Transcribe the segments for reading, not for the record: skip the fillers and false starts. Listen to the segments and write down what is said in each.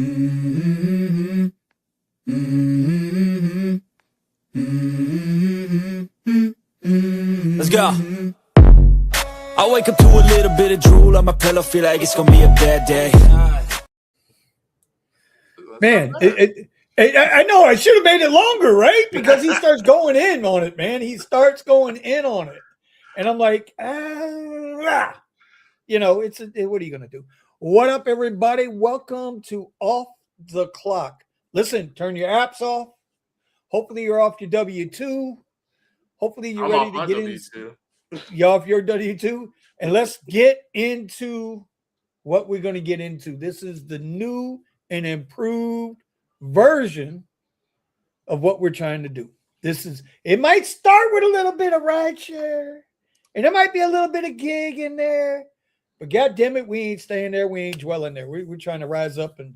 Mm-hmm. Mm-hmm. Mm-hmm. Let's go. I wake up to a little bit of drool on my pillow, feel like it's gonna be a bad day. Man, I know I should have made it longer, right? Because he starts going in on it, man. He starts going in on it, and I'm like, it's what are you gonna do? What up, everybody? Welcome to Off the Clock. Listen, turn your apps off. Hopefully, you're off your W-2. Hopefully, you're I'm ready off to my get in. W2. You off your W-2, and let's get into what we're going to get into. This is the new and improved version of what we're trying to do. It might start with a little bit of rideshare, and there might be a little bit of gig in there, but God damn it, we ain't staying there. We ain't dwelling there. We're trying to rise up and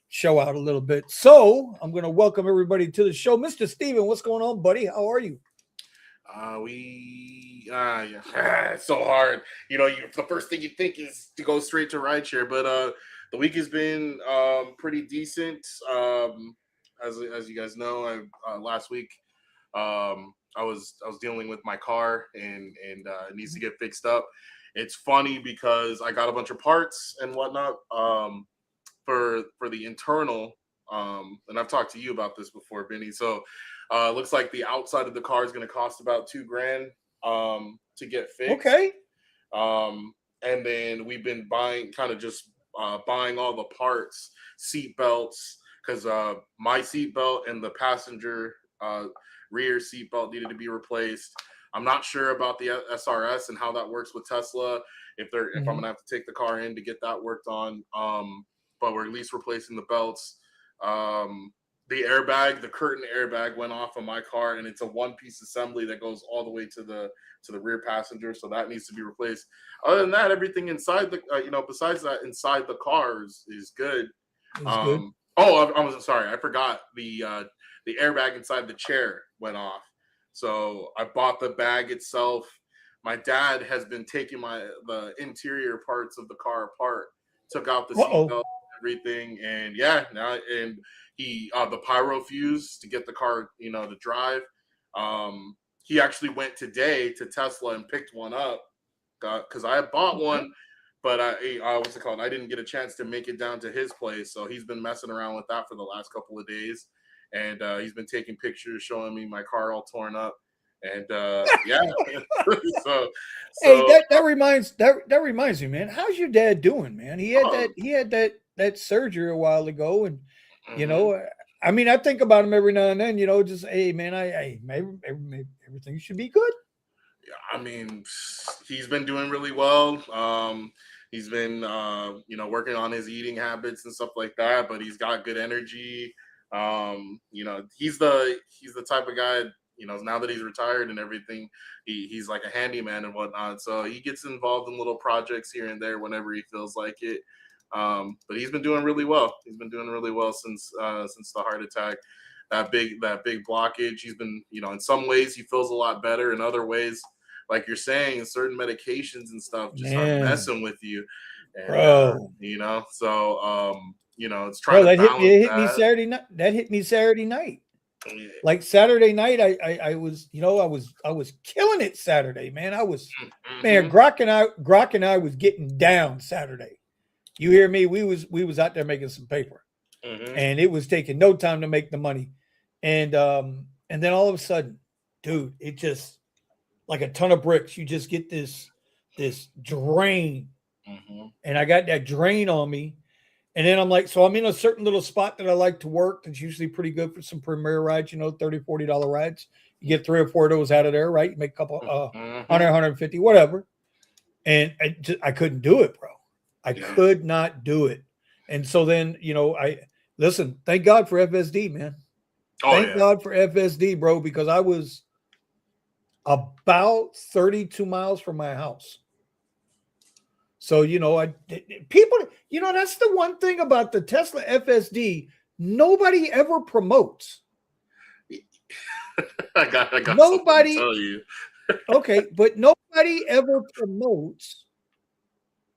show out a little bit. So I'm going to welcome everybody to the show. Mr. Steven, what's going on, buddy? How are you? Yeah, it's so hard. The first thing you think is to go straight to rideshare, but the week has been pretty decent. As you guys know, last week I was dealing with my car and it needs to get fixed up. It's funny because I got a bunch of parts and whatnot for the internal. And I've talked to you about this before, Benny. So it looks like the outside of the car is going to cost about $2,000 to get fixed. Okay. And then we've been buying all the parts, seat belts, because my seat belt and the passenger rear seat belt needed to be replaced. I'm not sure about the SRS and how that works with Tesla. If I'm gonna have to take the car in to get that worked on, but we're at least replacing the belts. The curtain airbag went off on my car, and it's a one-piece assembly that goes all the way to the rear passenger, so that needs to be replaced. Other than that, everything inside besides that, inside the car is good. Good. Oh, I'm sorry, I forgot the airbag inside the chair went off, so I bought the bag itself. My dad has been taking the interior parts of the car apart, took out the seatbelt, everything, and he the pyro fuse to get the car to drive. He actually went today to Tesla and picked one up because I had bought one, but what's it called? I didn't get a chance to make it down to his place, so he's been messing around with that for the last couple of days, and he's been taking pictures, showing me my car all torn up, and yeah. Hey, that reminds me, man. How's your dad doing, man? He had that surgery a while ago, and I mean, I think about him every now and then. Just hey, man, maybe everything should be good. I mean, he's been doing really well. He's been working on his eating habits and stuff like that, but he's got good energy. He's the type of guy, now that he's retired and everything, he's like a handyman and whatnot. So he gets involved in little projects here and there whenever he feels like it. But he's been doing really well. He's been doing really well since the heart attack. That big blockage. He's been, in some ways he feels a lot better. In other ways, like you're saying, certain medications and stuff just start messing with you. And, bro. So it's trying to balance hit me Saturday night. That hit me Saturday night. Yeah. Like Saturday night, I was killing it Saturday, man. I was man, Grok and I was getting down Saturday. You hear me? We was out there making some paper, and it was taking no time to make the money, and then all of a sudden, dude, it just like a ton of bricks. You just get this drain, and I got that drain on me. And then I'm like, so I'm in a certain little spot that I like to work. That's usually pretty good for some premier rides, $30, $40 rides. You get 3 or 4 of those out of there, right? You make a couple, 100, 150, whatever. And I couldn't do it, bro. I could not do it. And so then, thank God for FSD, man. Thank God for FSD, bro, because I was about 32 miles from my house. So, people, that's the one thing about the Tesla FSD, nobody ever promotes. I got nobody to tell you. Okay, but nobody ever promotes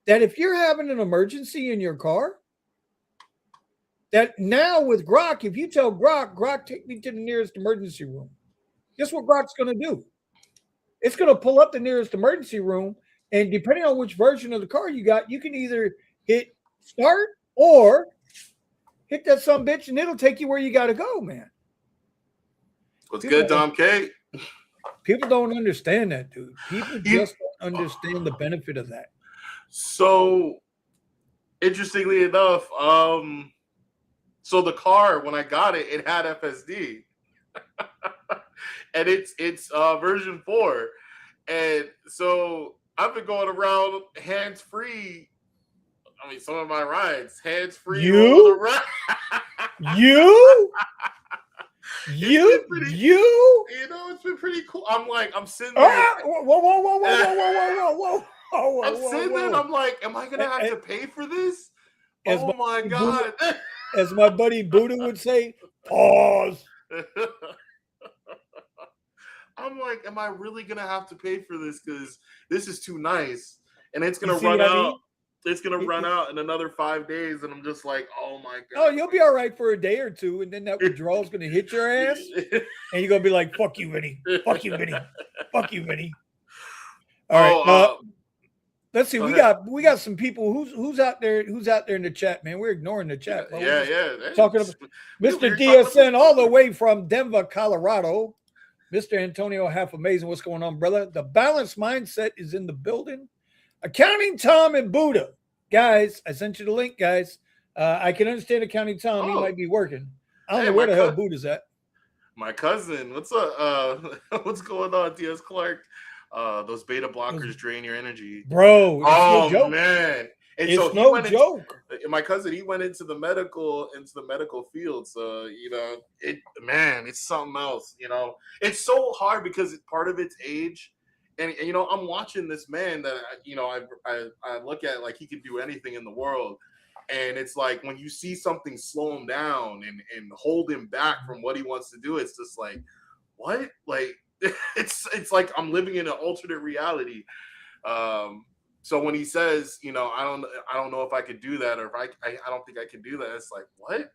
that if you're having an emergency in your car, that now with Grok, if you tell Grok, take me to the nearest emergency room, guess what Grok's going to do? It's going to pull up the nearest emergency room, and depending on which version of the car you got, you can either hit start or hit that some bitch, and it'll take you where you got to go, man. What's good, Dom K? People don't understand that, dude. People just don't understand the benefit of that. So, interestingly enough, so the car, when I got it, it had FSD. And it's version 4. And so I've been going around hands-free. I mean, some of my rides, hands-free. You? You? It's been pretty cool. I'm sitting there. Whoa. I'm sitting there and I'm like, am I gonna have to pay for this? Oh my God. As my buddy Buddha would say, pause. I'm like, am I really gonna have to pay for this? Because this is too nice. And it's gonna run out. It's gonna run out in another 5 days, and I'm just like, oh my God. Oh, you'll be all right for a day or two, and then that withdrawal is gonna hit your ass, and you're gonna be like, "Fuck you, Vinny. Fuck you, Vinny. Fuck you, Vinny." All right. Let's see. We got some people. Who's out there? Who's out there in the chat, man? We're ignoring the chat. Yeah. Talking about Mr. DSN all the way from Denver, Colorado. Mr. Antonio, half amazing. What's going on, brother? The balanced mindset is in the building. Accounting Tom and Buddha. Guys, I sent you the link, guys. I can understand Accounting Tom. He might be working. I don't know where the hell Buddha's at. My cousin. What's up? What's going on, DS Clark? Those beta blockers drain your energy. Bro. Oh, no man. And it's so no joke. My cousin, he went into the medical field. So, it's something else, It's so hard because part of it's age. And I'm watching this man that I look at like he could do anything in the world, and it's like when you see something slow him down and hold him back from what he wants to do, it's just like, what? Like it's like I'm living in an alternate reality. So when he says, I don't know if I could do that, or if I don't think I can do that, it's like, what?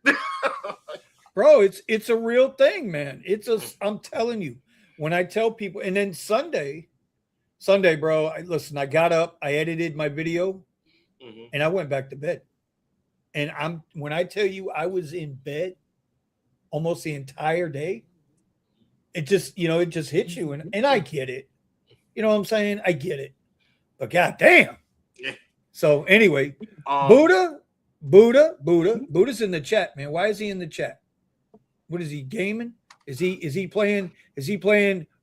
Bro, it's a real thing, man. I'm telling you, when I tell people, and then Sunday, bro, I got up, I edited my video, and I went back to bed. And when I tell you I was in bed almost the entire day, it just hits you. And I get it. You know what I'm saying? I get it. But goddamn. Yeah. So anyway, Buddha's in the chat, man. Why is he in the chat? What is he gaming? Is he playing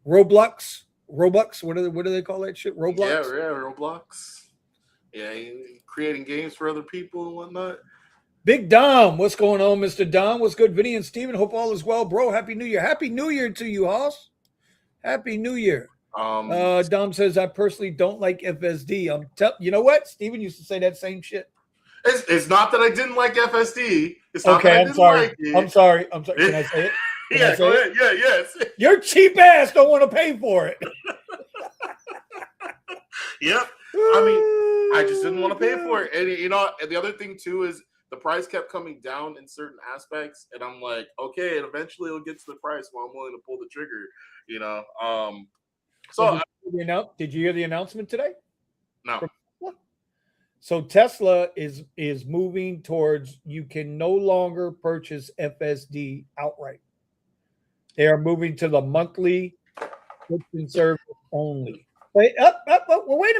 Roblox? Robux, what do they call that shit? Roblox? Yeah, Roblox. Yeah, creating games for other people and whatnot. Big Dom, what's going on, Mr. Dom? What's good, Vinny and Steven? Hope all is well, bro. Happy New Year. Happy New Year to you, Hoss. Happy New Year. Dom says, I personally don't like FSD. You know what? Steven used to say that same shit. It's not that I didn't like FSD. It's not okay, I'm sorry. I'm sorry. Can I say it? Yeah, go ahead. Yeah, yes. Your cheap ass don't want to pay for it. Yep. I mean, I just didn't want to pay for it. And the other thing too is the price kept coming down in certain aspects, and I'm like, okay, and eventually it'll get to the price where I'm willing to pull the trigger. So did you hear the announcement today? No. So Tesla is moving towards you can no longer purchase FSD outright. They are moving to the monthly subscription service only. Wait a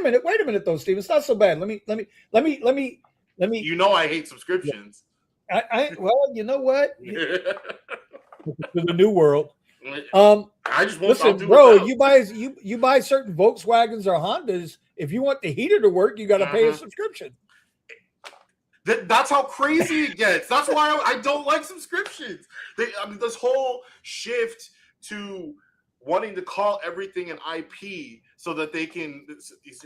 minute though, Steve. It's not so bad. Let me. I hate subscriptions. Well, you know what? To the new world. I just won't. Listen, bro. You buy certain Volkswagens or Hondas. If you want the heater to work, you got to pay a subscription. That's how crazy it gets. That's why I don't like subscriptions. This whole shift to wanting to call everything an IP so that they can,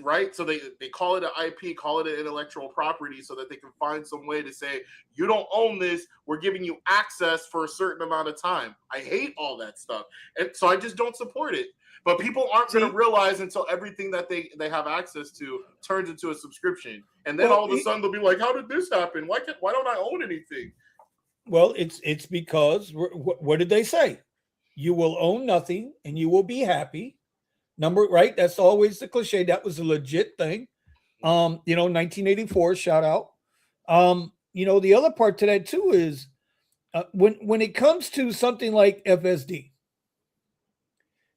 right? So they call it an IP, call it an intellectual property so that they can find some way to say, you don't own this, we're giving you access for a certain amount of time. I hate all that stuff. And so I just don't support it. But people aren't going to realize until everything that they have access to turns into a subscription. And then all of a sudden they'll be like, how did this happen? Why don't I own anything? Well, it's because what did they say? You will own nothing and you will be happy. Right? That's always the cliche. That was a legit thing. 1984, shout out. The other part to that too is when it comes to something like FSD,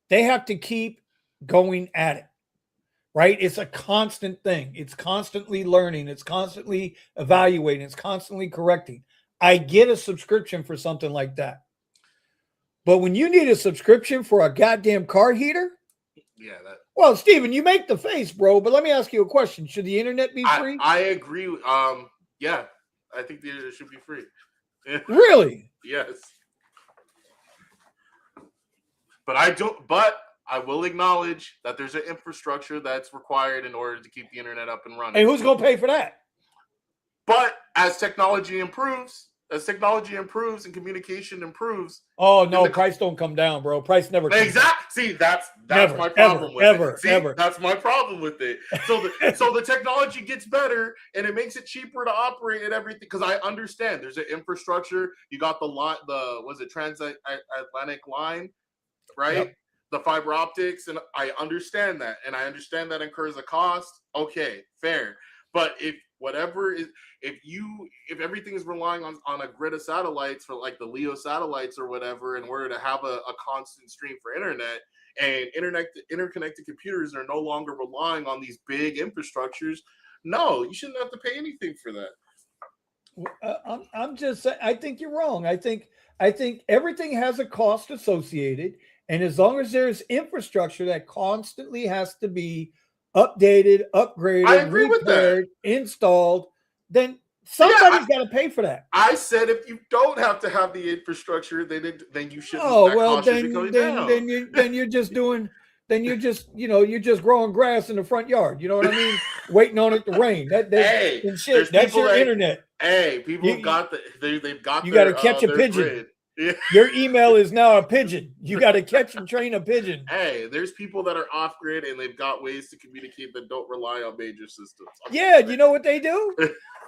they have to keep going at it. Right? It's a constant thing. It's constantly learning. It's constantly evaluating. It's constantly correcting. I get a subscription for something like that. But when you need a subscription for a goddamn car heater, well, Steven, you make the face, bro. But let me ask you a question: should the internet be free? I agree. Yeah, I think the internet should be free. Really? Yes. But I will acknowledge that there's an infrastructure that's required in order to keep the internet up and running. And who's going to pay for that? But as technology improves and communication improves. Oh no, price don't come down, bro. Price never comes down. See, that's never, my problem with it. See, that's my problem with it. So the technology gets better and it makes it cheaper to operate and everything. Because I understand there's an infrastructure. You got the transatlantic line, right? Yep. The fiber optics, and I understand that. And I understand that incurs a cost. Okay, fair. But if everything is relying on a grid of satellites for like the LEO satellites or whatever, in order to have a constant stream for internet, and interconnected computers are no longer relying on these big infrastructures, no, you shouldn't have to pay anything for that. I'm just saying, I think you're wrong. I think everything has a cost associated, and as long as there's infrastructure that constantly has to be updated, upgraded, repaired, installed, then somebody's got to pay for that. I said if you don't have to have the infrastructure, then you shouldn't. Oh well, then you're just growing grass in the front yard. You know what I mean? Waiting on it to rain. That's your internet. Hey, people they've got. You got to catch a pigeon. Grid. Yeah. Your email is now a pigeon. You got to catch and train a pigeon. Hey, there's people that are off grid and they've got ways to communicate that don't rely on major systems. You know what they do?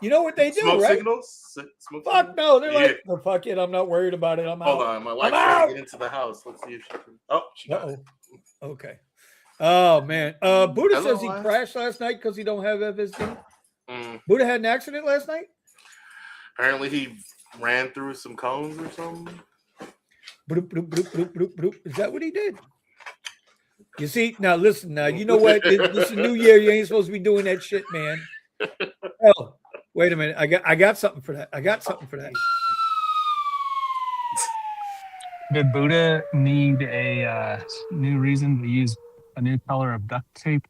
You know what they do, Smoke right? Signals? Fuck no. They're like, well, fuck it. I'm not worried about it. I'm out. Hold on. My wife's trying to get into the house. Let's see if she can. Oh, she got it. Okay. Oh, man. Buddha says he crashed last night because he don't have FSD. Buddha had an accident last night? Apparently he ran through some cones or something. Is that what he did? You see, now listen, you know what? This is New Year. You ain't supposed to be doing that shit, man. Oh, wait a minute. I got something for that. Did Buddha need a new reason to use a new color of duct tape?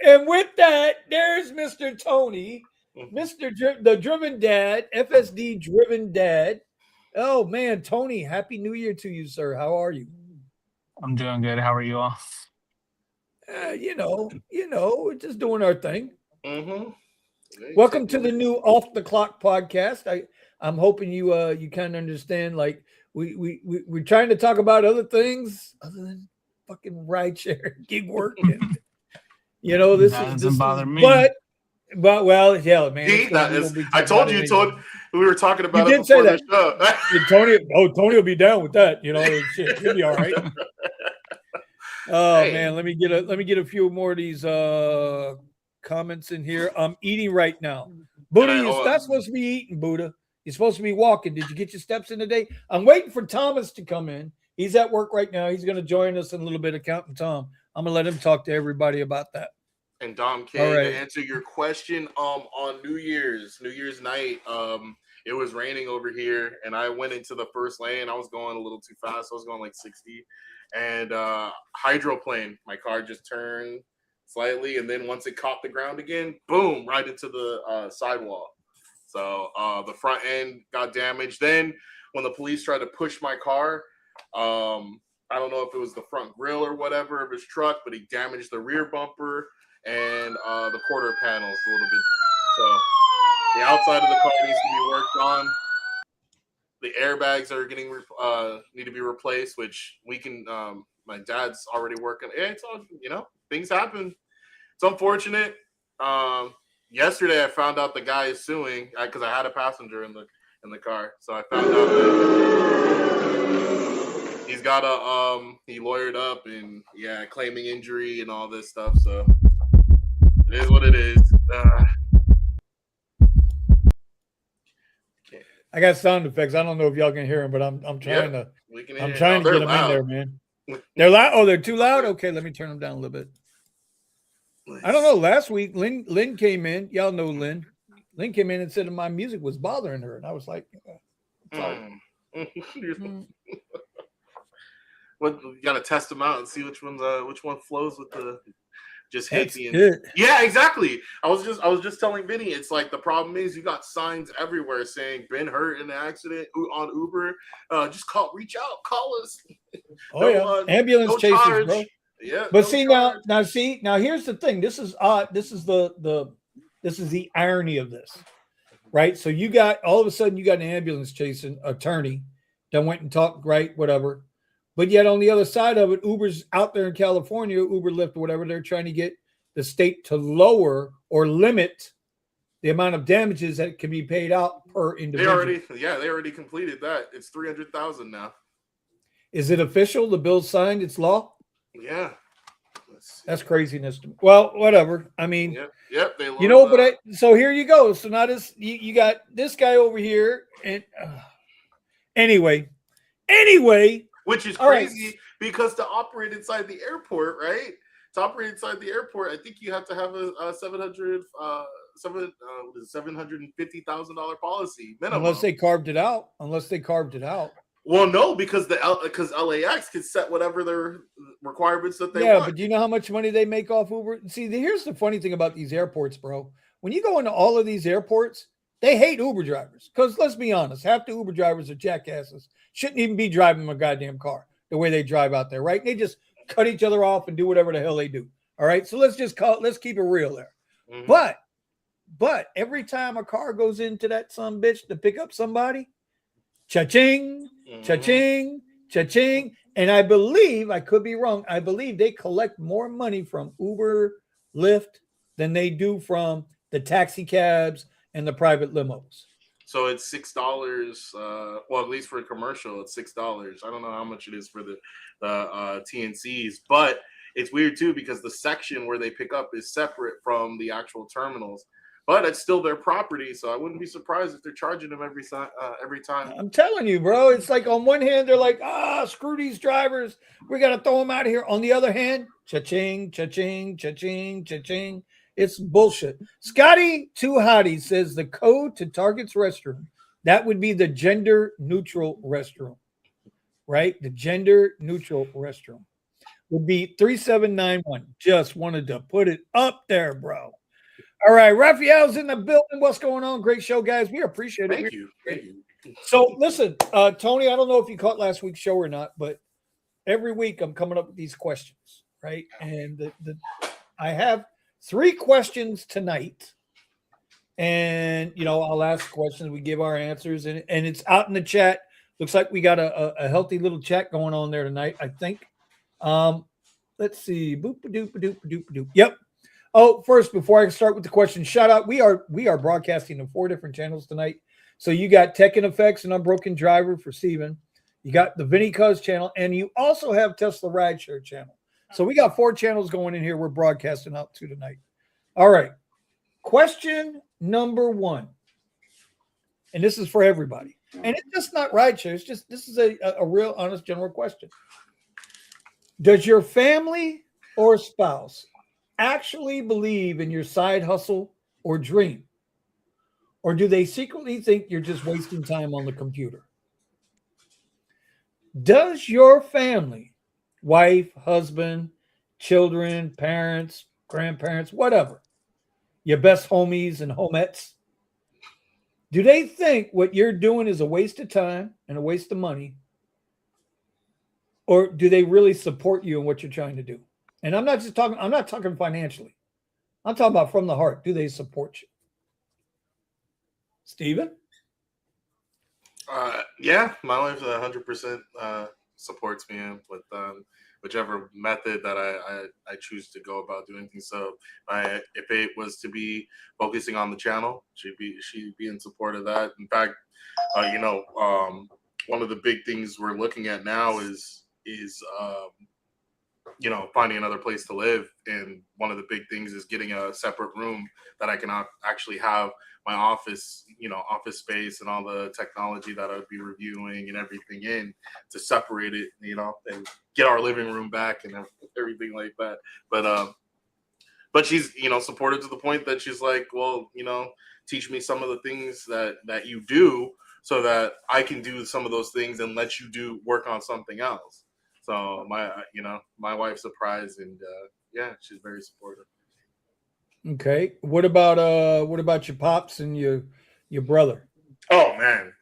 And with that, there's Mr. Tony, the Driven Dad, FSD Driven Dad. Oh man, Tony, Happy New Year to you, sir. How are you? I'm doing good. How are you all? We're just doing our thing. Mm-hmm. Welcome to the new Off the Clock podcast. I'm hoping you kind of understand. Like we're trying to talk about other things other than fucking rideshare gig work. This doesn't bother me. But well, yeah, man. I told you. We were talking about you it before the show. Tony will be down with that. Shit, he'll be all right. Oh man, let me get a few more of these comments in here. I'm eating right now. Buddha, you're not supposed to be eating, Buddha. You're supposed to be walking. Did you get your steps in today? I'm waiting for Thomas to come in. He's at work right now. He's going to join us in a little bit, Accountant Tom. I'm going to let him talk to everybody about that. And Dom K, to answer your question, on New Year's night, it was raining over here, and I went into the first lane. I was going a little too fast. I was going like 60, and hydroplane. My car just turned slightly, and then once it caught the ground again, boom, right into the sidewalk. So the front end got damaged. Then when the police tried to push my car, I don't know if it was the front grille or whatever of his truck, but he damaged the rear bumper and the quarter panels a little bit. So the outside of the car needs to be worked on. The airbags are getting need to be replaced, which we can. My dad's already working. It's all things happen. It's unfortunate. Yesterday I found out the guy is suing because I had a passenger in the car, so I found out that he's got he lawyered up and claiming injury and all this stuff. So it is what it is. I got sound effects. I don't know if y'all can hear them, but I'm trying to. I'm trying to get them in there, man. They're loud. Oh, they're too loud. Okay, let me turn them down a little bit. I don't know. Last week, Lynn came in. Y'all know Lynn. Lynn came in and said that my music was bothering her, and I was like, "What? You got to test them out and see which one flows with the." Just hit me. Yeah, exactly. I was just telling Vinny, it's like the problem is you got signs everywhere saying been hurt in an accident on Uber. Just reach out, call us. Ambulance chases, charge. Bro. Yeah. But see now here's the thing. This is odd. This is the irony of this, right? So you got all of a sudden you got an ambulance chasing attorney that went and talked, right, whatever. But yet on the other side of it, Uber's out there in California, Uber, Lyft, or whatever, they're trying to get the state to lower or limit the amount of damages that can be paid out per individual. They already completed that. It's $300,000 now. Is it official? The bill's signed. It's law. Yeah. That's craziness. Well, whatever. I mean, yep. So here you go. So now you got this guy over here, and anyway. Which is crazy because to operate inside the airport, right? To operate inside the airport, I think you have to have a $750,000 policy minimum. Unless they carved it out. Well, no, because LAX can set whatever their requirements that they want. Yeah, but do you know how much money they make off Uber? See, here's the funny thing about these airports, bro. When you go into all of these airports, they hate Uber drivers because let's be honest, half the Uber drivers are jackasses. Shouldn't even be driving a goddamn car the way they drive out there, right? They just cut each other off and do whatever the hell they do. All right. So let's keep it real there. Mm-hmm. But every time a car goes into that son bitch to pick up somebody, cha-ching, cha-ching, cha-ching. And I believe, I could be wrong, I believe they collect more money from Uber, Lyft than they do from the taxi cabs and the private limos. So it's $6. Well, at least for a commercial, it's $6. I don't know how much it is for the TNCs, but it's weird too because the section where they pick up is separate from the actual terminals. But it's still their property, so I wouldn't be surprised if they're charging them every time. I'm telling you, bro. It's like on one hand they're like, screw these drivers, we got to throw them out of here. On the other hand, cha-ching, cha-ching, cha-ching, cha-ching. It's bullshit. Scotty Too Hottie says the code to Target's restroom, that would be the gender neutral restroom, right? The gender neutral restroom would be 3791. Just wanted to put it up there, bro. All right, Raphael's in the building. What's going on? Great show, guys. We appreciate it. Thank you. So listen, Tony, I don't know if you caught last week's show or not, but every week I'm coming up with these questions, right? And I have 3 questions tonight, and I'll ask questions. We give our answers, and it's out in the chat. Looks like we got a healthy little chat going on there tonight, I think. Let's see. Boop doop doop doop doop. Yep. Oh, first, before I start with the question, shout out. We are broadcasting on 4 different channels tonight. So you got Tech and Effects and Unbroken Driver for Steven. You got the Vinny Cuz channel, and you also have Tesla Rideshare channel. So we got 4 channels going in here. We're broadcasting out to tonight. All right. Question number 1. And this is for everybody. And it's just not rideshare. This is a real honest general question. Does your family or spouse actually believe in your side hustle or dream? Or do they secretly think you're just wasting time on the computer? Does your family, wife, husband, children, parents, grandparents, whatever, your best homies and homettes, do they think what you're doing is a waste of time and a waste of money? Or do they really support you in what you're trying to do? And I'm not talking financially. I'm talking about from the heart. Do they support you? Steven? Yeah, my wife 100% supports me with whichever method that I choose to go about doing things. So if it was to be focusing on the channel, she'd be in support of that. In fact, one of the big things we're looking at now is finding another place to live. And one of the big things is getting a separate room that I can actually have my office space and all the technology that I would be reviewing and everything in, to separate it, and get our living room back and everything like that. But she's, supportive to the point that she's like, well, teach me some of the things that you do so that I can do some of those things and let you work on something else. So my wife's surprised, and she's very supportive. Okay. What about your pops and your brother? Oh man.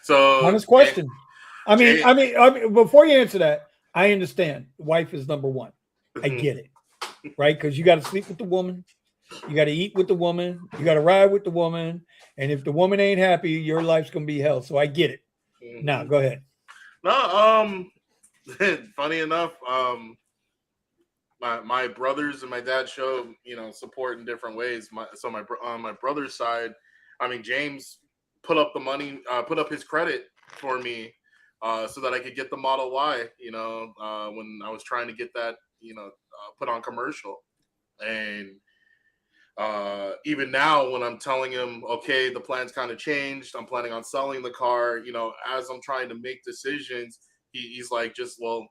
So honest question. I mean, before you answer that, I understand wife is number one. I get it. Right? Because you got to sleep with the woman, you got to eat with the woman, you got to ride with the woman, and if the woman ain't happy, your life's gonna be hell. So I get it. Mm-hmm. Now go ahead. No, funny enough, my brothers and my dad show support in different ways. On my brother's side, I mean, James put up the money, put up his credit for me, so that I could get the Model Y. When I was trying to get that put on commercial, and even now when I'm telling him, okay, the plan's kind of changed, I'm planning on selling the car, as I'm trying to make decisions, he's like, just, well,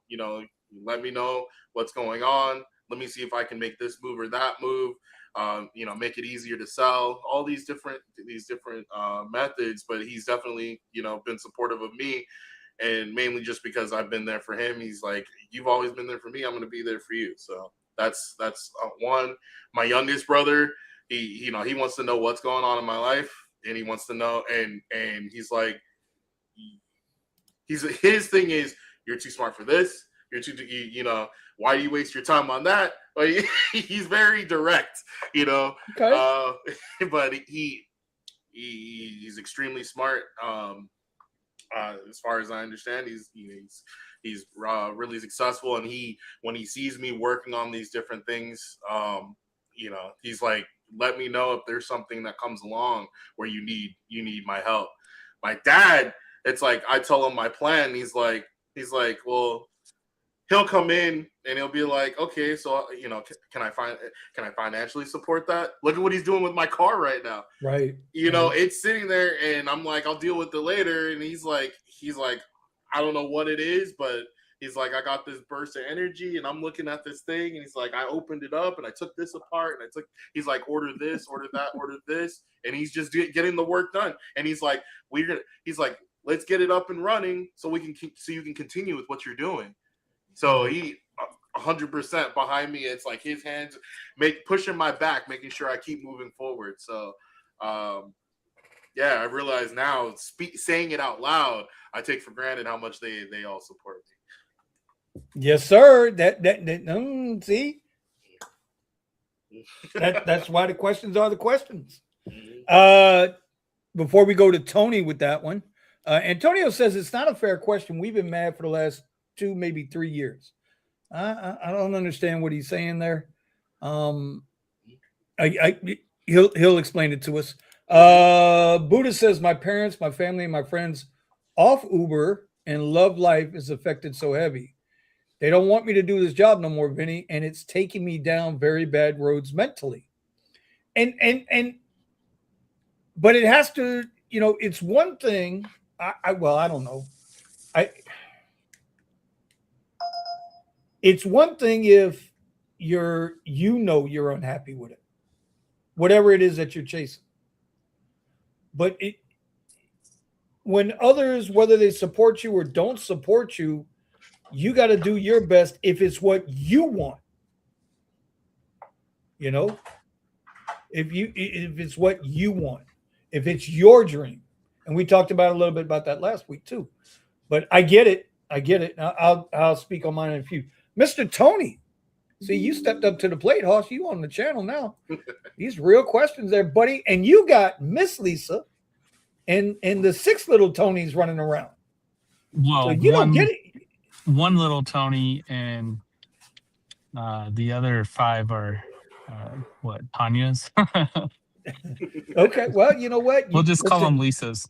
let me know what's going on. Let me see if I can make this move or that move, make it easier to sell, all these different methods. But he's definitely, been supportive of me, and mainly just because I've been there for him. He's like, you've always been there for me, I'm going to be there for you. So that's one. My youngest brother, he wants to know what's going on in my life, and he wants to know, and he's like, his thing is, you're too smart for this. You're too, why do you waste your time on that? Like, he's very direct, Okay. But he's extremely smart. As far as I understand, he's really successful, and when he sees me working on these different things, he's like, let me know if there's something that comes along where you need my help. My dad, it's like, I tell him my plan. He's like, well, he'll come in and he'll be like, okay, so can I financially support that? Look at what he's doing with my car right now. Right. It's sitting there, and I'm like, I'll deal with it later. And he's like, I don't know what it is, but he's like, I got this burst of energy, and I'm looking at this thing, and he's like, I opened it up and I took this apart, and he's like, order this, order that, order this, and he's just getting the work done. And he's like, let's get it up and running so you can continue with what you're doing. So he 100% behind me. It's like his hands pushing my back, making sure I keep moving forward. So, I realize now, saying it out loud, I take for granted how much they all support me. Yes, sir. See, that's why the questions are the questions. Before we go to Tony with that one, Antonio says it's not a fair question. We've been mad for the last 2, maybe 3 years. I don't understand what he's saying there. He'll explain it to us. Buddha says, my parents, my family, and my friends off Uber and love life is affected so heavy. They don't want me to do this job no more, Vinny, and it's taking me down very bad roads mentally. But it has to, it's one thing. I don't know. It's one thing if you're unhappy with it, whatever it is that you're chasing. But when others, whether they support you or don't support you, you got to do your best if it's what you want. If it's what you want, if it's your dream. And we talked about a little bit about that last week too. But I get it. I'll speak on mine in a few. Mr. Tony, see, you stepped up to the plate, Hoss. You on the channel now. These real questions there, buddy. And you got Miss Lisa and the 6 little Tonys running around. Well, so you don't get it. one little Tony, and the other 5 are Tanya's. Okay, well, you know what? We'll just call listen, them Lisa's.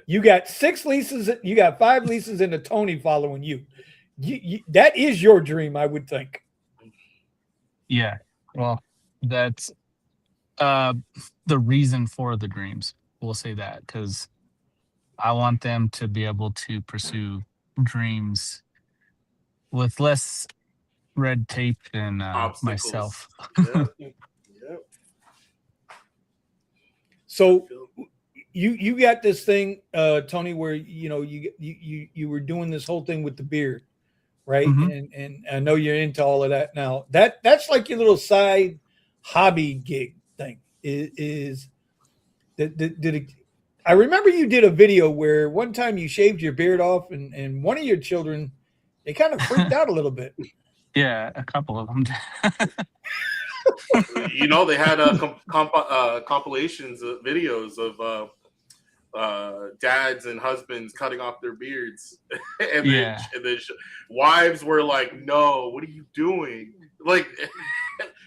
You got 6 Lisas. You got 5 Lisas and a Tony following you. That is your dream, I would think. Yeah. Well, that's the reason for the dreams. We'll say that because I want them to be able to pursue dreams with less red tape than Obstacles. myself. Yeah. Yeah. So you got this thing, Tony, where you were doing this whole thing with the beard, right? Mhm. And I know you're into all of that now. That's like your little side hobby gig thing. I remember you did a video where one time you shaved your beard off, and one of your children, they kind of freaked out a little bit. Yeah, a couple of them. They had compilations of videos of dads and husbands cutting off their beards, and then wives were like, "No, what are you doing?" Like,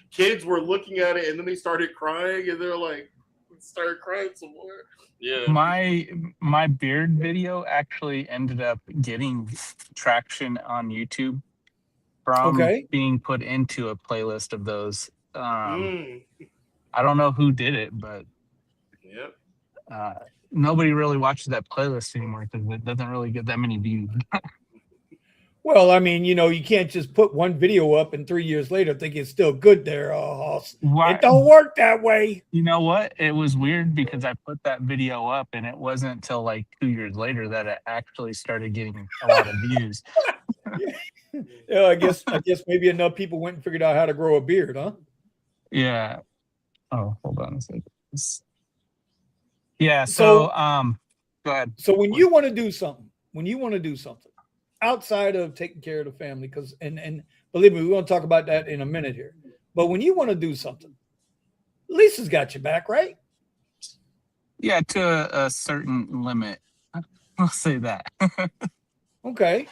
kids were looking at it, and then they started crying, and they're like, started crying some more. Yeah, my beard video actually ended up getting traction on YouTube from being put into a playlist of those. I don't know who did it, but nobody really watches that playlist anymore because it doesn't really get that many views. Well, I mean, you can't just put one video up and 3 years later think it's still good there. It don't work that way. You know what? It was weird because I put that video up and it wasn't until like 2 years later that it actually started getting a lot of views. Yeah, I guess maybe enough people went and figured out how to grow a beard, huh? Yeah. Oh, hold on a second. Yeah. So go ahead. So when you want to do something outside of taking care of the family, because and believe me, we're going to talk about that in a minute here. But when you want to do something, Lisa's got your back, right? Yeah, to a certain limit. I'll say that. Okay.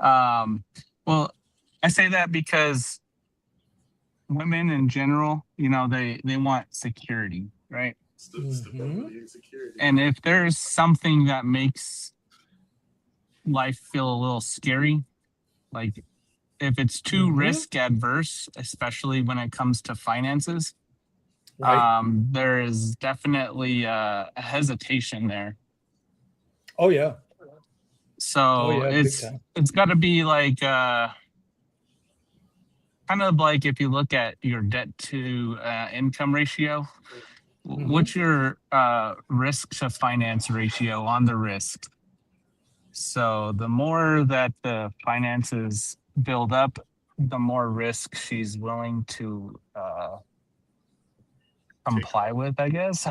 Well, I say that because women in general, they want security, right? Stability and security. And if there's something that makes life feel a little scary, like if it's too risk adverse, especially when it comes to finances, there is definitely a hesitation there. Oh yeah. So it's got to be like kind of like if you look at your debt to income ratio, what's your risk to finance ratio on the risk? So the more that the finances build up, the more risk she's willing to comply with, I guess.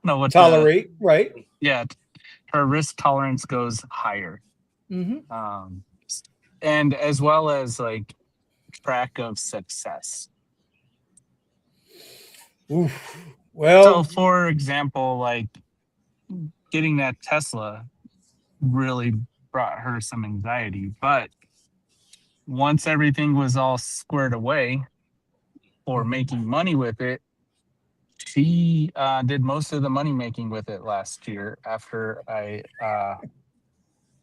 No, what tolerate, right? Yeah, her risk tolerance goes higher. And as well as like track of success. Oof. Well, so for example, like getting that Tesla really brought her some anxiety, but once everything was all squared away for making money with it, she did most of the money making with it last year after I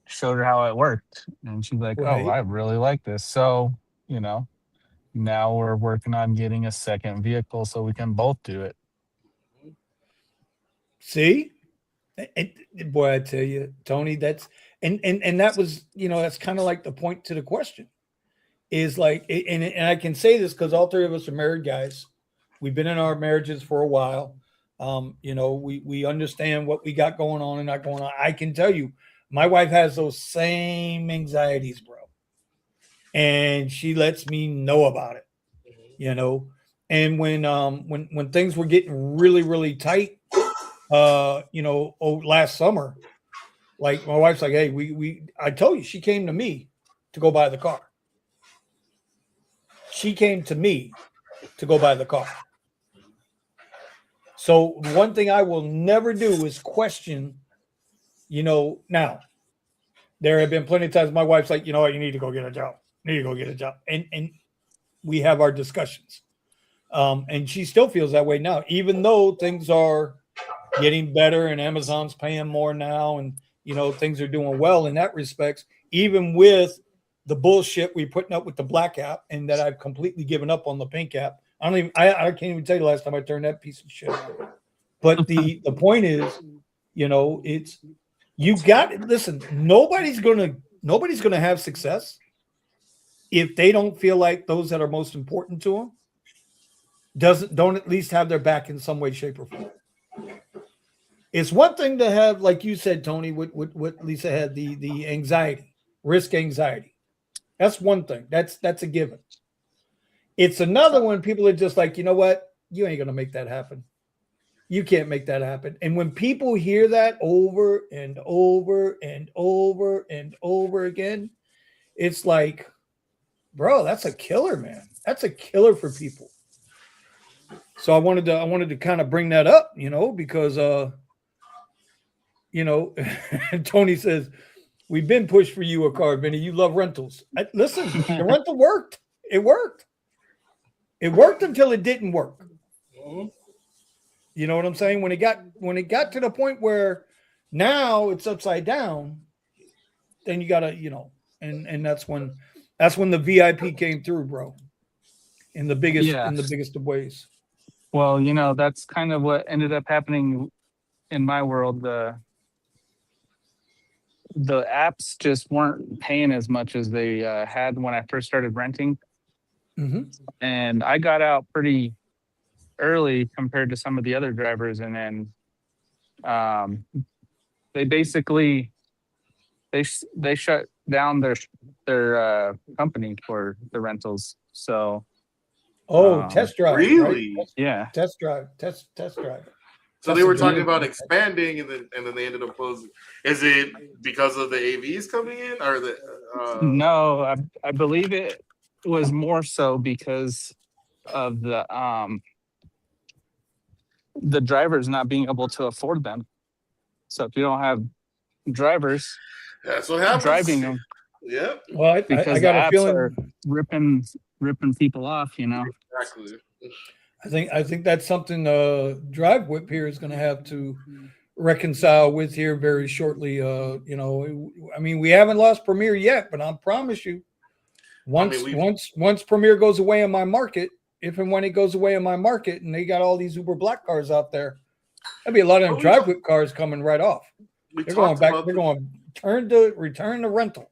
showed her how it worked. And she's like, oh, I really like this. So, now we're working on getting a second vehicle so we can both do it. See? Boy, I tell you, Tony, that's and that was, that's kind of like the point to the question is like, and I can say this because all 3 of us are married guys. We've been in our marriages for a while. We understand what we got going on and not going on. I can tell you, my wife has those same anxieties, bro. And she lets me know about it, And when things were getting really, really tight, last summer, like my wife's like, hey, I told you, she came to me to go buy the car. She came to me to go buy the car. So one thing I will never do is question, now, There have been plenty of times my wife's like, you know what, you need to go get a job. You need to go get a job. And we have our discussions. And she still feels that way now, even though things are getting better and Amazon's paying more now, and you know things are doing well in that respects, even with the bullshit we putting up with the black app, and that I've completely given up on the pink app. I can't even tell you the last time I turned that piece of shit on. But the point is, you know, it's you got it. Listen, nobody's gonna have success if they don't feel like those that are most important to them don't at least have their back in some way, shape, or form. It's one thing to have, like you said, Tony, what Lisa had, the anxiety, risk anxiety. That's one thing. That's a given. It's another one. People are just like, you know what? You ain't gonna make that happen. You can't make that happen. And when people hear that over and over and over and over again, it's like, bro, that's a killer, man. That's a killer for people. So I wanted to kind of bring that up, you know, because you know, Tony says, we've been pushed for you a car, Vinny. You love rentals. Listen, the rental worked. It worked. It worked until it didn't work. You know what I'm saying? When it got to the point where now it's upside down, then you gotta, you know, and that's when the VIP came through, bro. In the biggest of ways. Well, you know, that's kind of what ended up happening in my world. The apps just weren't paying as much as they had when I first started renting. Mm-hmm. And I got out pretty early compared to some of the other drivers. And then they basically, they shut down their company for the rentals. So. Test drive. Really? Right? Yeah. Test drive. Test drive. So they were talking about expanding, and then they ended up closing. Is it because of the AVs coming in, or the? No, I believe it was more so because of the drivers not being able to afford them. So if you don't have drivers, that's what happens. Driving them. Yep. Well, I got a feeling are ripping people off, you know. Exactly. I think that's something Drive Whip here is going to have to reconcile with here very shortly. You know, I mean, we haven't lost Premier yet, but I promise you, once Premier goes away in my market, if and when it goes away in my market, and they got all these Uber black cars out there, there'll be a lot of them Drive Whip cars coming right off. They're going back. They're going return to rental.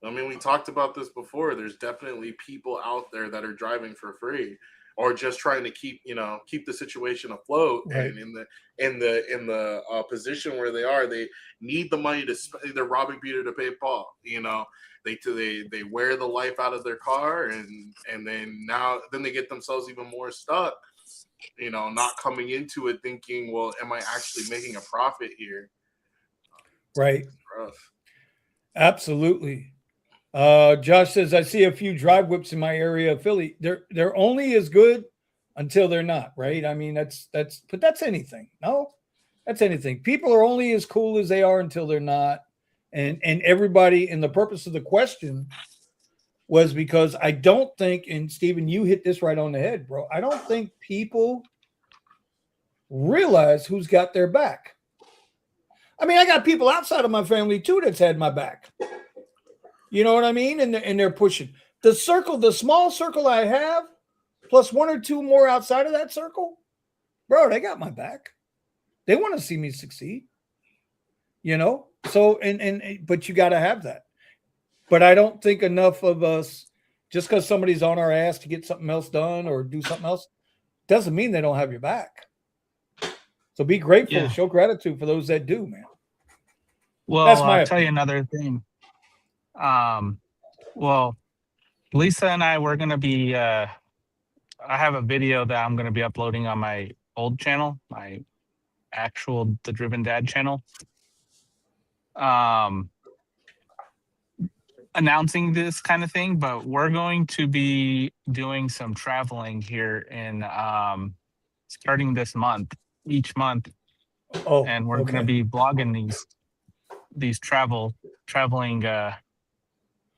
I mean, we talked about this before. There's definitely people out there that are driving for free, or just trying to keep the situation afloat. Right. And in the position where they are, they need the money to spend. They're robbing Peter to pay Paul. You know, they wear the life out of their car, and then they get themselves even more stuck. You know, not coming into it thinking, well, am I actually making a profit here? Right. Absolutely. Josh says, I see a few Drive Whips in my area of Philly. They're only as good until they're not, right? I mean, that's anything. No, that's anything. People are only as cool as they are until they're not. And everybody, and the purpose of the question was because I don't think, and Stephen, you hit this right on the head, bro. I don't think people realize who's got their back. I mean, I got people outside of my family too that's had my back. You know what I mean? And they're pushing the small circle I have, plus one or two more outside of that circle, bro. They got my back. They want to see me succeed. You know? So but you got to have that. But I don't think enough of us, just because somebody's on our ass to get something else done or do something else, doesn't mean they don't have your back. So be grateful, show gratitude for those that do, man. Well, I'll tell you another thing. Well, Lisa and I, we're going to be, I have a video that I'm going to be uploading on my old channel, my actual The Driven Dad channel. Announcing this kind of thing, but we're going to be doing some traveling here in starting this month, each month. And we're going to be blogging these. these traveling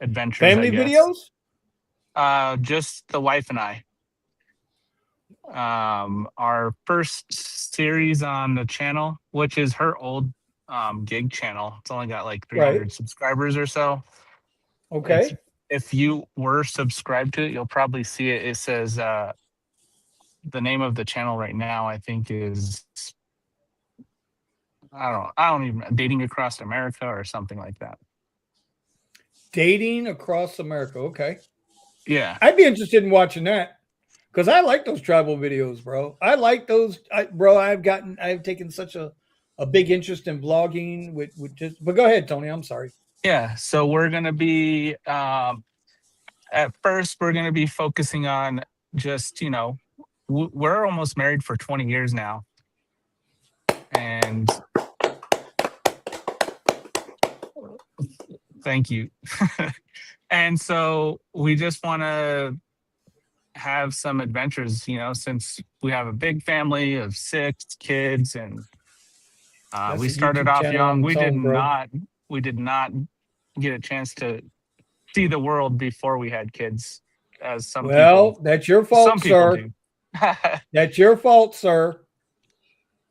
adventures. Family I guess. videos? Just the wife and I. Our first series on the channel, which is her old gig channel. It's only got like 300 Right. subscribers or so. Okay. If you were subscribed to it, you'll probably see it. It says the name of the channel right now, I think, is I don't even Dating Across America or something like that. Dating Across America. Okay. Yeah. I'd be interested in watching that because I like those travel videos, bro. I like those, bro. I've taken such a big interest in vlogging with just. But go ahead, Tony. I'm sorry. Yeah. So we're gonna be at first we're gonna be focusing on just we're almost married for 20 years now, and thank you. And so we just want to have some adventures, since we have a big family of 6 kids, and we started off young. We did not get a chance to see the world before we had kids, as some people. That's your fault, sir. Do. That's your fault, sir.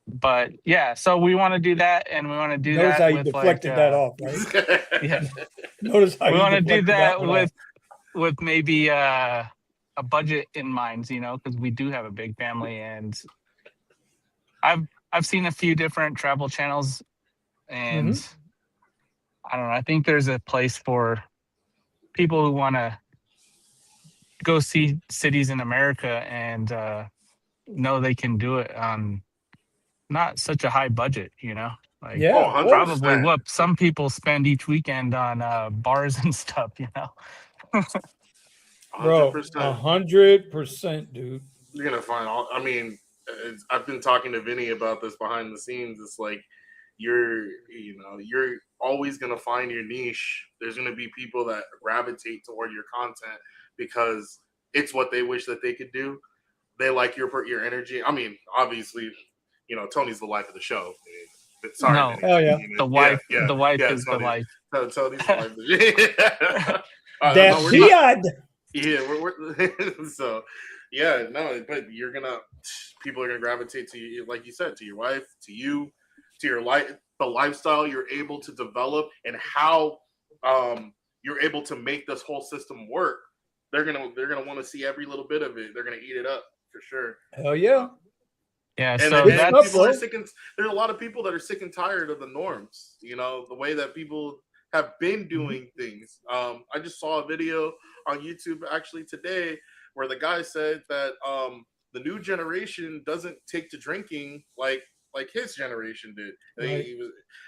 But yeah, so we want to do that, and we want to do Notice that. How you deflected that off, right? Yeah. Notice how we want to do that off. with maybe a budget in mind, because we do have a big family, and I've seen a few different travel channels, and I don't know. I think there's a place for people who want to go see cities in America and know they can do it on not such a high budget, Like, yeah, probably what some people spend each weekend on bars and stuff, Bro, 100%, dude. You're gonna find all. I mean, I've been talking to Vinny about this behind the scenes. It's like you're always gonna find your niche. There's gonna be people that gravitate toward your content because it's what they wish that they could do. They like your energy. I mean, obviously, Tony's the life of the show. Sorry, no, hell yeah. The wife is the life. Tony's the life. That's Ziad. Yeah, we're so yeah, no, but people are gonna gravitate to you, like you said, to your wife, to you, to your life, the lifestyle you're able to develop, and how you're able to make this whole system work. They're gonna want to see every little bit of it. They're gonna eat it up for sure. Hell yeah. Yeah, and so people are sick, and there's a lot of people that are sick and tired of the norms. The way that people have been doing things. I just saw a video on YouTube actually today where the guy said that the new generation doesn't take to drinking like his generation did. Right.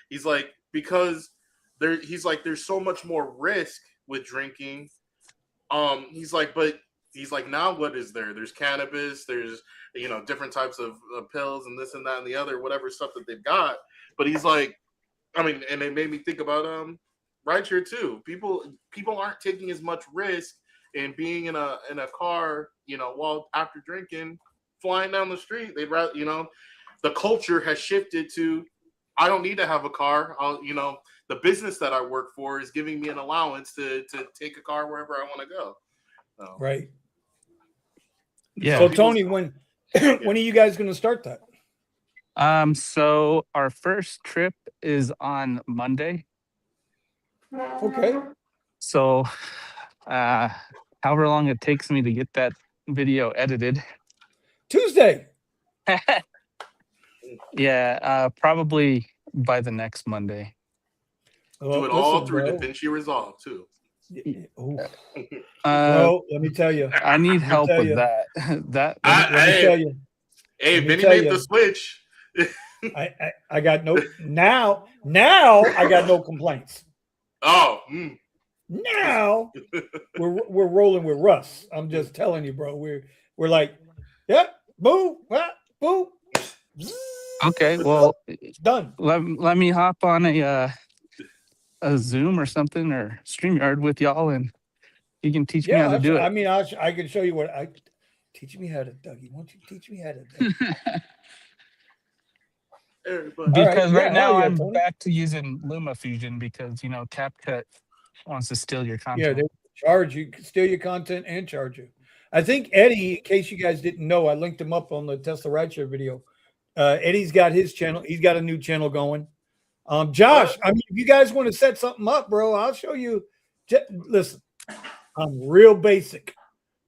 He's like, because there's so much more risk with drinking. He's like, now what is there? There's cannabis, there's different types of pills and this and that and the other, whatever stuff that they've got. But he's like, I mean, and it made me think about rideshare too. People aren't taking as much risk in being in a car, while after drinking, flying down the street. They'd rather, the culture has shifted to, I don't need to have a car. The business that I work for is giving me an allowance to take a car wherever I want to go. So. Right. Yeah. So Tony, when are you guys going to start that? So our first trip is on Monday. Okay. So, however long it takes me to get that video edited. Tuesday. Yeah, probably by the next Monday. Do it all through DaVinci Resolve too. Well, let me tell you. I need help with that. Let me tell you. Hey, Vinny made the switch. I got no now I got no complaints. Oh, now we're rolling with Russ. I'm just telling you, bro. We're like, yep, boom, boom. Okay, well, it's done. Let me hop on a Zoom or something or StreamYard with y'all, and you can teach me how to do it. I mean, I can show you teach me how to, Dougie. Won't you teach me how to? Everybody. Because yeah, right now hell yeah, I'm Tony. back to using LumaFusion because CapCut wants to steal your Yeah, content. they charge you, steal your content and charge you. I think Eddie, in case you guys didn't know, I linked him up on the Tesla Rideshare video. Eddie's got his channel. He's got a new channel going. Josh, I mean, if you guys want to set something up, bro, I'll show you. Listen, I'm real basic.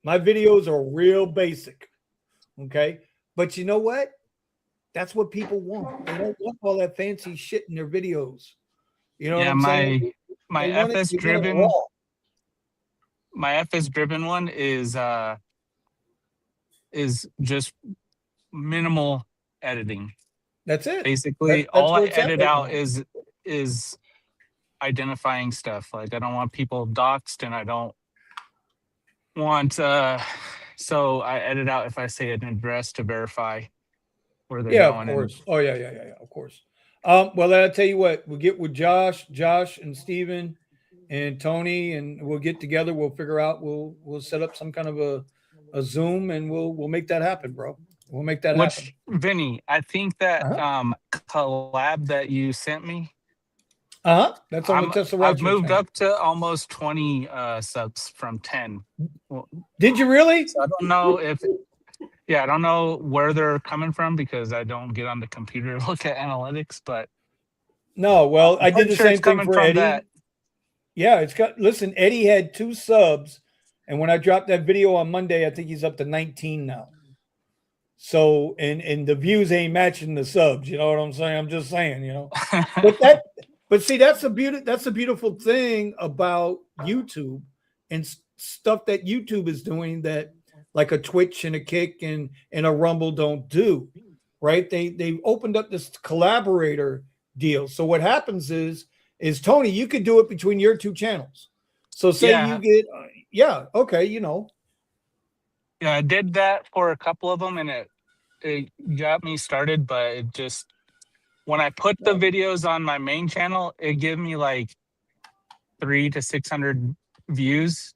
My videos are real basic. Okay. But you know what? That's what people want. They don't want all that fancy shit in their videos. You know what I'm saying? my They want it- FS they want it driven raw. my FS driven one is just minimal editing. That's it. Basically, That's all where I it's at edit right out now. is identifying stuff. Like I don't want people doxxed, and I don't want so I edit out if I say an address to verify where they're Yeah, going. of course. Oh, yeah, of course. Well, I'll tell you what, we'll get with Josh and Steven and Tony, and we'll get together. We'll figure out, we'll set up some kind of a Zoom, and we'll make that happen, bro. We'll make that happen. Which, Vinny, I think that collab that you sent me, That's on the Tesla Rideshare I've moved channel. up to almost 20 subs from 10. Did you really? So I don't know I don't know where they're coming from because I don't get on the computer to look at analytics, but No, well, I did the same thing coming for from Eddie. that. Yeah, listen, Eddie had 2 subs, and when I dropped that video on Monday, I think he's up to 19 now. So, and the views ain't matching the subs, you know what I'm saying? I'm just saying, but see, that's a beautiful thing about YouTube and stuff that YouTube is doing that like a Twitch and a Kick and a Rumble don't do, right? They opened up this collaborator deal. So what happens is Tony, you could do it between your 2 channels. So say you get, okay, Yeah, I did that for a couple of them, and it got me started. But it just when I put the videos on my main channel, it gave me like 300 to 600 views.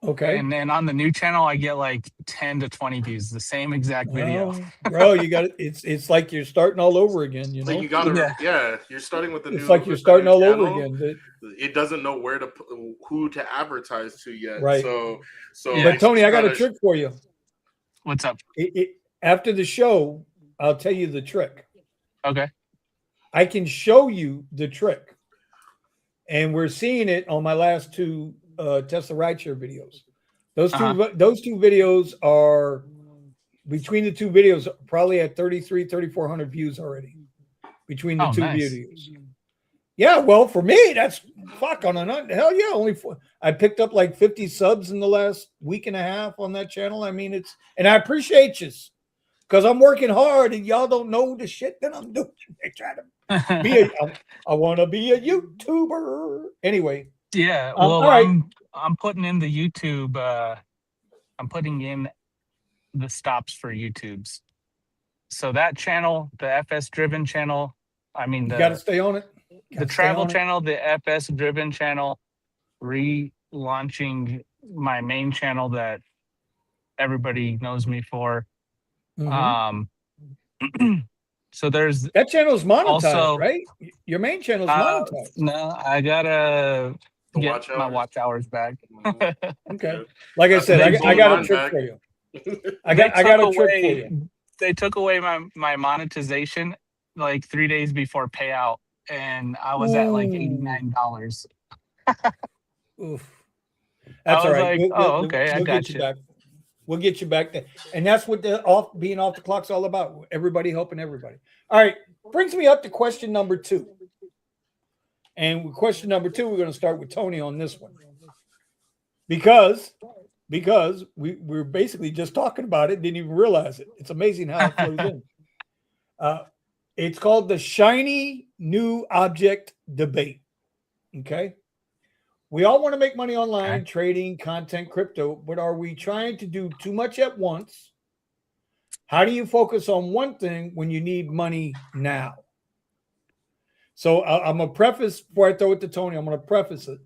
Okay. And then on the new channel, I get like 10 to 20 views, the same exact video. Bro, you got it. It's like you're starting all over again. You know, So you got to, you're starting with the new. It's like you're starting all over again. It doesn't know who to advertise to yet. Right. So. But Tony, I got a trick for you. What's up? After the show, I'll tell you the trick. Okay. I can show you the trick, and we're seeing it on my last 2 Tesla Rideshare videos. Those two videos are between the 2 videos probably at 3,400 views already between the 2 videos. Yeah, well, for me, that's on a hell yeah. Only I picked up like 50 subs in the last week and a half on that channel. I mean, and I appreciate you because I'm working hard and y'all don't know the shit that I'm doing. They try to be I want to be a YouTuber anyway. Yeah, well, I'm putting in the YouTube. I'm putting in the stops for YouTube's. So that channel, the FS driven channel. I mean, you got to stay on it. The travel channel, the FS driven channel, relaunching my main channel that everybody knows me for. So there's that channel's monetized, also, right? Your main channel's monetized. No, I gotta get my watch hours back. Okay. Like I said, I got a trick for you. I got a trick for you. They took away my monetization like 3 days before payout, and I was at like $89. Oof. That's all right. Like, okay, I got you. Back. We'll get you back there. And that's what being off the clock's all about. Everybody helping everybody. All right. Brings me up to question number 2. And with question number 2, we're going to start with Tony on this one. Because we're basically just talking about it, didn't even realize it. It's amazing how it flows in. It's called the shiny new object debate. Okay. We all want to make money online, trading, content, crypto, but are we trying to do too much at once? How do you focus on one thing when you need money now? So I'm going to preface, before I throw it to Tony, I'm going to preface it.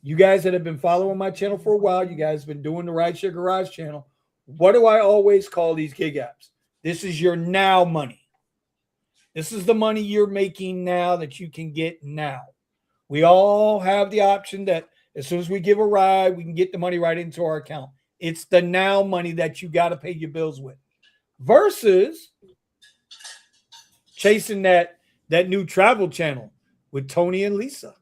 You guys that have been following my channel for a while, you guys have been doing the Rideshare Garage channel. What do I always call these gig apps? This is your now money. This is the money you're making now that you can get now. We all have the option that as soon as we give a ride, we can get the money right into our account. It's the now money that you got to pay your bills with versus chasing that new travel channel with Tony and Lisa,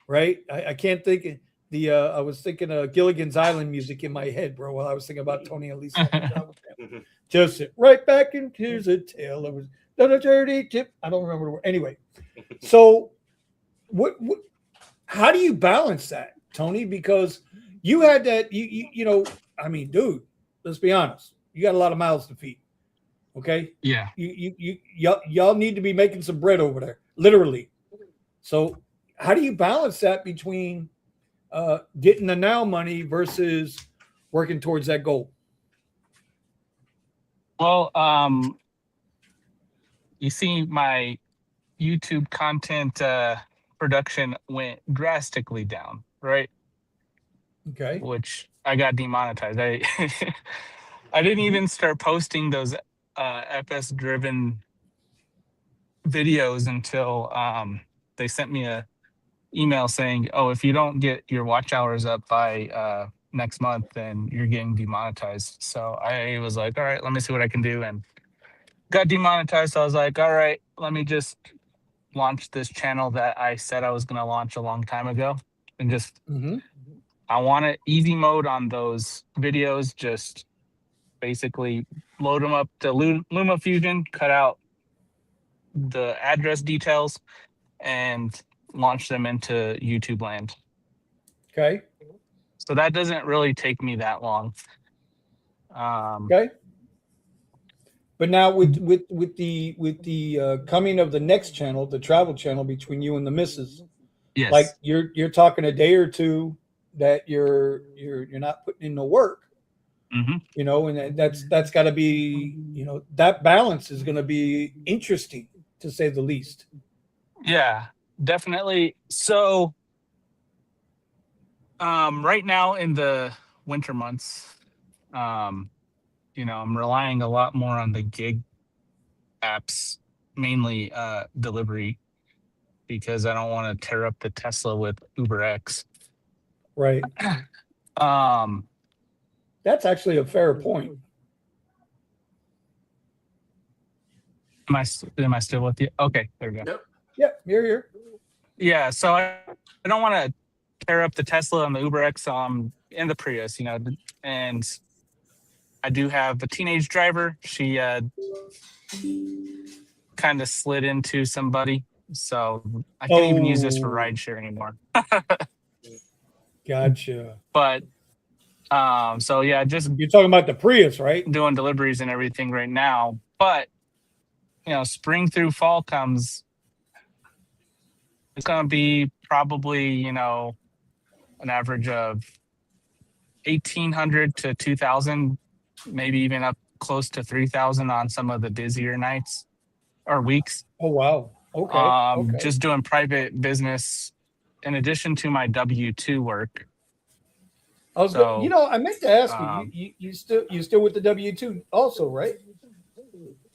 right? I can't think of I was thinking of Gilligan's Island music in my head, bro, while I was thinking about Tony and Lisa on the travel channel. Just sit right back and here's a tale of a dirty tip. I don't remember the word. Anyway, so what how do you balance that, Tony? Because you had that, you know, I mean, dude, let's be honest. You got a lot of mouths to feed. Okay. Yeah. Y'all need to be making some bread over there, literally. So how do you balance that between getting the now money versus working towards that goal? Well, you see, my YouTube content production went drastically down, right? Okay. Which I got demonetized. I I didn't even start posting those FS driven videos until they sent me a email saying, oh, if you don't get your watch hours up by next month, then you're getting demonetized. So I was like, all right, let me see what I can do, and got demonetized. So I was like, all right, let me just launch this channel that I said I was going to launch a long time ago, and just I want it easy mode on those videos. Just basically load them up to LumaFusion, cut out the address details, and launch them into YouTube land. Okay. So that doesn't really take me that long. Okay. But now with the coming of the next channel, the travel channel between you and the missus, Yes. like you're talking a day or two that you're not putting in the work. You know, and that's got to be, you know, that balance is going to be interesting to say the least. Yeah, definitely. So right now in the winter months, you know, I'm relying a lot more on the gig apps, mainly delivery, because I don't want to tear up the Tesla with UberX. Right. That's actually a fair point. Am I still with you? Okay, there we go. Yep. Yep, you're here. Yeah, so I don't want to tear up the Tesla and the UberX and the Prius, you know, and I do have a teenage driver. She kind of slid into somebody, so I can't even use this for rideshare anymore. Gotcha. But so yeah, just you're talking about the Prius, right? Doing deliveries and everything right now. But you know, spring through fall comes, it's gonna be probably, you know, an average of 1,800 to 2,000, maybe even up close to 3,000 on some of the busier nights or weeks. Oh wow. Okay. Just doing private business in addition to my W-2 work. You know, I meant to ask you. You still with the W-2 also, right?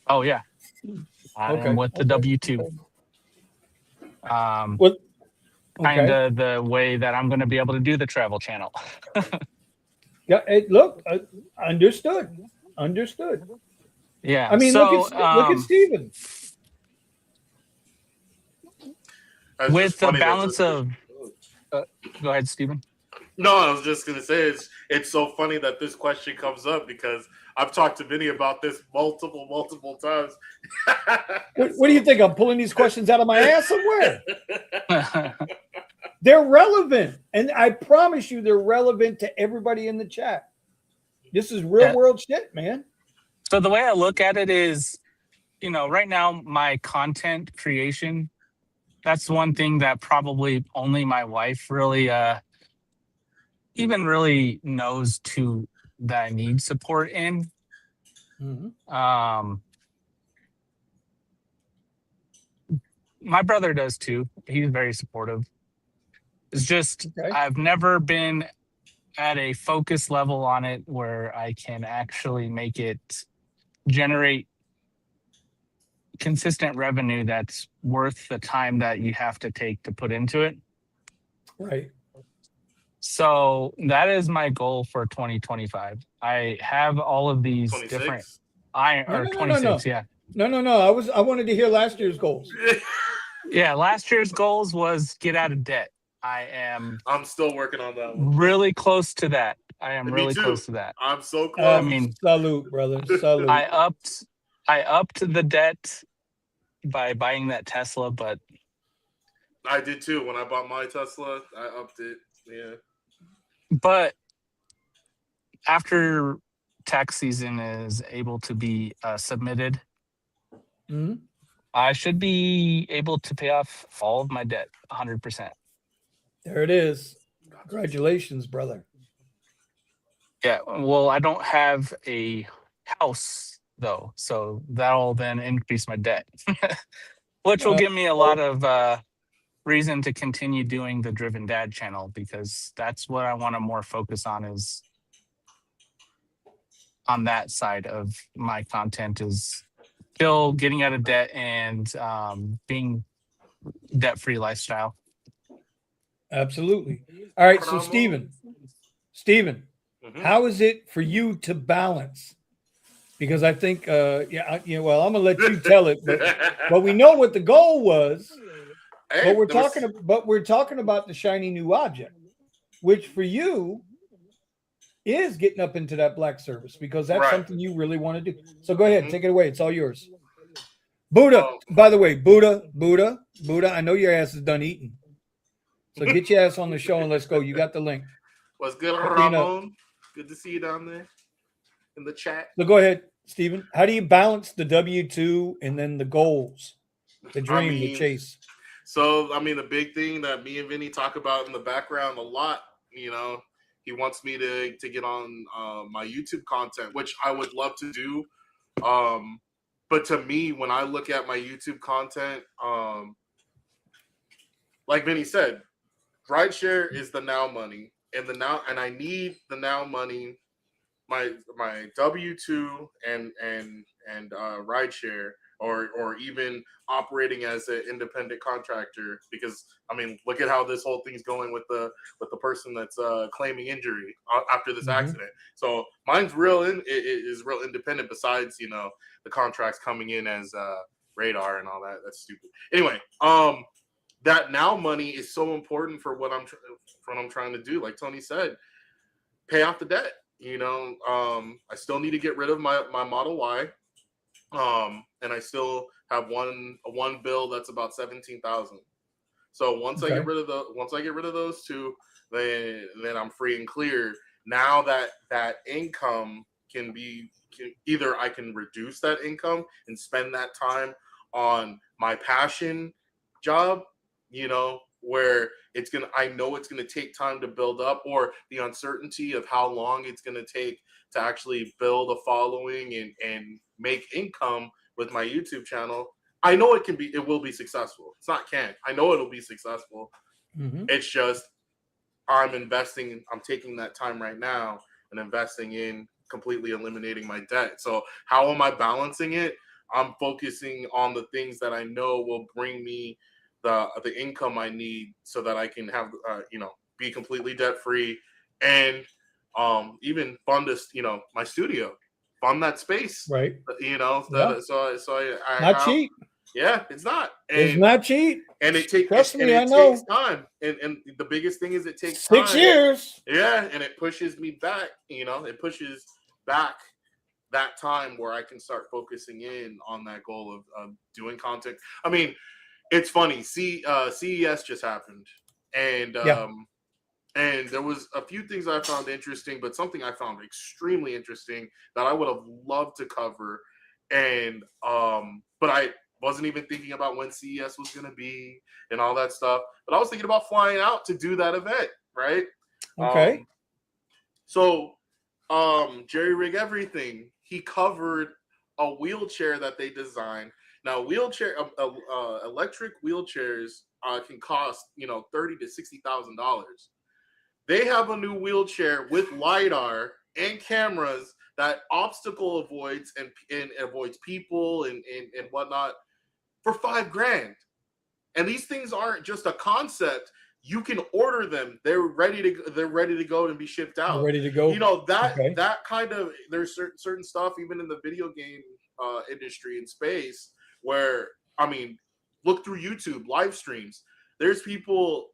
Oh yeah, I'm with the W-2. Kind of the way that I'm going to be able to do the travel channel. Yeah. Look, understood. Yeah. I mean, so, look at Steven. With the balance of, go ahead, Steven. No, I was just gonna say it's so funny that this question comes up because I've talked to Vinny about this multiple times. What do you think? I'm pulling these questions out of my ass somewhere. They're relevant, and I promise you, they're relevant to everybody in the chat. This is real world shit, man. So the way I look at it is, you know, right now my content creation, that's one thing that probably only my wife really even really knows that I need support in. My brother does too. He's very supportive. It's just I've never been at a focus level on it where I can actually make it generate consistent revenue that's worth the time that you have to take to put into it. Right. So that is my goal for 2025. I have all of these 26? different No, or no, no, 26, no. yeah. No. I wanted to hear last year's goals. Yeah, last year's goals was get out of debt. I am I'm still working on that one. really close to that. I am Me really too. close to that. I'm so close. I mean, salute, brother. Salute. I upped the debt by buying that Tesla, but I did too. When I bought my Tesla, I upped it. Yeah. but after tax season is able to be submitted, Mhm. I should be able to pay off all of my debt 100%. There it is. Congratulations, brother. Yeah, well, I don't have a house though, so that'll then increase my debt, which will give me a lot of reason to continue doing the Driven Dad channel, because that's what I want to more focus on, is on that side of my content, is still getting out of debt and being debt-free lifestyle. Absolutely. All right. So, Phenomenal. Steven, Mhm. how is it for you to balance? Because I think, well, I'm gonna let you tell it, but we know what the goal was. Hey, But we're talking about the shiny new object, which for you is getting up into that black service, because that's Right. something you really want to do. So go ahead, Mhm. take it away. It's all yours. Buddha, by the way, Buddha, I know your ass is done eating. So get your ass on the show and let's go. You got the link. What's good, Clean up. Ramon? Good to see you down there in the chat. So go ahead, Steven. How do you balance the W-2 and then the goals, the dream, the chase? So, I mean, the big thing that me and Vinny talk about in the background a lot, he wants me to get on my YouTube content, which I would love to do. But to me, when I look at my YouTube content, like Vinny said, rideshare is the now money, and I need the now money, my W-2 and rideshare, or even operating as an independent contractor, because I mean, look at how this whole thing's going with the person that's claiming injury after this accident. So mine's is real independent, besides the contracts coming in as radar and all that. That's stupid. Anyway, that now money is so important for what I'm trying to do. Like Tony said, pay off the debt. I still need to get rid of my Model Y. And I still have one bill that's about $17,000. So once I get rid of those two, then I'm free and clear. Now that income either I can reduce that income and spend that time on my passion job, where I know it's gonna take time to build up, or the uncertainty of how long it's gonna take to actually build a following and make income with my YouTube channel. I know it will be successful. It's not can. I know it'll be successful. Mm-hmm. It's just I'm taking that time right now and investing in completely eliminating my debt. So how am I balancing it? I'm focusing on the things that I know will bring me the income I need, so that I can have be completely debt free, and even fund this, my studio, fund that space, right? So I not cheap. Yeah, it's not. It's not cheap, and it takes. Trust me, it I know. takes time, and the biggest thing is it takes 6 time. years. Yeah, and it pushes me back. It pushes back that time where I can start focusing in on that goal of doing content. I mean, it's funny. CES just happened, and and there was a few things I found interesting, but something I found extremely interesting that I would have loved to cover, and but I wasn't even thinking about when CES was going to be and all that stuff. But I was thinking about flying out to do that event, right? Okay. So Jerry Rig Everything, he covered a wheelchair that they designed. Now, electric wheelchairs can cost $30,000 to $60,000. They have a new wheelchair with LiDAR and cameras that obstacle avoids and avoids people and whatnot. for $5,000. And these things aren't just a concept. You can order them. They're ready to go and be shipped out. Ready to go. You know, that Okay. that kind of, there's certain stuff even in the video game industry and space where, I mean, look through YouTube live streams. There's people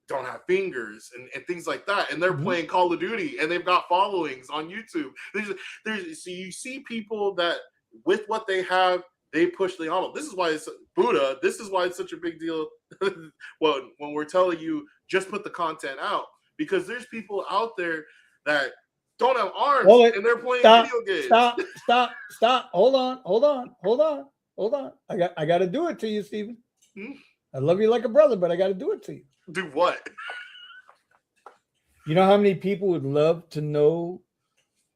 don't have fingers and things like that, and they're playing Call of Duty and they've got followings on YouTube. So you see people that with what they have, they push the envelope. This is why it's Buddha. This is why it's such a big deal. when we're telling you just put the content out, because there's people out there that don't have arms and they're playing video games. Stop. Hold on. I got to do it to you, Steven. I love you like a brother, but I got to do it to you. Do what? You know how many people would love to know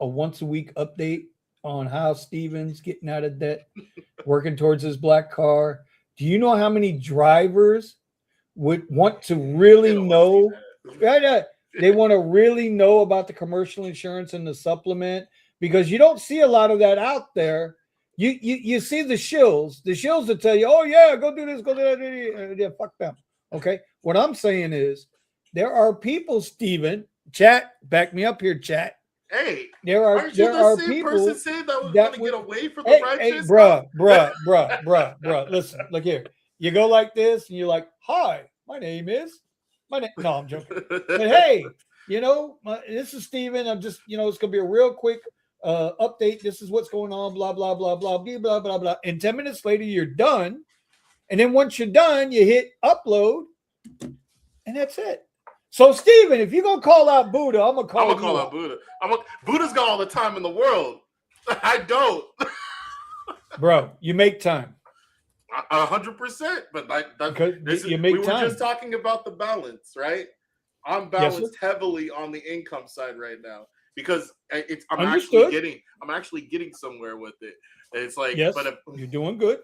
a once a week update on how Steven's getting out of debt, working towards his black car? Do you know how many drivers would want to really know? They want to really know about the commercial insurance and the supplement, because you don't see a lot of that out there. You see the shills that tell you, oh yeah, go do this, go do that. Yeah, fuck them. Okay. What I'm saying is there are people, Steven, chat, back me up here, chat. Hey, there are people person saying that was going to get away from the righteous. Bruh. Listen, look here. You go like this and you're like, hi, my name. No, I'm joking. But hey, this is Steven. I'm just, it's going to be a real quick update. This is what's going on, blah, blah, blah, blah, blah, blah, blah. And 10 minutes later, you're done. And then once you're done, you hit upload and that's it. So, Steven, if you're going to call out Buddha, I'm going to call out Buddha. Buddha's got all the time in the world. I don't. Bro, you make time. 100%. But you make we time. were just talking about the balance, right? I'm balanced heavily on the income side right now because I'm actually getting somewhere with it. It's like, yes, but you're doing good.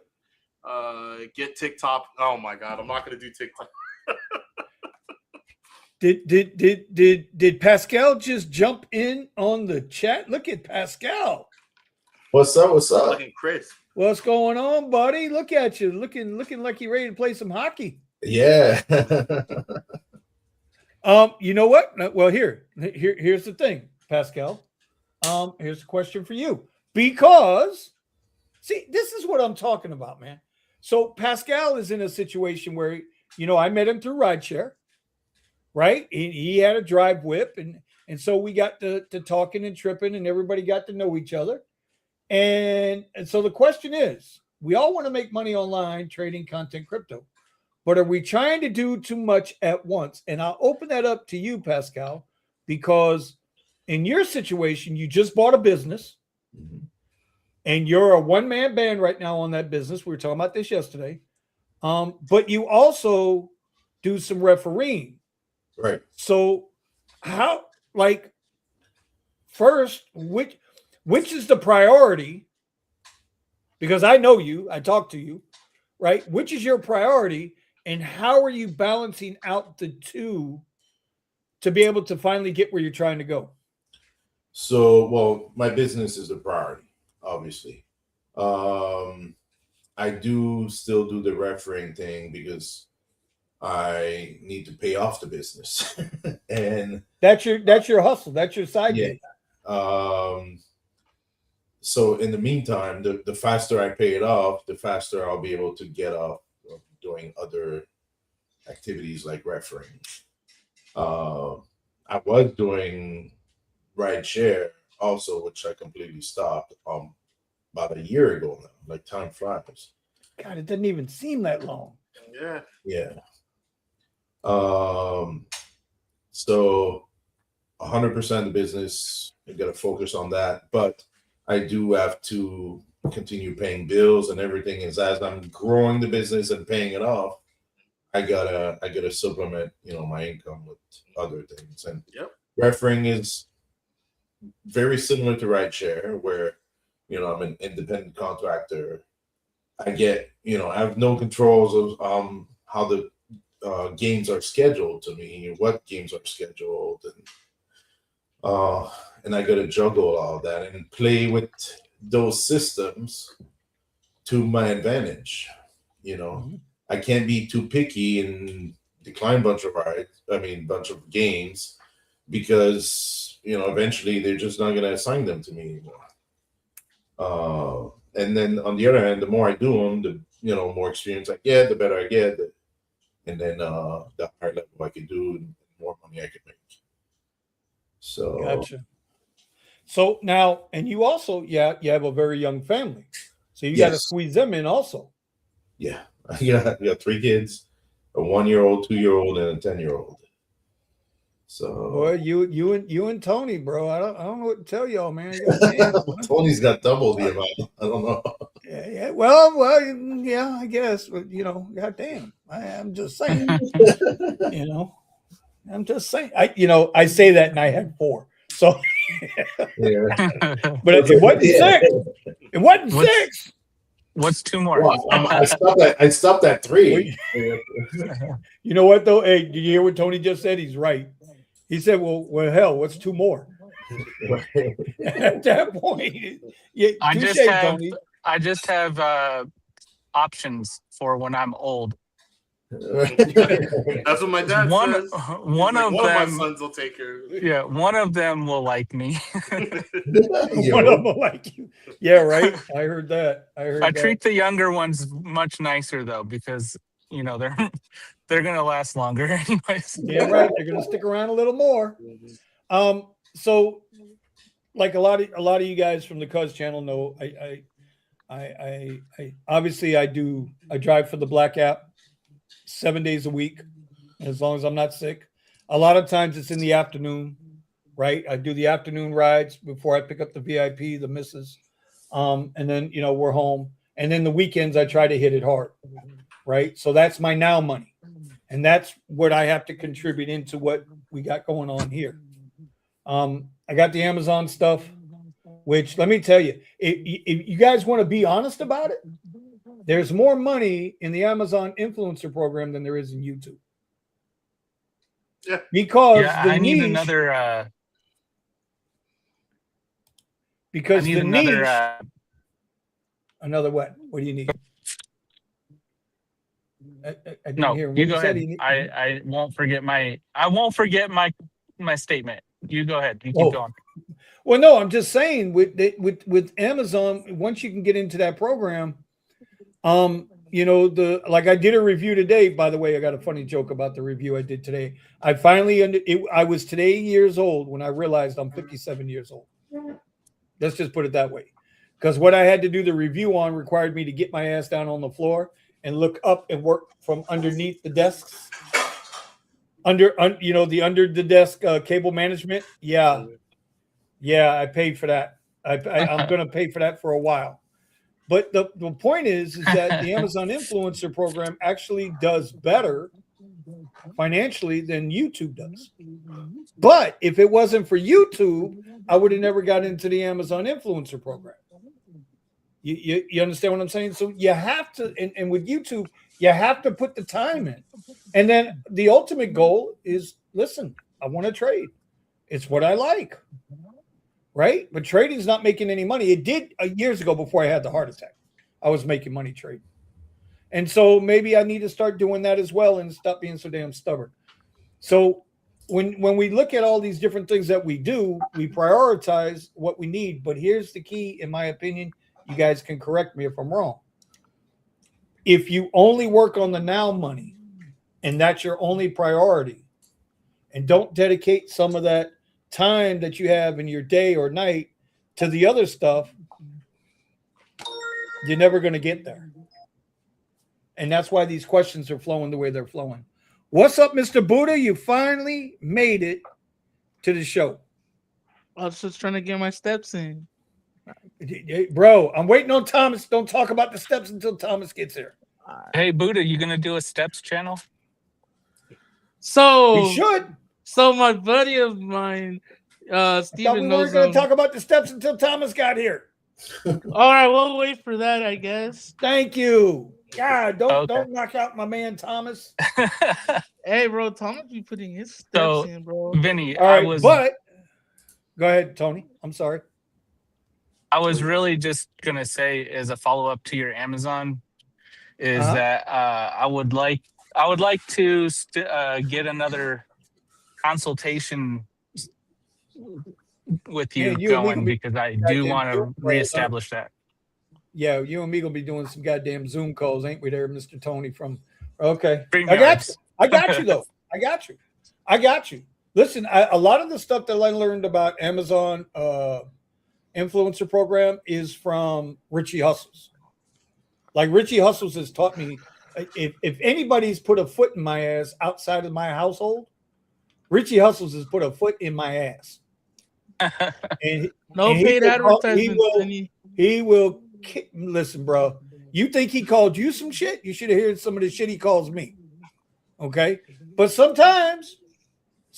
Get TikTok. Oh my God, I'm not going to do TikTok. Did Pascal just jump in on the chat? Look at Pascal. What's up? Looking Chris. What's going on, buddy? Look at you, looking like you're ready to play some hockey. Yeah. You know what? Well, here's the thing, Pascal. Here's a question for you, because see, this is what I'm talking about, man. So Pascal is in a situation where, I met him through rideshare, right? He had a drive whip, and so we got to talking and tripping, and everybody got to know each other. And so the question is, we all want to make money online, trading, content, crypto, but are we trying to do too much at once? And I'll open that up to you, Pascal, because in your situation, you just bought a business. And you're a one-man band right now on that business. We were talking about this yesterday. But you also do some refereeing. Right. So first, which is the priority? Because I know you, I talk to you, right? Which is your priority, and how are you balancing out the two to be able to finally get where you're trying to go? So, well, my business is a priority. Obviously, I do still do the refereeing thing because I need to pay off the business, and that's your hustle. That's your side gig. So in the meantime, the faster I pay it off, the faster I'll be able to get off of doing other activities like refereeing. I was doing rideshare also, which I completely stopped about a year ago now. Like, time flies. God, it doesn't even seem that long. Yeah. So 100% of the business, I got to focus on that, but I do have to continue paying bills and everything. As I'm growing the business and paying it off, I gotta supplement, my income with other things. And refereeing is very similar to rideshare, where I'm an independent contractor. I get, I have no controls of how the games are scheduled to me, what games are scheduled, and I got to juggle all that and play with those systems to my advantage. You know, Mhm. I can't be too picky and decline bunch of games because eventually they're just not going to assign them to me anymore. And then on the other hand, the more I do them, the more experience I get, the better I get, and then the higher level I can do, and more money I can make. So Gotcha. So now, and you also, you have a very young family, so you got to yes, squeeze them in also. yeah, I got 3 kids, a 1-year-old, 2-year-old, and a 10-year-old. So Boy, you and Tony, bro. I don't know what to tell y'all, man. Goddamn. Tony's got double the amount. I don't know. Yeah. Well, yeah, I guess. But goddamn. I'm just saying. I'm just saying. I say that, and I had 4. So, Yeah. but it wasn't 6. It wasn't 6. What's 2 more? Well, I stopped at 3. You know what though? Hey, did you hear what Tony just said? He's right. He said, "Well, hell, what's 2 more?" At that point, I just have options for when I'm old. That's what my dad says. One of my them, sons will take care of it. yeah, one of them will like me. One of them will like you. Yeah, right. I heard that. I treat the younger ones much nicer though, because they're gonna last longer anyways. Yeah, right. They're gonna stick around a little more. So like a lot of you guys from the Cuz channel know, I obviously I drive for the Black App 7 days a week, as long as I'm not sick. A lot of times it's in the afternoon, right? I do the afternoon rides before I pick up the VIP, the missus. And then we're home. And then the weekends I try to hit it hard, right? So that's my now money. And that's what I have to contribute into what we got going on here. I got the Amazon stuff, which let me tell you, if you guys want to be honest about it, there's more money in the Amazon influencer program than there is in YouTube. Yeah. Because I need another because I need the another niche, another what? What do you need? I didn't no, hear you go ahead. I won't forget my statement. You go ahead. You keep going. Well, no, I'm just saying with Amazon, once you can get into that program, like I did a review today. By the way, I got a funny joke about the review I did today. I finally I was today years old when I realized I'm 57 years old. Let's just put it that way, because what I had to do the review on required me to get my ass down on the floor and look up and work from underneath the desks, the under the desk cable management. Yeah, I paid for that. I'm going to pay for that for a while. But the point is that the Amazon influencer program actually does better financially than YouTube does. But if it wasn't for YouTube, I would have never got into the Amazon influencer program. You understand what I'm saying? So you have to, and with YouTube, you have to put the time in. And then the ultimate goal is, listen, I want to trade. It's what I like. Right? But trading is not making any money. It did years ago before I had the heart attack. I was making money trading. And so maybe I need to start doing that as well and stop being so damn stubborn. So when we look at all these different things that we do, we prioritize what we need. But here's the key, in my opinion. You guys can correct me if I'm wrong. If you only work on the now money and that's your only priority, and don't dedicate some of that time that you have in your day or night to the other stuff, you're never going to get there. And that's why these questions are flowing the way they're flowing. What's up, Mr. Buddha? You finally made it to the show. I was just trying to get my steps in. Bro, I'm waiting on Thomas. Don't talk about the steps until Thomas gets here. Hey, Buddha, you going to do a steps channel? So He should. So my buddy of mine, Steven, we knows weren't going to talk about the steps until Thomas got here. All right, we'll wait for that, I guess. Thank you. God, don't knock out my man Thomas. Hey, bro, Thomas be putting his steps in, bro. Vinny, all right, but go ahead, Tony. I'm sorry. I was really just gonna say, as a follow-up to your Amazon is Uh-huh. that I would like to get another consultation with you Man, you and me gonna going be because I do goddamn want Zoom to calls, huh? reestablish that. Yeah, you and me gonna be doing some goddamn Zoom calls, ain't we there, Mr. Tony from okay. Stream I got you. yards. I got you though. I got you. I got you. Listen, a lot of the stuff that I learned about Amazon influencer program is from Richie Hustles. Like Richie Hustles has taught me if anybody's put a foot in my ass outside of my household, Richie Hustles has put a foot in my ass. And No and paid will advertisements. he will listen, bro. You think he called you some shit? You should have heard some of the shit he calls me. Okay, but sometimes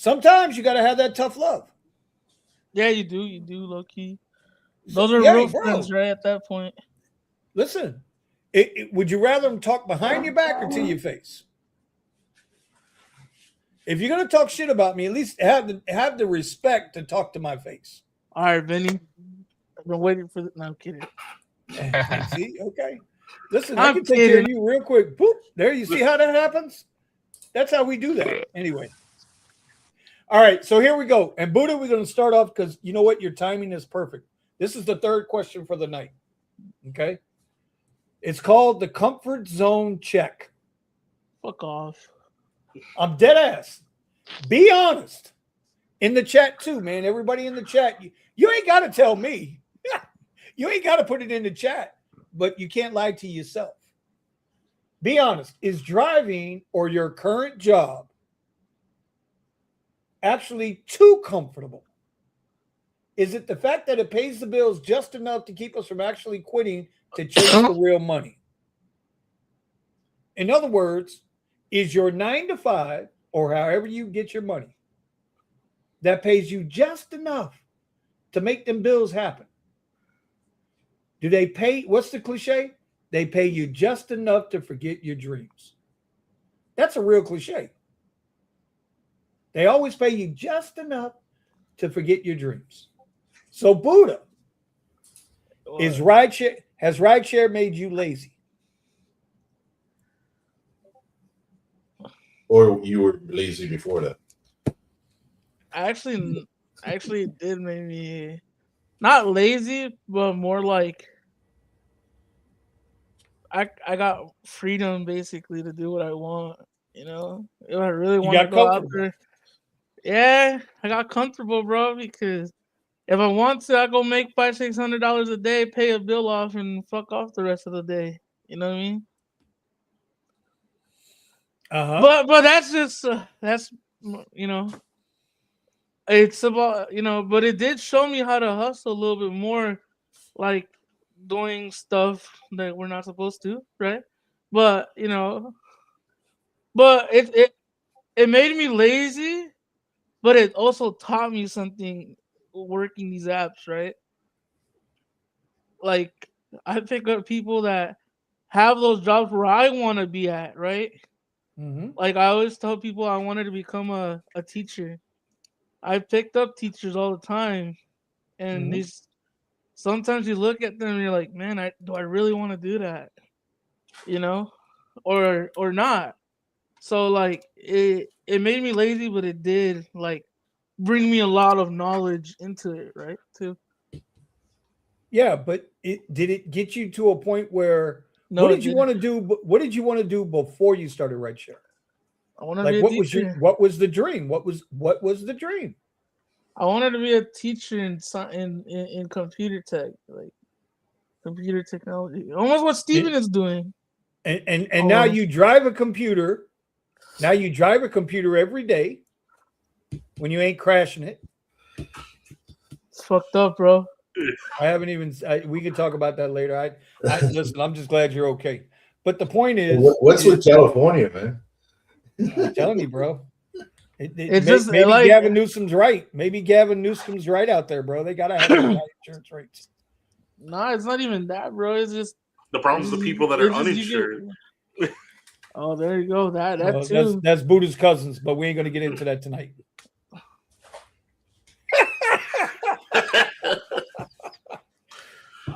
you got to have that tough love. Yeah, you do. You do, low key. Those are Yeah, real bro. friends, right? At that point. Listen, would you rather him talk behind your back or to your face? If you're gonna talk shit about me, at least have the respect to talk to my face. All right, Vinny. I've been waiting for the. No, I'm kidding. See, okay. Listen, I I'm can take care of kidding. you real quick. Boop. There, you see how that happens? That's how we do that. Anyway. All right, so here we go. And Buddha, we're going to start off because you know what? Your timing is perfect. This is the third question for the night. Okay. It's called the comfort zone check. Fuck off. I'm dead ass. Be honest. In the chat too, man. Everybody in the chat. You ain't got to tell me. You ain't got to put it in the chat, but you can't lie to yourself. Be honest. Is driving or your current job actually too comfortable? Is it the fact that it pays the bills just enough to keep us from actually quitting to chase the real money? In other words, is your 9 to 5 or however you get your money that pays you just enough to make them bills happen? Do they pay? What's the cliche? They pay you just enough to forget your dreams. That's a real cliche. They always pay you just enough to forget your dreams. So Buddha, has rideshare made you lazy? Or you were lazy before that? Actually, it did make me not lazy, but more like I got freedom basically to do what I want. You know, if I really want to go out there, yeah, I got comfortable, bro. Because if I want to, I go make $500-600 a day, pay a bill off, and fuck off the rest of the day. You know what I mean? But that's just that's you know, it's about but it did show me how to hustle a little bit more, like doing stuff that we're not supposed to, right? But but it made me lazy, but it also taught me something working these apps, right? Like I pick up people that have those jobs where I want to be at, right? Mm-hmm. Like I always tell people I wanted to become a teacher. I picked up teachers all the time, and these sometimes you look at them and you're like, man, do I really want to do that? Or not. So like it made me lazy, but it did like bring me a lot of knowledge into it, right? Too. Yeah, but did it get you to a point where what did you want to do? What did you want to do before you started rideshare? I wanted to be a teacher. What was the dream? What was the dream? I wanted to be a teacher in computer tech, like computer technology. Almost what Steven is doing. And now you drive a computer. Now you drive a computer every day when you ain't crashing it. It's fucked up, bro. I haven't even. We can talk about that later. I listen. I'm just glad you're okay. But the point is, what's with California, man? I'm telling you, bro. It's maybe like, Gavin Newsom's right. Maybe Gavin Newsom's right out there, bro. They gotta have high insurance rates. Nah, it's not even that, bro. It's just the problem's the people that are uninsured. Oh, there you go. That too. That's Buddha's cousins, but we ain't gonna get into that tonight.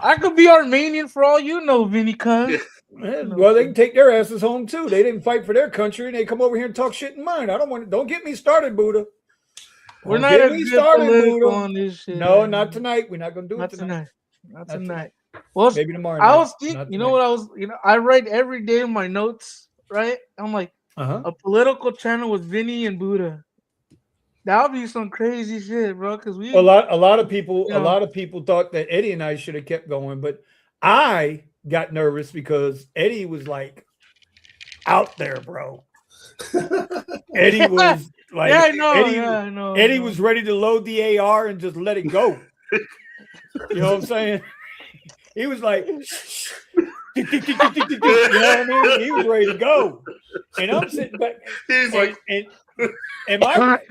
I could be Armenian for all you know, Vinny. Cuz Well, they can take their asses home too. They didn't fight for their country, and they come over here and talk shit in mine. Don't get me started, Buddha. We're not a good political on this shit. No, not tonight. We're not gonna do it tonight. Not tonight. Well, maybe tomorrow. I was thinking, you know what I was, I write every day in my notes, right? I'm like, a political channel with Vinny and Buddha. That would be some crazy shit, bro. Because a lot of people thought that Eddie and I should have kept going, but I got nervous because Eddie was like out there, bro. Eddie was like, yeah, I know. Eddie was ready to load the AR and just let it go. You know what I'm saying? He was like, you know what I mean? He was ready to go, and I'm sitting back. He's like, and my wife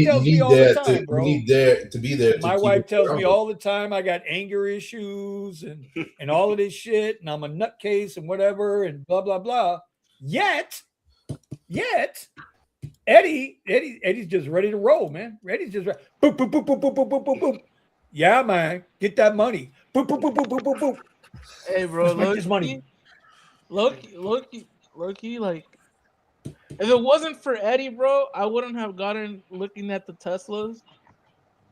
tells me all the time, bro. You need to be there. My wife tells me all the time I got anger issues and all of this shit, and I'm a nutcase and whatever, and blah blah blah. Yet, Eddie's just ready to roll, man. Eddie's just ready. Boop boop boop boop boop boop boop boop boop. Yeah, man, get that money. Boop boop boop boop boop boop boop. Hey, bro, look, money. Loki, like, if it wasn't for Eddie, bro, I wouldn't have gotten looking at the Teslas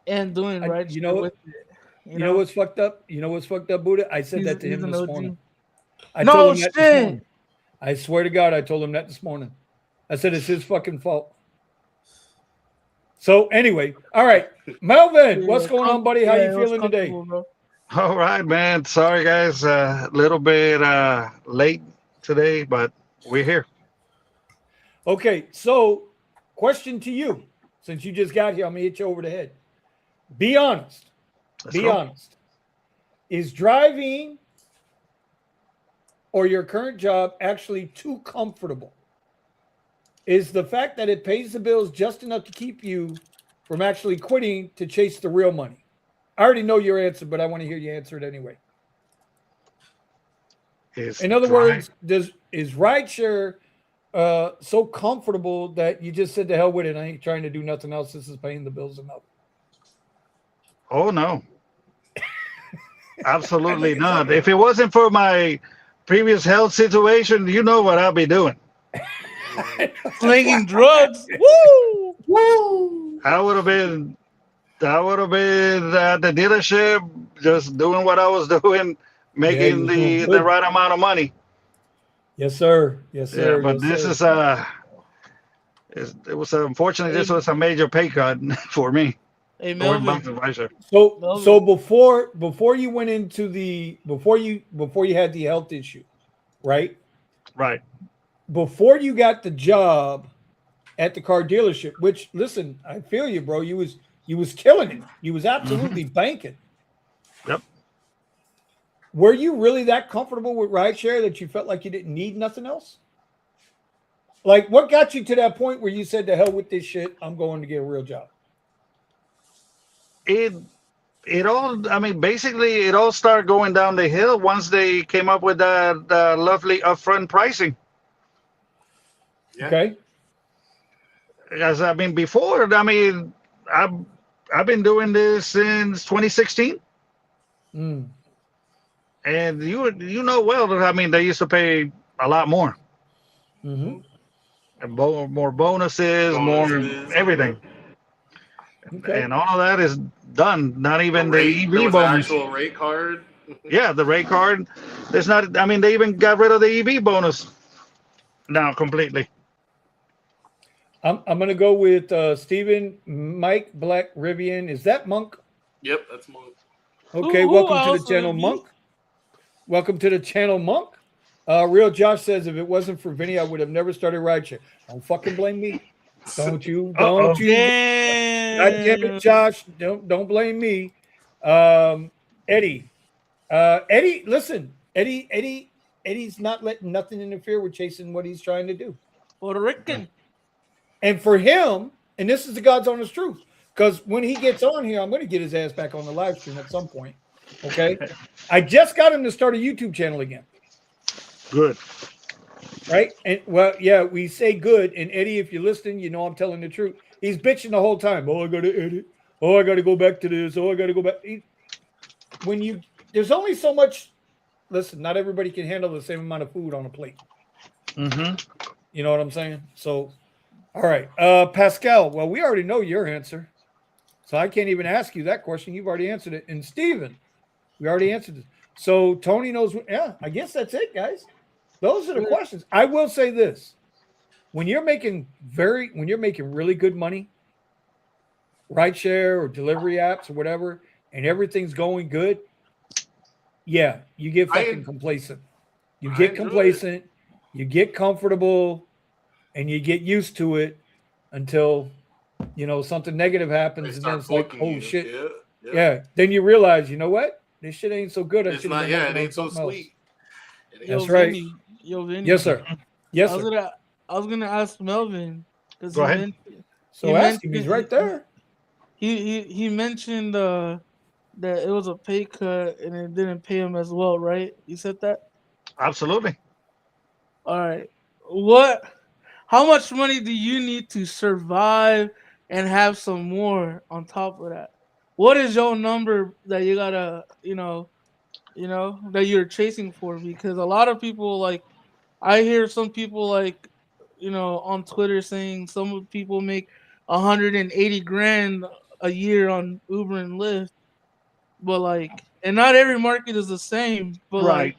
and doing right. You know what? You know what's fucked up? You know what's fucked up, Buddha? I said that to him this morning. I told him that this morning. I swear to God, I told him that this morning. I said it's his fucking fault. So anyway, all right, Melvin, what's going on, buddy? How you feeling today? Bro. All right, man. Sorry, guys, a little bit late today, but we're here. Okay, so question to you, since you just got here, I'm gonna hit you over the head. Be honest. Be honest. Is driving or your current job actually too comfortable? Is the fact that it pays the bills just enough to keep you from actually quitting to chase the real money? I already know your answer, but I want to hear you answer it anyway. In other words, is rideshare so comfortable that you just said to hell with it? I ain't trying to do nothing else. This is paying the bills enough. Oh, no. Absolutely not. If it wasn't for my previous health situation, you know what I'll be doing. Slinging drugs. Woo! Woo! I would have been at the dealership just doing what I was doing, making the right amount of money. Yes, sir. Yes, sir. Yeah, but this is it was unfortunately this was a major pay cut for me. Hey, Melvin. So before you went into before you had the health issue, right? Right. Before you got the job at the car dealership, which, listen, I feel you, bro. You was killing it. You was absolutely banking. Yep. Were you really that comfortable with rideshare that you felt like you didn't need nothing else? Like, what got you to that point where you said, to hell with this shit, I'm going to get a real job? It all, I mean, basically it all started going down the hill once they came up with that lovely upfront pricing. Yeah. Okay. As I mean, before, I mean, I've been doing this since 2016. Mm. And you know well that, I mean, they used to pay a lot more. Mm-hmm. And more bonuses, more everything. Okay. And all of that is done. Not even the EV bonus. Actual rate card. Yeah, the rate card. There's not. I mean, they even got rid of the EV bonus now completely. I'm going to go with Stephen Mike Black Rivian. Is that Monk? Yep, that's Monk. Okay, welcome to the channel, Monk. Welcome to the channel, Monk. Real Josh says, if it wasn't for Vinny, I would have never started rideshare. Don't fucking blame me. Don't you? God damn it, Josh. Don't blame me. Eddie. Eddie, listen. Eddie's not letting nothing interfere with chasing what he's trying to do. Puerto Rican. And for him, and this is the God's honest truth, because when he gets on here, I'm going to get his ass back on the live stream at some point. Okay? I just got him to start a YouTube channel again. Good. Right? And well, yeah, we say good. And Eddie, if you're listening, you know I'm telling the truth. He's bitching the whole time. Oh, I got to edit. Oh, I got to go back to this. Oh, I got to go back. There's only so much listen, not everybody can handle the same amount of food on a plate. Mm-hmm. You know what I'm saying? So, all right, Pascal. Well, we already know your answer, so I can't even ask you that question. You've already answered it. And Steven, we already answered it. So Tony knows. Yeah, I guess that's it, guys. Those are the questions. I will say this: when you're making really good money, rideshare or delivery apps or whatever, and everything's going good, yeah, you get fucking complacent. You get complacent, you get comfortable, and you get used to it until something negative happens, and then it's like, oh shit, yeah. Then you realize, you know what? This shit ain't so good. It's not. Yeah, it ain't so sweet. That's right. Vinny. Yes, sir. Yes, sir. I was gonna ask Melvin because so ask him. He's right there. He mentioned that it was a pay cut and it didn't pay him as well, right? You said that? Absolutely. All right. How much money do you need to survive and have some more on top of that? What is your number that you gotta, that you're chasing for? Because a lot of people, like, I hear some people on Twitter saying some people make 180 grand a year on Uber and Lyft, but and not every market is the same. But right.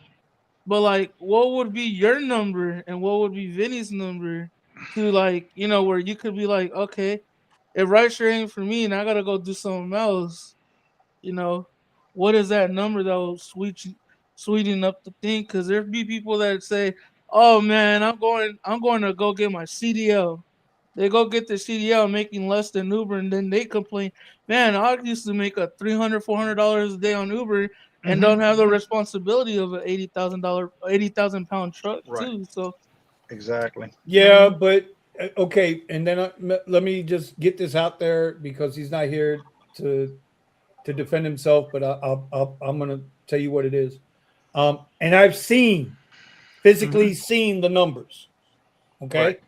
What would be your number and what would be Vinny's number to where you could be like, okay, if rideshare ain't for me and I gotta go do something else, what is that number that will sweeten up the thing? Because there'd be people that say, oh man, I'm going to go get my CDL. They go get the CDL making less than Uber, and then they complain, man, I used to make a $300, $400 a day on Uber and don't have the responsibility of an 80,000 pound truck too. So exactly. Yeah, but okay, and then let me just get this out there because he's not here to defend himself, but I'm gonna tell you what it is. And I've physically seen the numbers. Okay. Right.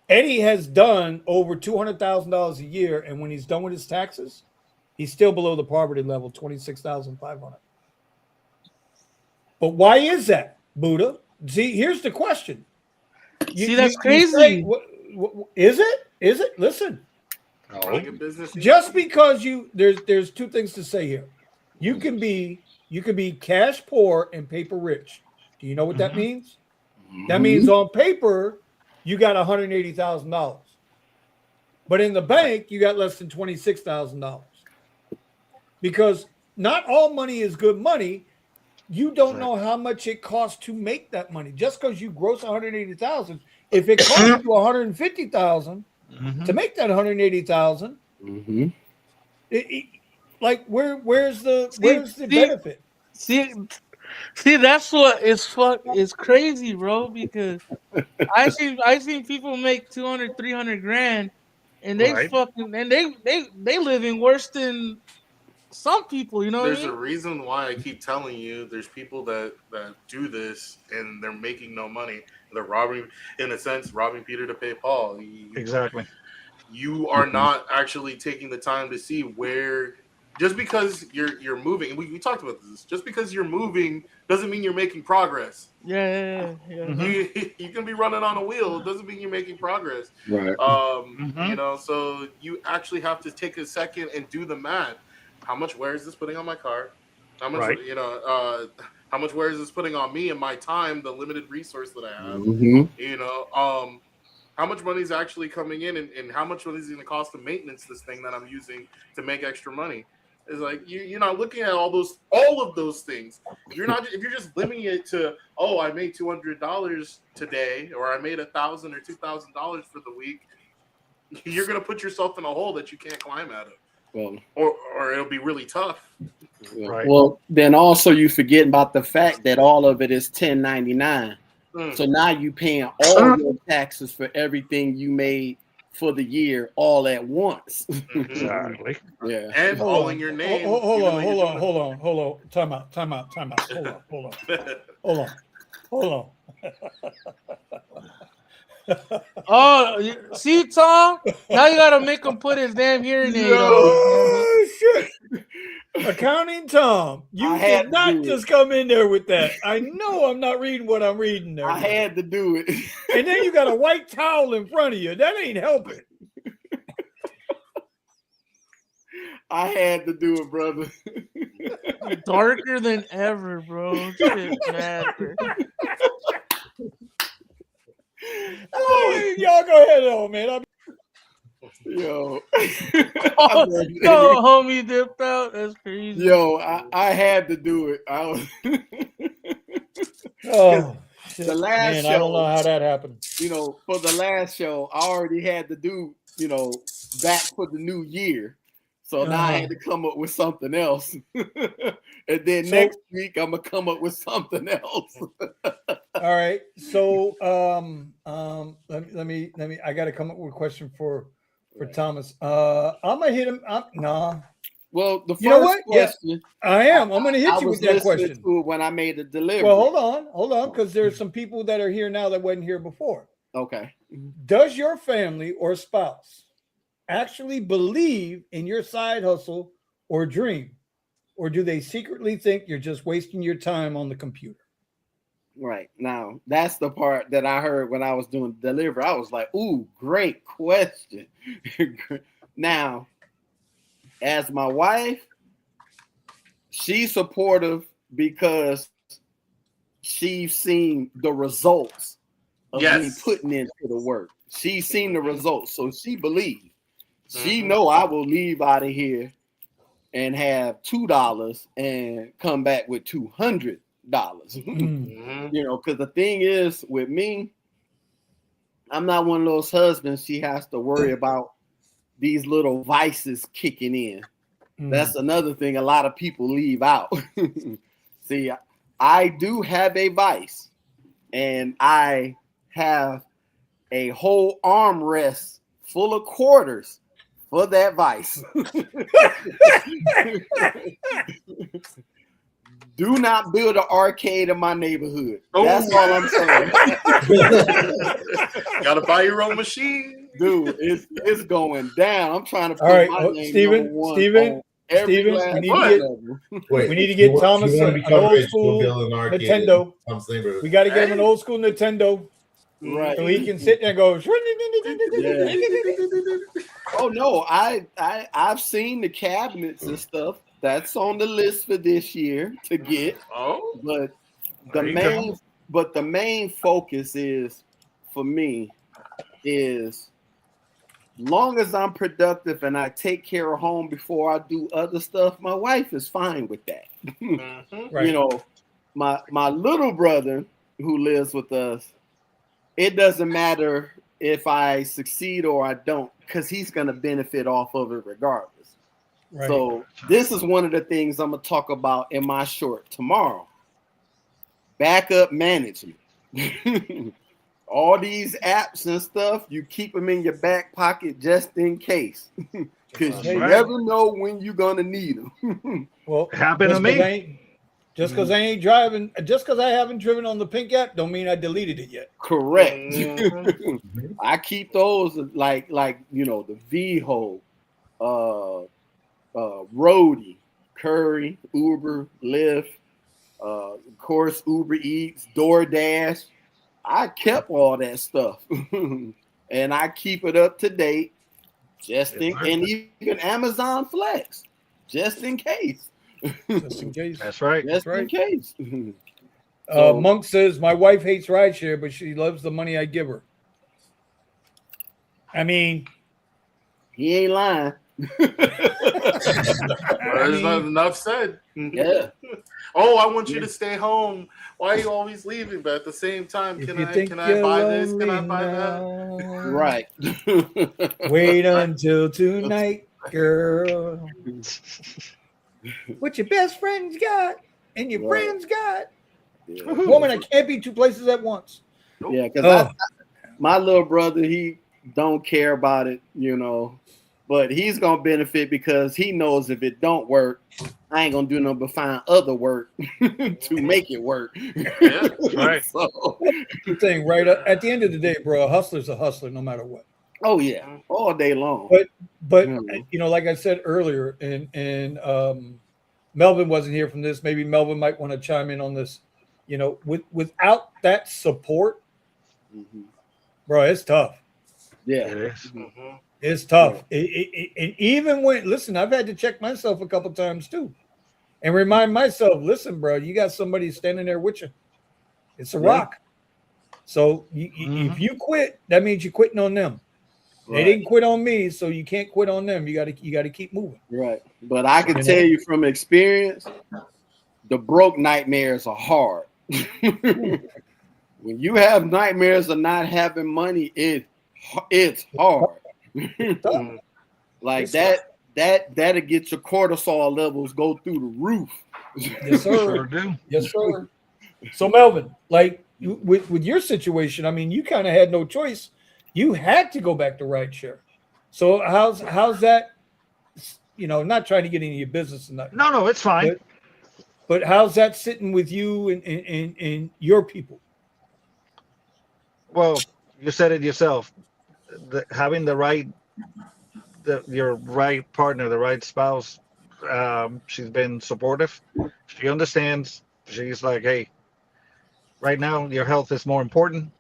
Eddie has done over $200,000 a year, and when he's done with his taxes, he's still below the poverty level, $26,500. But why is that, Buddha? See, here's the question. That's crazy. Say, is it? Is it? Listen. Just because there's two things to say here. You can be cash poor and paper rich. Do you know what that means? That means on paper you got $180,000, but in the bank you got less than $26,000. Because not all money is good money. You don't know how much it costs to make that money. Just because you gross $180,000, if it costs you $150,000 to make that $180,000, where's the benefit? See, that's what is crazy, bro. Because I seen people make 200, 300 grand, and they they living worse than some people. You know, there's a reason why I keep telling you. There's people that do this and they're making no money. They're robbing Peter to pay Paul. Exactly. You are not actually taking the time to see where. Just because you're moving, and we talked about this. Just because you're moving doesn't mean you're making progress. Yeah. You can be running on a wheel. It doesn't mean you're making progress. Right. So you actually have to take a second and do the math. How much wear is this putting on my car? How much how much wear is this putting on me and my time, the limited resource that I have? How much money is actually coming in, and how much money is it going to cost to maintenance this thing that I'm using to make extra money? It's like you're not looking at all of those things. If you're just limiting it to, oh, I made $200 today, or I made $1,000 or $2,000 for the week, you're gonna put yourself in a hole that you can't climb out of. Well, or it'll be really tough. Right. Well, then also you forget about the fact that all of it is 1099. So now you paying all your taxes for everything you made for the year all at once. Exactly. Yeah. And all in your name. Hold on. Time out. Hold on. Oh, see, Tom? Now you gotta make him put his damn hearing aid on. Oh, shit. Accounting Tom, you I had did to not do it. just come in there with that. I know I'm not reading what I'm reading there. I had to do it. And then you got a white towel in front of you. That ain't helping. I had to do it, brother. Darker than ever, bro. Shit matter. Oh, y'all go ahead on, man. Yo. Oh, no, homie dipped out. That's crazy. Yo, I had to do it. I was Oh, shit. The last Man, show, I don't know how that happened. You know, for the last show, I already had to do, you know, back for the new year. So now I had to come up with something else. And then next week I'm gonna come up with something else. All right. So let me I gotta come up with a question for Thomas. I'm gonna hit him up. Nah. Well, the first you know what? question, yeah, I am. I'm gonna hit you with that question. To it when I made the delivery. Well, hold on, because there's some people that are here now that wasn't here before. Okay. Does your family or spouse actually believe in your side hustle or dream, or do they secretly think you're just wasting your time on the computer? Right. Now, that's the part that I heard when I was doing delivery. I was like, ooh, great question. Now, as my wife, she's supportive because she's seen the results of me putting into the work. She's seen the results, so she believes. She know I will leave out of here and have $2 and come back with $200. You know, because the thing is with me, I'm not one of those husbands she has to worry about these little vices kicking in. That's another thing a lot of people leave out. See, I do have a vice, and I have a whole armrest full of quarters for that vice. Do not build an arcade in my neighborhood. That's all I'm saying. Gotta buy your own machine. Dude, it's going down. I'm trying to put all right, my name Steven, we need to get Thomas an old school Nintendo. We got to get him an old school Nintendo. Right. So he can sit there and go. Oh no, I've seen the cabinets and stuff. That's on the list for this year to get. Oh, but the main focus is for me is long as I'm productive and I take care of home before I do other stuff, my wife is fine with that. Right. You know, my little brother who lives with us, it doesn't matter if I succeed or I don't, because he's going to benefit off of it regardless. Right. So this is one of the things I'm going to talk about in my short tomorrow. Backup management. All these apps and stuff, you keep them in your back pocket just in case. Because you never know when you're going to need them. Well, happened to me. Just because I ain't driving, just because I haven't driven on the pink app, don't mean I deleted it yet. Correct. I keep those like you know, the VHO, Roadie, Curry, Uber, Lyft, of course Uber Eats, DoorDash. I kept all that stuff, and I keep it up to date, and even Amazon Flex, just in case. Just in case. That's right. Just in case. Monk says, my wife hates rideshare, but she loves the money I give her. I mean, he ain't lying. There's not enough said. Yeah. Oh, I want you to stay home. Why are you always leaving? But at the same time, can I buy this? Can I buy that? Right. Wait until tonight, girl. What your best friends got and your friends got. Yeah. Woman, I can't be two places at once. Yeah, because my little brother, he don't care about it, you know, but he's gonna benefit because he knows if it don't work, I ain't gonna do nothing but find other work to make it work. Yeah, right. So, the thing, right? At the end of the day, bro, a hustler's a hustler no matter what. Oh yeah, all day long. But you know, like I said earlier, and Melvin wasn't here from this. Maybe Melvin might want to chime in on this. You know, without that support, bro, it's tough. Yeah, it is. It's tough. And even when, listen, I've had to check myself a couple times too, and remind myself, listen, bro, you got somebody standing there with you. It's a rock. So if you quit, that means you're quitting on them. They didn't quit on me, so you can't quit on them. You got to keep moving. Right. But I can tell you from experience, the broke nightmares are hard. When you have nightmares of not having money, it's hard. Like that'll get your cortisol levels go through the roof. Yes, sir. Sure do. Yes, sir. So Melvin, like with your situation, I mean, you kind of had no choice. You had to go back to rideshare. So how's that? You know, not trying to get into your business and that. No, it's fine. But how's that sitting with you and your people? Well, you said it yourself. Having your right partner, the right spouse, she's been supportive. She understands. She's like, hey, right now your health is more important.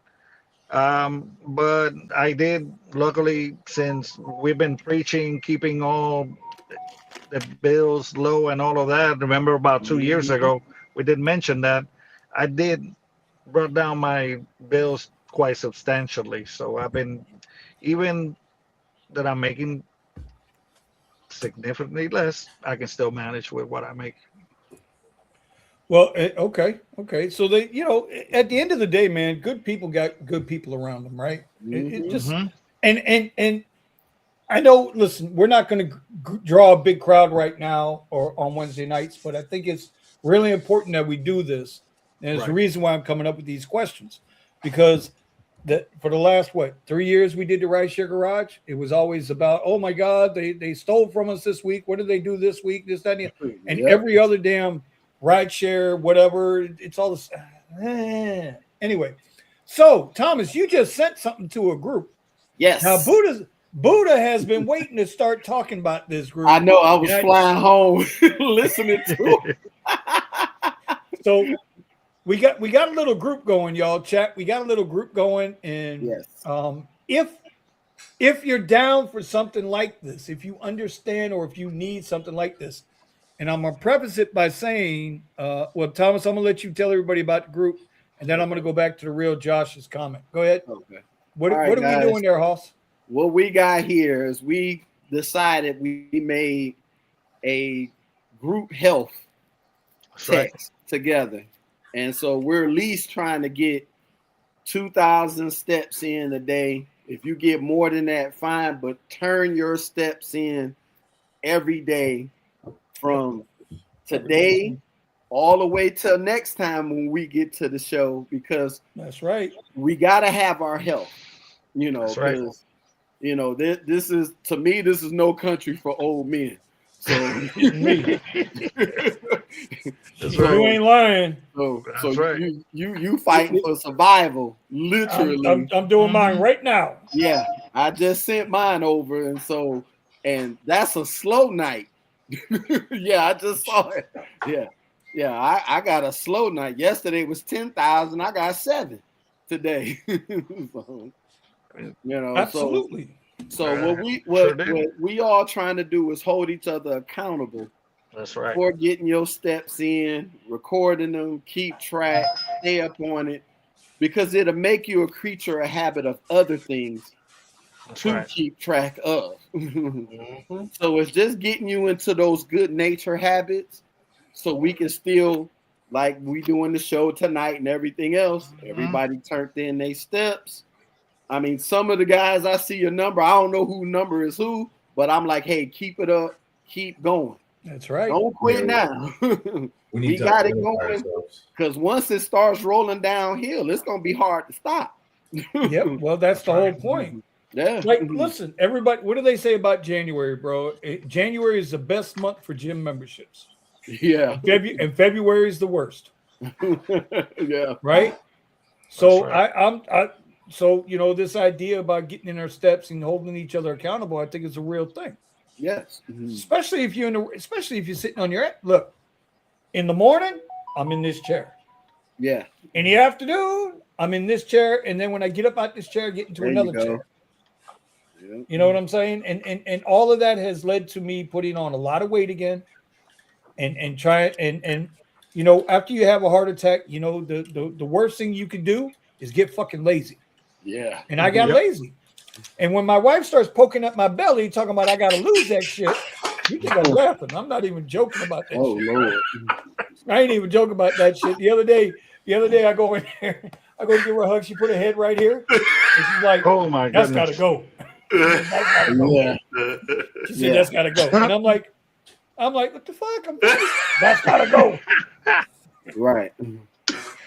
But I did, luckily, since we've been preaching, keeping all the bills low and all of that. Remember about 2 years ago, we did mention that. I did brought down my bills quite substantially. So I've been, even that I'm making significantly less, I can still manage with what I make. Well, okay. So they, you know, at the end of the day, man, good people got good people around them, right? It just and I know. Listen, we're not going to draw a big crowd right now or on Wednesday nights, but I think it's really important that we do this, and it's the reason why I'm coming up with these questions, because for the last 3 years we did the Rideshare Garage, it was always about, oh my God, they stole from us this week. What did they do this week? This, that, and every other damn rideshare, whatever. It's all this. Anyway, so Thomas, you just sent something to a group. Yes. Now Buddha has been waiting to start talking about this group. I know. I was flying home listening to it. So we got a little group going, y'all. Chat. We got a little group going, and if you're down for something like this, if you understand or if you need something like this. And I'm going to preface it by saying, well, Thomas, I'm going to let you tell everybody about the group, and then I'm going to go back to the real Josh's comment. Go ahead. Okay. What are we doing there, Hoss? What we got here is we decided we made a group health text together. And so we're at least trying to get 2,000 steps in a day. If you get more than that, fine, but turn your steps in every day. From today all the way till next time when we get to the show, because that's right. We got to have our health, you know, because, you know, this is, to me, this is no country for old men. So you ain't lying. So you fighting for survival, literally. I'm doing mine right now. Yeah, I just sent mine over, and that's a slow night. Yeah, I just saw it. Yeah. I got a slow night. Yesterday was 10,000. I got 7 today. So, you know, absolutely. So what we all trying to do is hold each other accountable. That's right. For getting your steps in, recording them, keep track, stay up on it, because it'll make you a creature of habit of other things. Keep track of. So it's just getting you into those good nature habits so we can still, like we doing the show tonight and everything else, everybody turned in their steps. I mean, some of the guys, I see your number, I don't know who number is who, but I'm like, hey, keep it up, keep going. That's right. Don't quit now. we got it going, because once it starts rolling downhill, it's going to be hard to stop. Yep, well, that's the whole point. Yeah. Like, listen, everybody, what do they say about January, bro? January is the best month for gym memberships. Yeah. And February is the worst. Yeah. Right? So right. So, you know, this idea about getting in our steps and holding each other accountable, I think is a real thing. Yes. Especially if you're sitting on your look, In the morning, I'm in this chair. Yeah. In the afternoon, I'm in this chair, and then when I get up out this chair, get into There another you go. chair. Yeah. You know what I'm saying? And all of that has led to me putting on a lot of weight again, and try and you know, after you have a heart attack, you know, the worst thing you can do is get fucking lazy. Yeah. And I got lazy. And when my wife starts poking up my belly, talking about I gotta lose that shit, you think I'm laughing. I'm not even joking about that shit. Lord. I ain't even joking about that shit. The other day I go in there, I go to give her a hug. She put her head right here, and she's like, Oh my that's goodness. gotta go. That's gotta go. Yeah. She said, that's gotta go. And I'm like, what the fuck? That's gotta go. Right.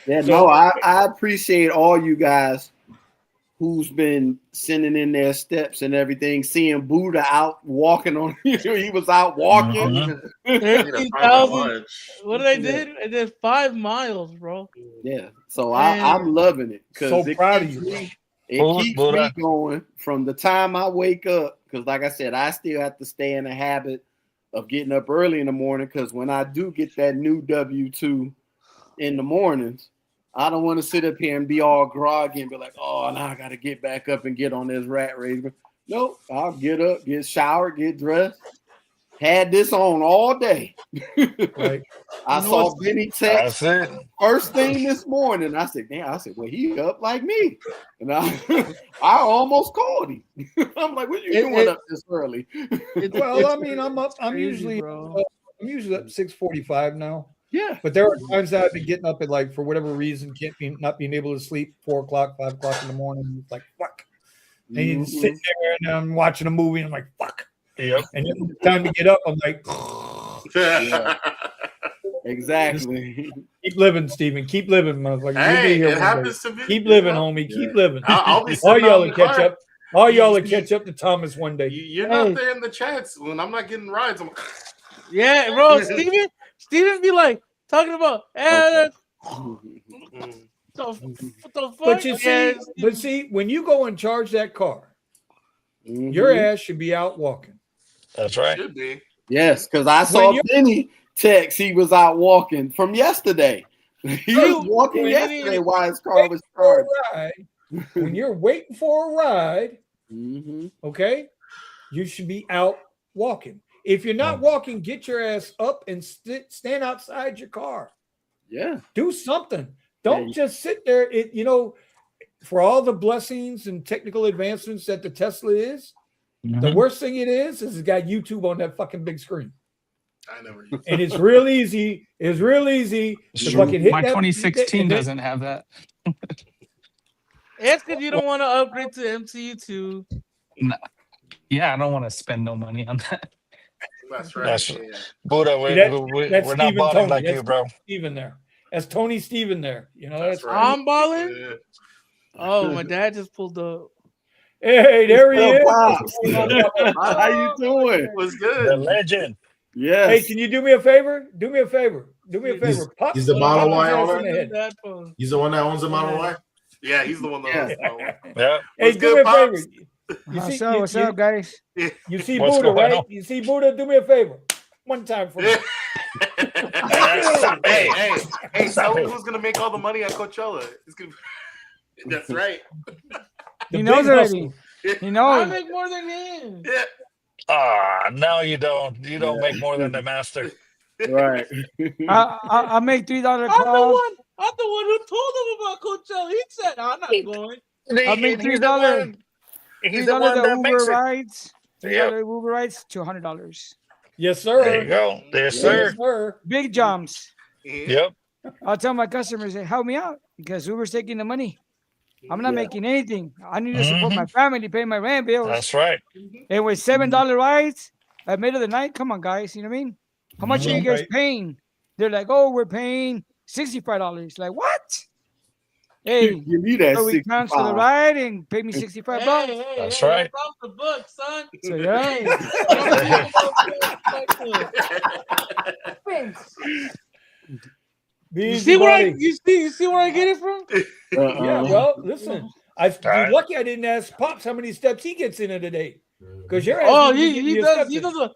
Yeah, no, I appreciate all you guys who's been sending in their steps and everything. Seeing Buddha out walking on he was out walking. 13,000. What did I did? I did 5 miles, bro. Yeah. So I'm loving it. So proud of you. It keeps me going from the time I wake up, because like I said, I still have to stay in the habit of getting up early in the morning, because when I do get that new W-2 in the mornings, I don't want to sit up here and be all groggy and be like, oh, now I got to get back up and get on this rat race. Nope, I'll get up, get showered, get dressed. Had this on all day. Right. I saw Benny text That's it. first thing this morning. I said, damn, well, he up like me. And I almost called him. I'm like, what you doing up this early? Well, I mean, I'm up. I'm Crazy, usually up 6:45 now. Yeah. But there are times that I've been getting up at, like, for whatever reason, not being able to sleep 4 o'clock, 5 o'clock in the morning. It's like, fuck. And you're sitting there and I'm watching a movie and I'm like, fuck. Yep. And then it's time to get up. I'm like, Yeah. Exactly. Keep living, Steven. Keep living, motherfucker. Hey, You'll be here it one happens day. to me. Keep living, homie. Keep living. I'll be All sitting y'all out in will the catch car. up. All y'all will catch up to Thomas one day. You're not there in the chats when I'm not getting rides. I'm like, Yeah, bro. Steven be like talking about But fuck? you see, when you go and charge that car, your ass should be out walking. That's right. should be. Yes, because I saw Benny text. He was out walking from yesterday. He was walking yesterday while his car was charged. When you're waiting for a ride, okay, you should be out walking. If you're not walking, get your ass up and stand outside your car. Yeah. Do something. Don't just sit there. For all the blessings and technical advancements that the Tesla is, the worst thing it is it's got YouTube on that fucking big screen. I never use And it's real easy. It's real easy to fucking hit My that. 2016 doesn't have that. It's because you don't want to upgrade to MCU2. No. Yeah, I don't want to spend no money on that. That's right. That's yeah. Buddha. We're not balling like you, bro. Steven there. That's Tony Steven there. You know, that's right. I'm balling. Yeah. Oh, my dad just pulled up. Hey, there he is. How you doing? Was good. The legend. Yes. Hey, can you do me a favor? Do me a favor. Pop, He's the Model Y pop his ass owner? in the head. Dad phone. He's the one that owns the Model Y. Yeah, he's the one that. Yeah. Hey, What's do good, me a Pops? favor. What's up, guys? You see What's Buddha, going right? on? You see Buddha? Do me a favor. One time for me. Hey, tell him who's gonna make all the money at Coachella. It's gonna. That's right. He knows already. He I knows. make more than him. Yeah. No, you don't. You don't make more than the master. Right. I make $3 I'm the calls. one. I'm the one who told him about Coachella. He said, "I'm not going." I make He's the one- $3. He's the one $3 that makes Uber it. rides. $3 Uber rides to $100. Yes, sir. There you go. Yes, sir. Yes, sir. Big jumps. Yep. I'll tell my customers, help me out because Uber's taking the money. I'm not making anything. I need to support my family, pay my rent bills. That's right. And with $7 rides at middle of the night, come on, guys. You know what I mean? How much are you guys paying? They're like, oh, we're paying $65. Like, what? Hey, Give me that so we cancel the ride and pay me $65. That's right. That's off the book, son. So yeah. You see where I get it from? Yeah, well, listen. You're lucky I didn't ask Pops how many steps he gets in a day. Because you're he does.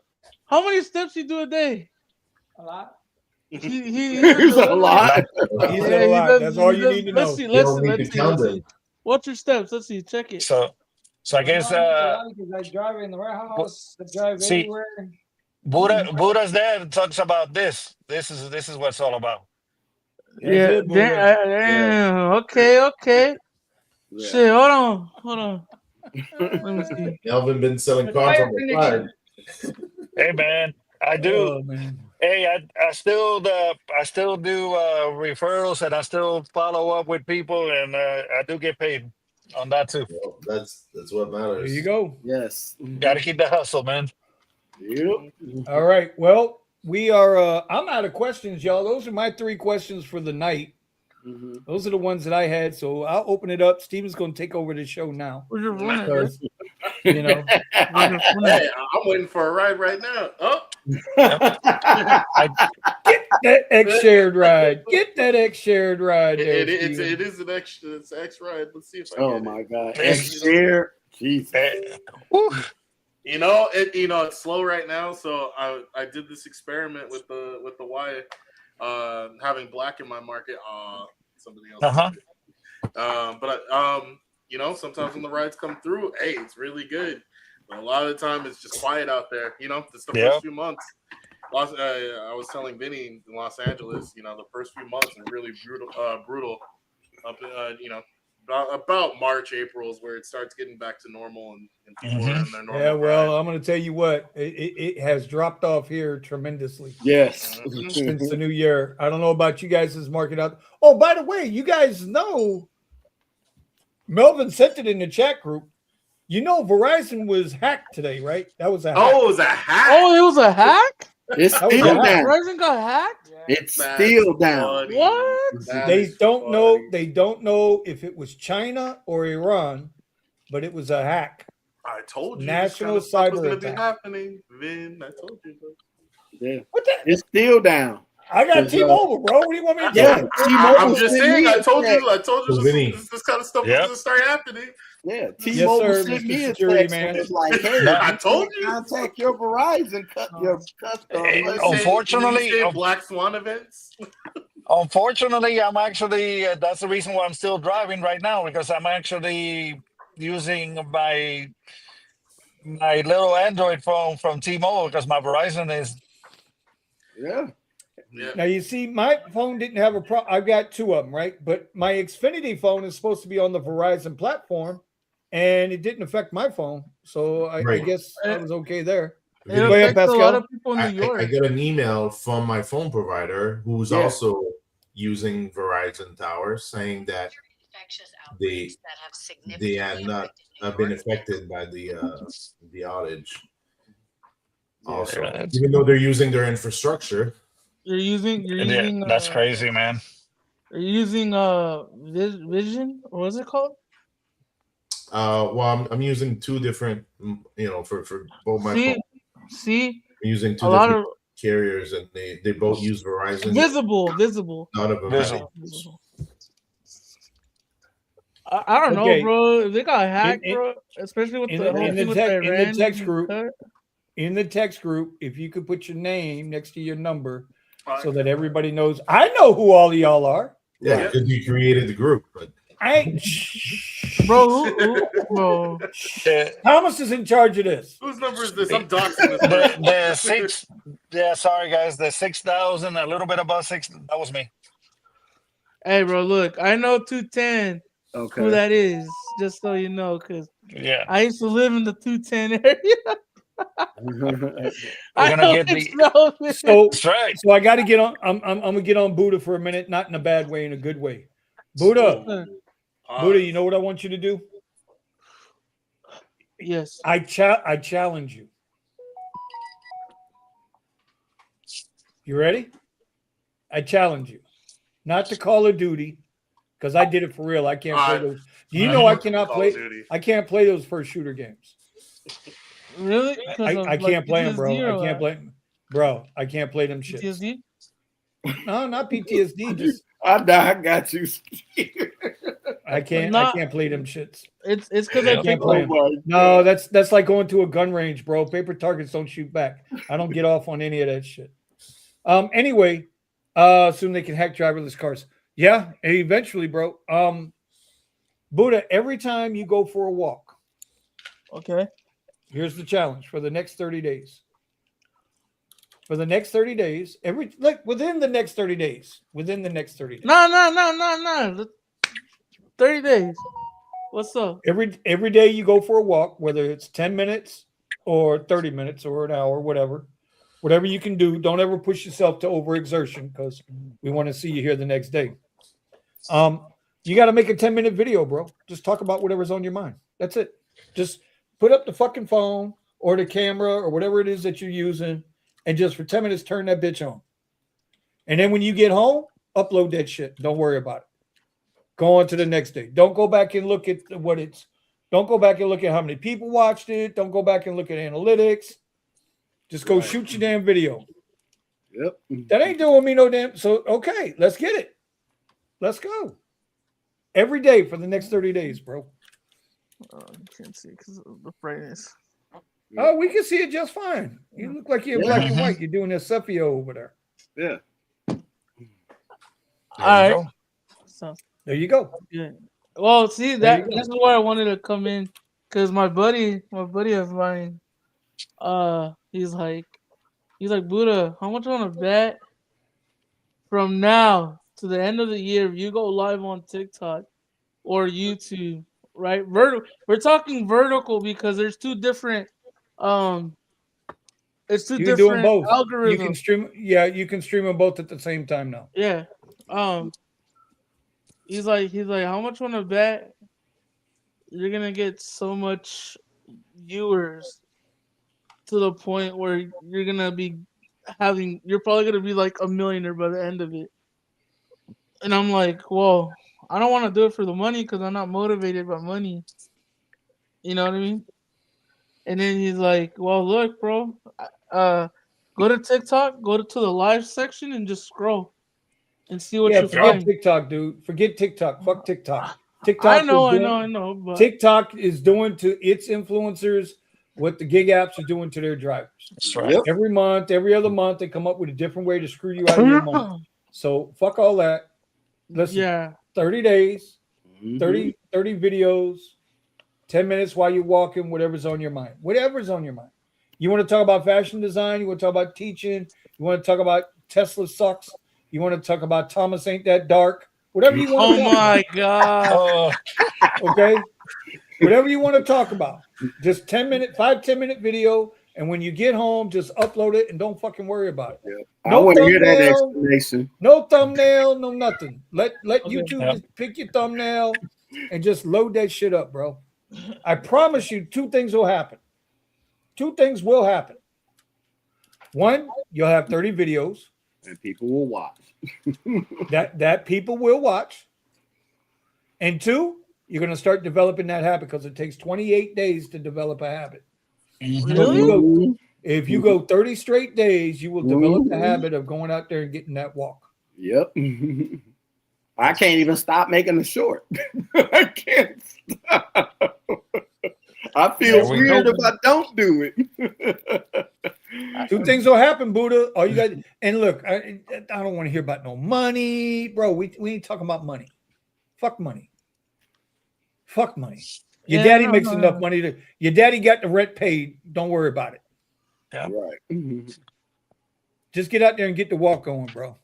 How many steps you do a day? A lot. He's a lot. He said a lot. That's all you need to know. Let's see. Let's see. What's your steps? Let's see. Check it. So I guess I drive in the warehouse. I drive see, everywhere. Buddha's dad talks about this. This is what it's all about. Yeah. Damn. Okay. Yeah. Shit. Hold on. Let me see. Melvin been selling cars on the side. Hey man, I do. Oh, man. Hey, I still do referrals, and I still follow up with people, and I do get paid on that too. Well, that's what matters. There you go. Yes. Got to keep the hustle, man. Yep. All right. Well, we are. I'm out of questions, y'all. Those are my 3 questions for the night. Mm-hmm. Those are the ones that I had. So I'll open it up. Steven's going to take over the show now. Where's your running? Because, you know, Hey, I'm waiting for a ride right now. Oh, that X shared ride. Get that X shared ride. There, it Steven. is an X. It's an X ride. Let's see if I Oh get my it. God. Yes. Share. Jesus. Whew. It's slow right now. So I did this experiment with the Y, having black in my market. Somebody else. But sometimes when the rides come through, hey, it's really good. But a lot of the time, it's just quiet out there. It's the first few months. I was telling Vinny in Los Angeles, the first few months are really brutal. Up, about March, April is where it starts getting back to normal and people are in their normal. Yeah, well, ride. I'm going to tell you what, it has dropped off here tremendously. Yes. Since the new year. I don't know about you guys' market out. Oh, by the way, you guys know, Melvin sent it in the chat group. Verizon was hacked today, right? That was a hack. Oh, it was a hack. Oh, it was a hack? It's That was still a hack. down. Verizon got hacked? It's That's still down. funny. What? That They is don't funny. know. They don't know if it was China or Iran, but it was a hack. I told you. National this kind of stuff was cyber gonna be attack. happening, Vin. I told you. Bro. Yeah. What the? It's still down. I got It's, T-Mobile, bro. What do you want me to do? Yeah. I'm just sent saying. me I a told text. you. So, Vinny. This kind of stuff Yep. was gonna start happening. Yeah. Yes, T-Mobile sir, sent Mr. me a Security text Man. and it's like, hey, I told you. contact your Verizon, your customer. Hey, Did unfortunately- you say Black Swan events. Unfortunately, I'm actually that's the reason why I'm still driving right now, because I'm actually using my little Android phone from T-Mobile because my Verizon is. Yeah. Yeah. Now you see, my phone didn't have a problem. I've got 2 of them, right? But my Xfinity phone is supposed to be on the Verizon platform, and it didn't affect my phone. So I Right. guess I was okay there. It Go ahead, affects a lot Pascal. of people in New York. I got an email from my phone provider who's Yeah. also using Verizon towers saying that they had not been affected by the outage. Also, Yeah, even though they're using their infrastructure, You're using that's crazy, man. Are you using Vision? Or what's it called? well, I'm using 2 different, for both my phones. See, I'm using 2 a lot different of carriers, and they both use Verizon. visible. None of them have. I don't Okay. know, bro. If they got hacked, In- bro, especially with in the the- whole in the thing with tech- in the Iran text group, cut. In the text group, if you could put your name next to your number All so right. that everybody knows. I know who all of y'all are. Yeah, Right. because you created the group, but Bro, bro. Thomas is in charge of this. Whose number is this? I'm doxing this. The person. the 6. Yeah, sorry guys. The 6,000, a little bit above 6. That was me. Hey, bro, look, I know 210 who Okay. that is, just so you know, because Yeah. I used to live in the 210 area. I gonna know get it's the- Melvin. So, That's right. so I got to get on. I'm gonna get on Buddha for a minute, not in a bad way, in a good way. Buddha, Buddha, you know what I want you to do? Yes. I challenge you. You ready? I challenge you, not to Call of Duty, because I did it for real. I can't play those. Do you know I cannot Call play? of Duty. I can't play those first shooter games. Really? 'Cause of, I can't play them, bro. PTSD or I can't what? play, bro. I can't play them shits. PTSD? No, not PTSD. Just I got you. I can't. Not- I can't play them shits. It's because Yeah. I Can't think play Oh 'em. my No, that's like going to a gun range, bro. Paper targets don't shoot back. I don't get off on any of that shit. Anyway, Soon they can hack driverless cars. Yeah, eventually, bro. Buddha, every time you go for a walk, Okay. here's the challenge for the next 30 days. For the next 30 days, within the next 30 days. No. 30 days. What's up? Every day you go for a walk, whether it's 10 minutes or 30 minutes or an hour, whatever you can do. Don't ever push yourself to overexertion because we want to see you here the next day. You got to make a 10-minute video, bro. Just talk about whatever's on your mind. That's it. Just put up the fucking phone or the camera or whatever it is that you're using, and just for 10 minutes turn that bitch on. And then when you get home, upload that shit. Don't worry about it. Go on to the next day. Don't go back and look at don't go back and look at how many people watched it. Don't go back and look at analytics. Just go shoot your damn video. Yep. That ain't doing me no damn. So, okay, let's get it. Let's go. Every day for the next 30 days, bro. You can't see because of the brightness. Oh, we can see it just fine. You look like you're in black and white. You're doing a sepia over there. Yeah. All right. So there you go. Yeah. Well, see this is where I wanted to come in because my buddy of mine, he's like, Buddha, how much you want to bet from now to the end of the year if you go live on TikTok or YouTube, right? We're talking vertical because there's two different it's two different both. algorithms. You can stream, you can stream them both at the same time now. Yeah. He's like, how much want to bet you're gonna get so much viewers to the point where you're probably gonna be like a millionaire by the end of it. And I'm like, well, I don't want to do it for the money because I'm not motivated by money. You know what I mean? And then he's like, well, look, bro, go to TikTok, go to the live section and just scroll and see what you forget find. TikTok, dude. Forget TikTok. Fuck TikTok. TikTok. I know. But TikTok is doing to its influencers what the gig apps are doing to their drivers. That's right. Every month, every other month, they come up with a different way to screw you out of your money. So fuck all that. Listen, 30 days, 30 videos, 10 minutes while you're walking, whatever's on your mind. Whatever's on your mind. You want to talk about fashion design? You want to talk about teaching? You want to talk about Tesla sucks? You want to talk about Thomas ain't that dark? Whatever you want to talk about. Oh, my God. Okay? Whatever you want to talk about. Just 10 minute video. And when you get home, just upload it and don't fucking worry about it. Yeah. I want to hear that explanation. No thumbnail, no nothing. Let YouTube just pick your thumbnail and just load that shit up, bro. I promise you, two things will happen. Two things will happen. One, you'll have 30 videos. And people will watch. that people will watch. And two, you're going to start developing that habit because it takes 28 days to develop a habit. Really? If you go 30 straight days, you will develop the habit of going out there and getting that walk. Yep. I can't even stop making the short. I can't stop. I feel weird if I don't do it. Two things will happen, Buddha. All you got, and look, I don't want to hear about no money, bro. We ain't talking about money. Fuck money. Fuck money. Your daddy makes enough money to. Your daddy got the rent paid. Don't worry about it. Yeah. Right. Just get out there and get the walk going, bro.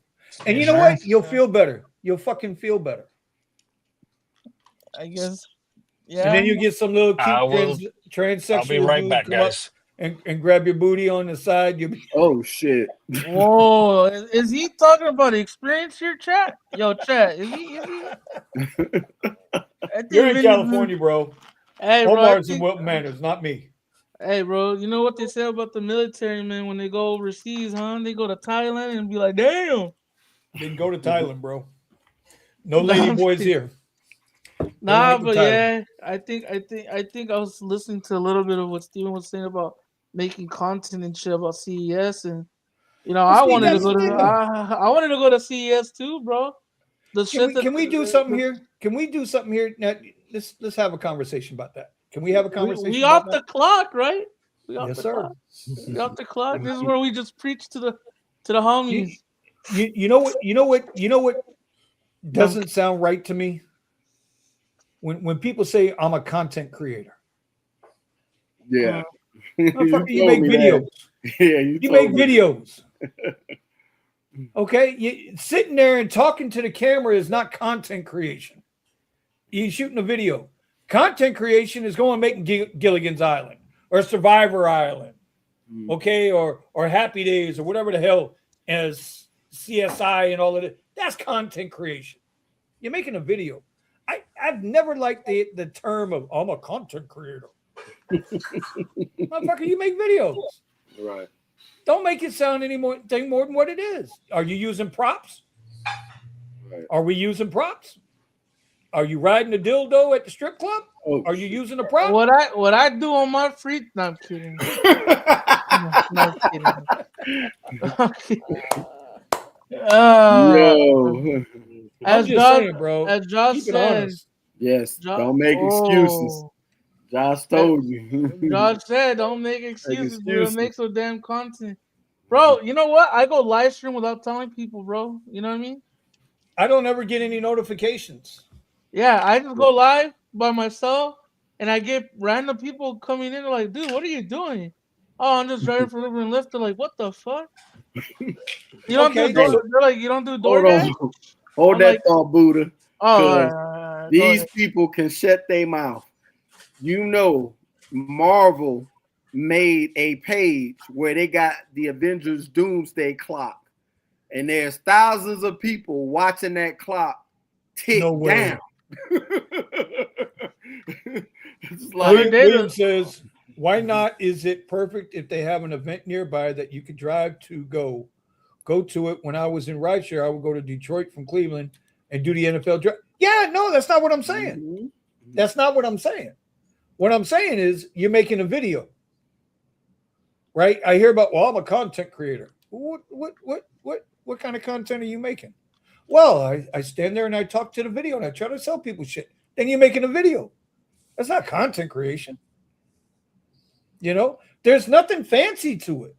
And you know what? You'll feel better. You'll fucking feel better. I guess. Yeah. And then you get some little cute transsexual. I'll be right back, guys. And grab your booty on the side. You'll be. Oh shit! Whoa! Is he talking about experience here, chat? Yo, chat. Is he? You're in California, bro. Hey, Omar's in Wilton Manors, not me. Hey, bro. You know what they say about the military, man? When they go overseas, huh? They go to Thailand and be like, "Damn." Then go to Thailand, bro. No lady boys here. Nah, but yeah, I think I was listening to a little bit of what Steven was saying about making content and shit about CES, and you know, I wanted to go to CES too, bro. Can we do something here? Can we do something here? Now, let's have a conversation about that. Can we have a conversation? We off the clock, right? Yes, sir. We off the clock. This is where we just preach to the homies. You know what doesn't sound right to me? When people say I'm a content creator. Yeah. Motherfucker, you make videos. Yeah, you make videos. Okay, you sitting there and talking to the camera is not content creation. You shooting a video. Content creation is going and making Gilligan's Island or Survivor Island, okay, or Happy Days or whatever the hell as CSI and all of it. That's content creation. You're making a video. I've never liked the term of I'm a content creator. Motherfucker, you make videos. Right. Don't make it sound anything more than what it is. Are you using props? Right. Are we using props? Are you riding a dildo at the strip club? Oh, Are you using a prop? What I do on my free? No, I'm kidding. I'm kidding. Yo. I'm just saying, bro. As Josh keep it said, honest. Yes. Don't make excuses. Josh told you. Josh said, "Don't make excuses, bro. Make some damn content, bro." You know what? I go live stream without telling people, bro. You know what I mean? I don't ever get any notifications. Yeah, I just go live by myself, and I get random people coming in. Like, dude, what are you doing? Oh, I'm just driving for Uber and Lyft. They're like, what the fuck? You don't do They're like, you don't do DoorDash? Hold that thought, Buddha. Oh, these people can shut their mouth. You know, Marvel made a page where they got the Avengers Doomsday Clock, and there's thousands of people watching that clock tick down. It's like, William says, why not? Is it perfect if they have an event nearby that you could drive to go to it? When I was in rideshare, I would go to Detroit from Cleveland and do the NFL drive. Yeah, no, that's not what I'm saying. Mm-hmm. That's not what I'm saying. What I'm saying is you're making a video, right? I hear about, well, I'm a content creator. What kind of content are you making? Well, I stand there and I talk to the video and I try to sell people shit. Then you're making a video. That's not content creation. You know, there's nothing fancy to it.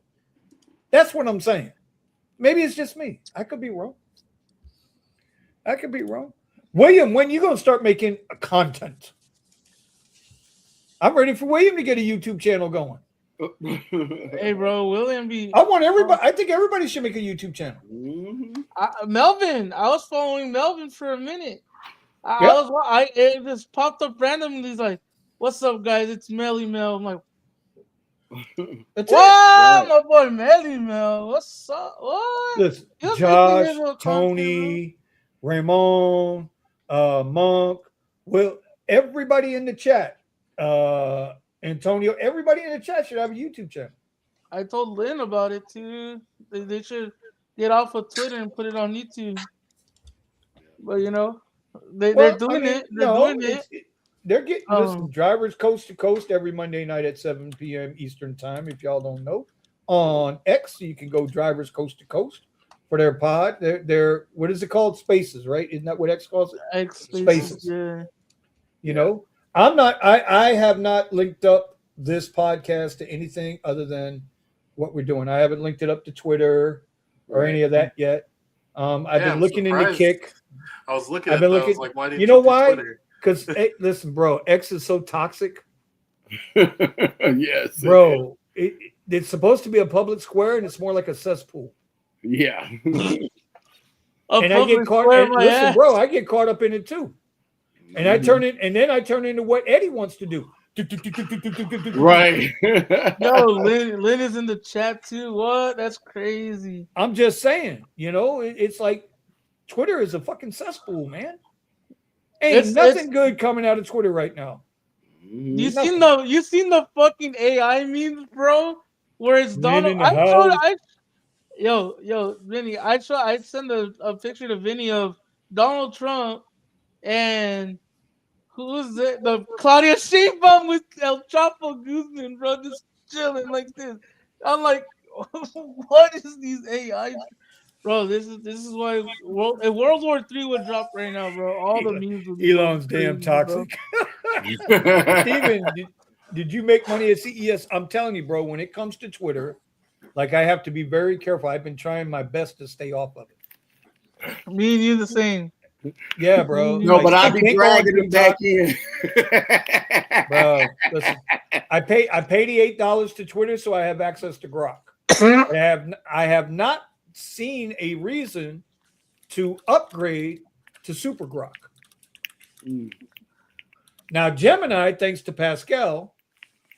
That's what I'm saying. Maybe it's just me. I could be wrong. William, when you going to start making content? I'm ready for William to get a YouTube channel going. Hey, bro, William I want everybody. I think everybody should make a YouTube channel. Melvin, I was following Melvin for a minute. It just popped up randomly. He's like, "What's up, guys? It's Melly Mel." I'm like, "What, my boy Melly Mel? What's up? What?" Listen, Josh, Tony, Raymond, Monk, Will, everybody in the chat. Antonio, everybody in the chat should have a YouTube channel. I told Lynn about it too. They should get off of Twitter and put it on YouTube. But you know, they're doing it. They're getting listen, drivers coast to coast every Monday night at 7 p.m. Eastern time. If y'all don't know, on X, you can go drivers coast to coast for their pod. They're what is it called? Spaces, right? Isn't that what X calls it? X Spaces. Yeah. You know, I have not linked up this podcast to anything other than what we're doing. I haven't linked it up to Twitter or any of that yet. I've been looking into Kick. I was looking at that. I was like, why didn't you know why? Twitter? Because listen, bro, X is so toxic. Yes, bro. It's supposed to be a public square, and it's more like a cesspool. Yeah. And I get caught. Listen, bro, I get caught up in it too. And I turn it, and then I turn into what Eddie wants to do. Right. Yo, Lynn is in the chat too. What? That's crazy. I'm just saying, you know, it's like Twitter is a fucking cesspool, man. Ain't nothing good coming out of Twitter right now. You seen the fucking AI memes, bro? Where it's Donald. Yo, Vinny, I send a picture to Vinny of Donald Trump and who's it? The Claudia Sheinbaum with El Chapo Guzman, bro, just chilling like this. I'm like, what is these AI? Bro, this is why if World War III would drop right now, bro. All the memes would be Elon's damn toxic. Steven, did you make money at CES? I'm telling you, bro, when it comes to Twitter, Like I have to be very careful. I've been trying my best to stay off of it. Me and you the same. Yeah, bro. No, Like, but I I'll be can't go dragging on them back in. Bro, listen, I pay the $8 to Twitter, so I have access to Grok. I have not seen a reason to upgrade to Super Grok. Now, Gemini, thanks to Pascal,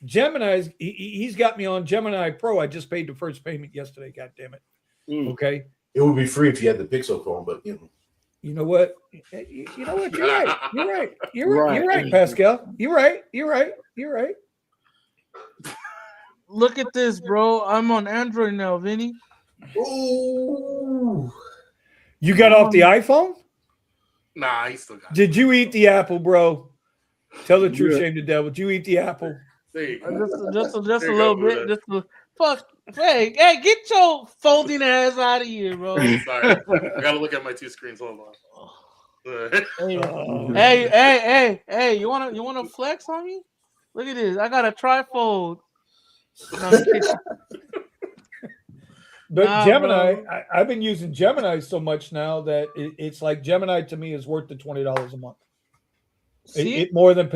Gemini's he's got me on Gemini Pro. I just paid the first payment yesterday. God damn it. Okay. It would be free if you had the Pixel phone, but you know what? You know what? You're right. You're right. You're right, Pascal. You're right. Look at this, bro. I'm on Android now, Vinny. Ooh. You got off the iPhone? Nah, he still got it. Did you eat the apple, bro? Tell the truth, shame the devil. Did you eat the apple? There you go. Just a little bit. Fuck. Hey, get your folding ass out of here, bro. Sorry. I gotta look at my two screens. Hold on. Hey, you wanna flex on me? Look at this. I got a trifold. No, I'm kidding. But Gemini, I've been using Gemini so much now that it's like Gemini to me is worth the $20 a month. It more than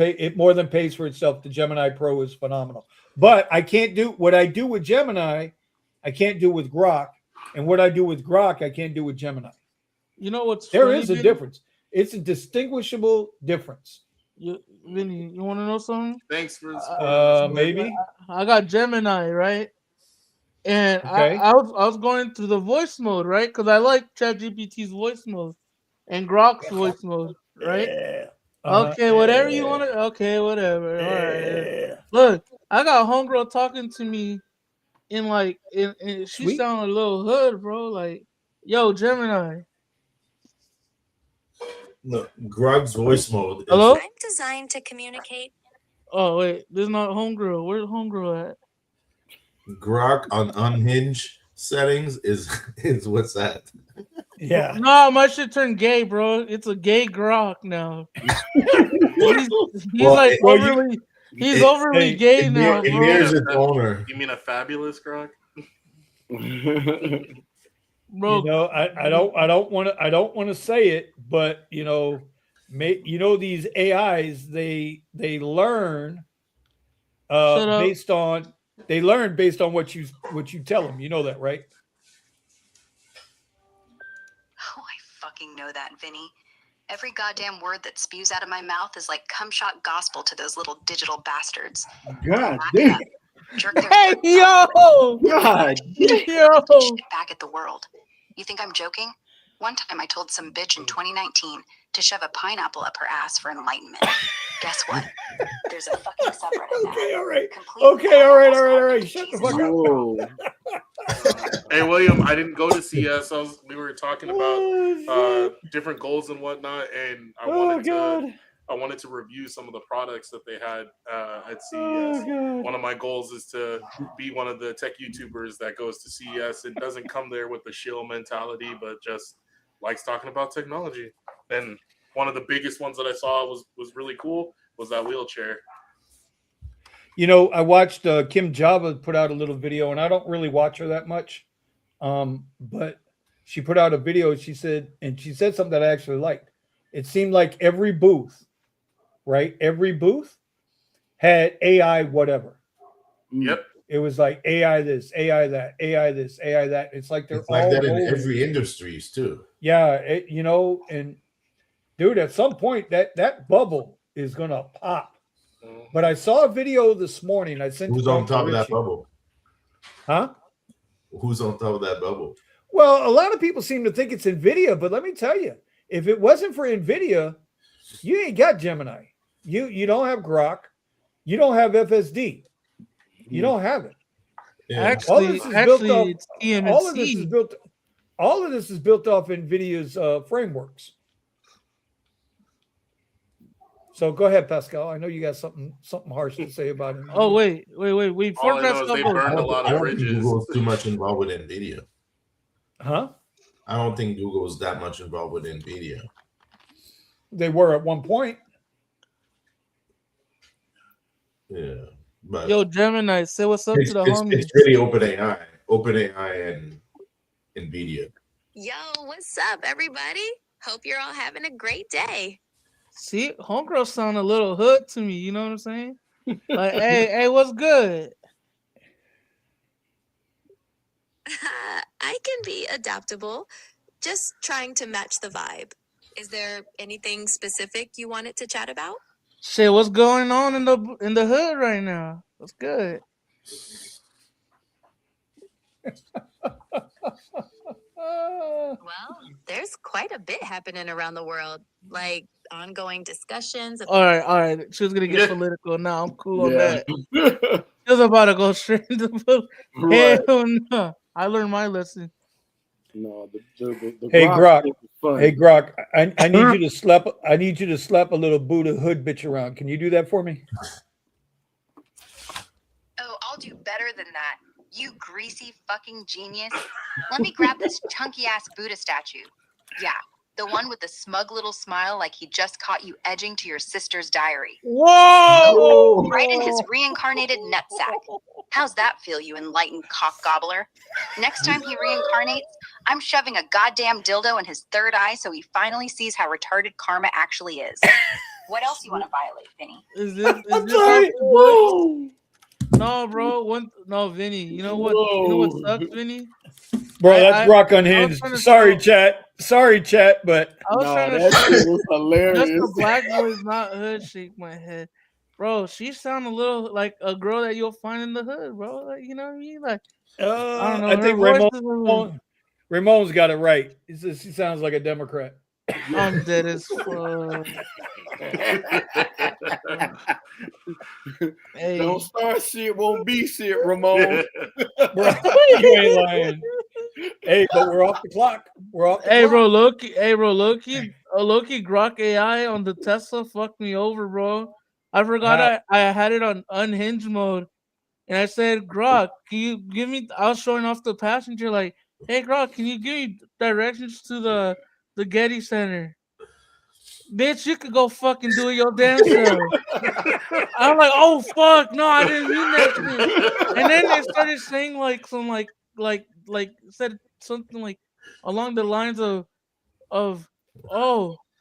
pays for itself. The Gemini Pro is phenomenal. But I can't do what I do with Gemini, I can't do with Grok. And what I do with Grok, I can't do with Gemini. You know what's there is a difference. It's a distinguishable difference. Vinny, you want to know something? Thanks for maybe. I got Gemini, right? And okay. I was going through the voice mode, right? Because I like ChatGPT's voice mode and Grok's voice mode, right? Yeah. Okay, whatever you want to. Okay, whatever. All right. Look, I got homegirl talking to me in she sounded a little hood, bro. Like, yo, Gemini. No, Grog's voice mode. Hello? I'm designed to communicate. Oh wait, this is not homegirl. Where's homegirl at? Grok on unhinged settings is what's that? Yeah. No, my shit turned gay, bro. It's a gay Grok now. He's overly gay now. Here's its owner. You mean a fabulous Grok? Bro, you know, I don't want to say it, but you know, these AIs they learn based on what you tell them. You know that, right? Oh, I fucking know that, Vinny. Every goddamn word that spews out of my mouth is like cum shot gospel to those little digital bastards. God damn. Jerk their hey, yo! God. Yo! Shit back at the world. You think I'm joking? One time I told some bitch in 2019 to shove a pineapple up her ass for enlightenment. Guess what? There's a fucking subreddit now. Okay, all right. Shut the fuck up. Hey, William, I didn't go to CS. We were talking about different goals and whatnot, and I wanted to review some of the products that they had at CES. One of my goals is to be one of the tech YouTubers that goes to CES and doesn't come there with the shill mentality, but just likes talking about technology. And one of the biggest ones that I saw was really cool was that wheelchair. You know, I watched Kim Java put out a little video, and I don't really watch her that much, but she put out a video. She said something that I actually liked. It seemed like every booth, right? Every booth had AI whatever. Yep. It was like AI this, AI that, AI this, AI that. It's like they're it's like all that in over. every industries too. Yeah, and dude, at some point that bubble is gonna pop. But I saw a video this morning. I sent. Who's on top of that bubble? Huh? Who's on top of that bubble? Well, a lot of people seem to think it's NVIDIA, but let me tell you, if it wasn't for NVIDIA, you ain't got Gemini. You don't have Grok. You don't have FSD. You don't have it. Yeah. Actually, it's TMNC. All of this is built off NVIDIA's frameworks. So go ahead, Pascal. I know you got something harsh to say about it. Oh wait. Forecast they burned a lot of bridges. Google's too much involved with NVIDIA. Huh? I don't think Google is that much involved with NVIDIA. They were at one point. Yeah. But yo, Gemini, say what's up to the homies. It's really OpenAI. OpenAI and NVIDIA. Yo, what's up, everybody? Hope you're all having a great day. See, homegirl sound a little hood to me. You know what I'm saying? Like, hey, what's good? I can be adaptable, just trying to match the vibe. Is there anything specific you wanted to chat about? Shit, what's going on in the hood right now? What's good? Well, there's quite a bit happening around the world, like ongoing discussions. All right. She was gonna get political now. I'm cool on that. She was about to go straight into political. Right. Hell no. I learned my lesson. No, the Hey Grok Grok. shit is funny. Hey Grok. I need you to slap. I need you to slap a little Buddha hood bitch around. Can you do that for me? Oh, I'll do better than that. You greasy fucking genius. Let me grab this chunky ass Buddha statue. Yeah, the one with the smug little smile like he just caught you edging to your sister's diary. Whoa! Right in his reincarnated nutsack. How's that feel, you enlightened cock gobbler? Next time he reincarnates, I'm shoving a goddamn dildo in his third eye so he finally sees how retarded karma actually is. What else you want to violate, Vinny? Is this off the books? No, bro. No, Vinny. You know what? You know what sucks, Vinny? Bro, that's Grok unhinged. Sorry, chat, but I was trying to that shit was hilarious. Just the black boys not hood shake my head. Bro, she sound a little like a girl that you'll find in the hood, bro. Like, you know what I mean? Like, I don't know. I think Ramon's got it right. She sounds like a Democrat. I'm dead as fuck. Hey. Don't start shit, won't be shit, Ramon. Bro, you ain't lying. Hey, but we're off the clock. We're off the clock. Bro, Loki, Grok AI on the Tesla fucked me over, bro. I forgot I had it on unhinged mode. And I said, Grok, can you give me, I was showing off the passenger, like, hey, Grok, can you give me directions to the Getty Center? Bitch, you could go fucking do it your damn self. I'm like, oh, fuck, no, I didn't mean that shit. And then they started saying, like, some, like said something, like, along the lines of, oh,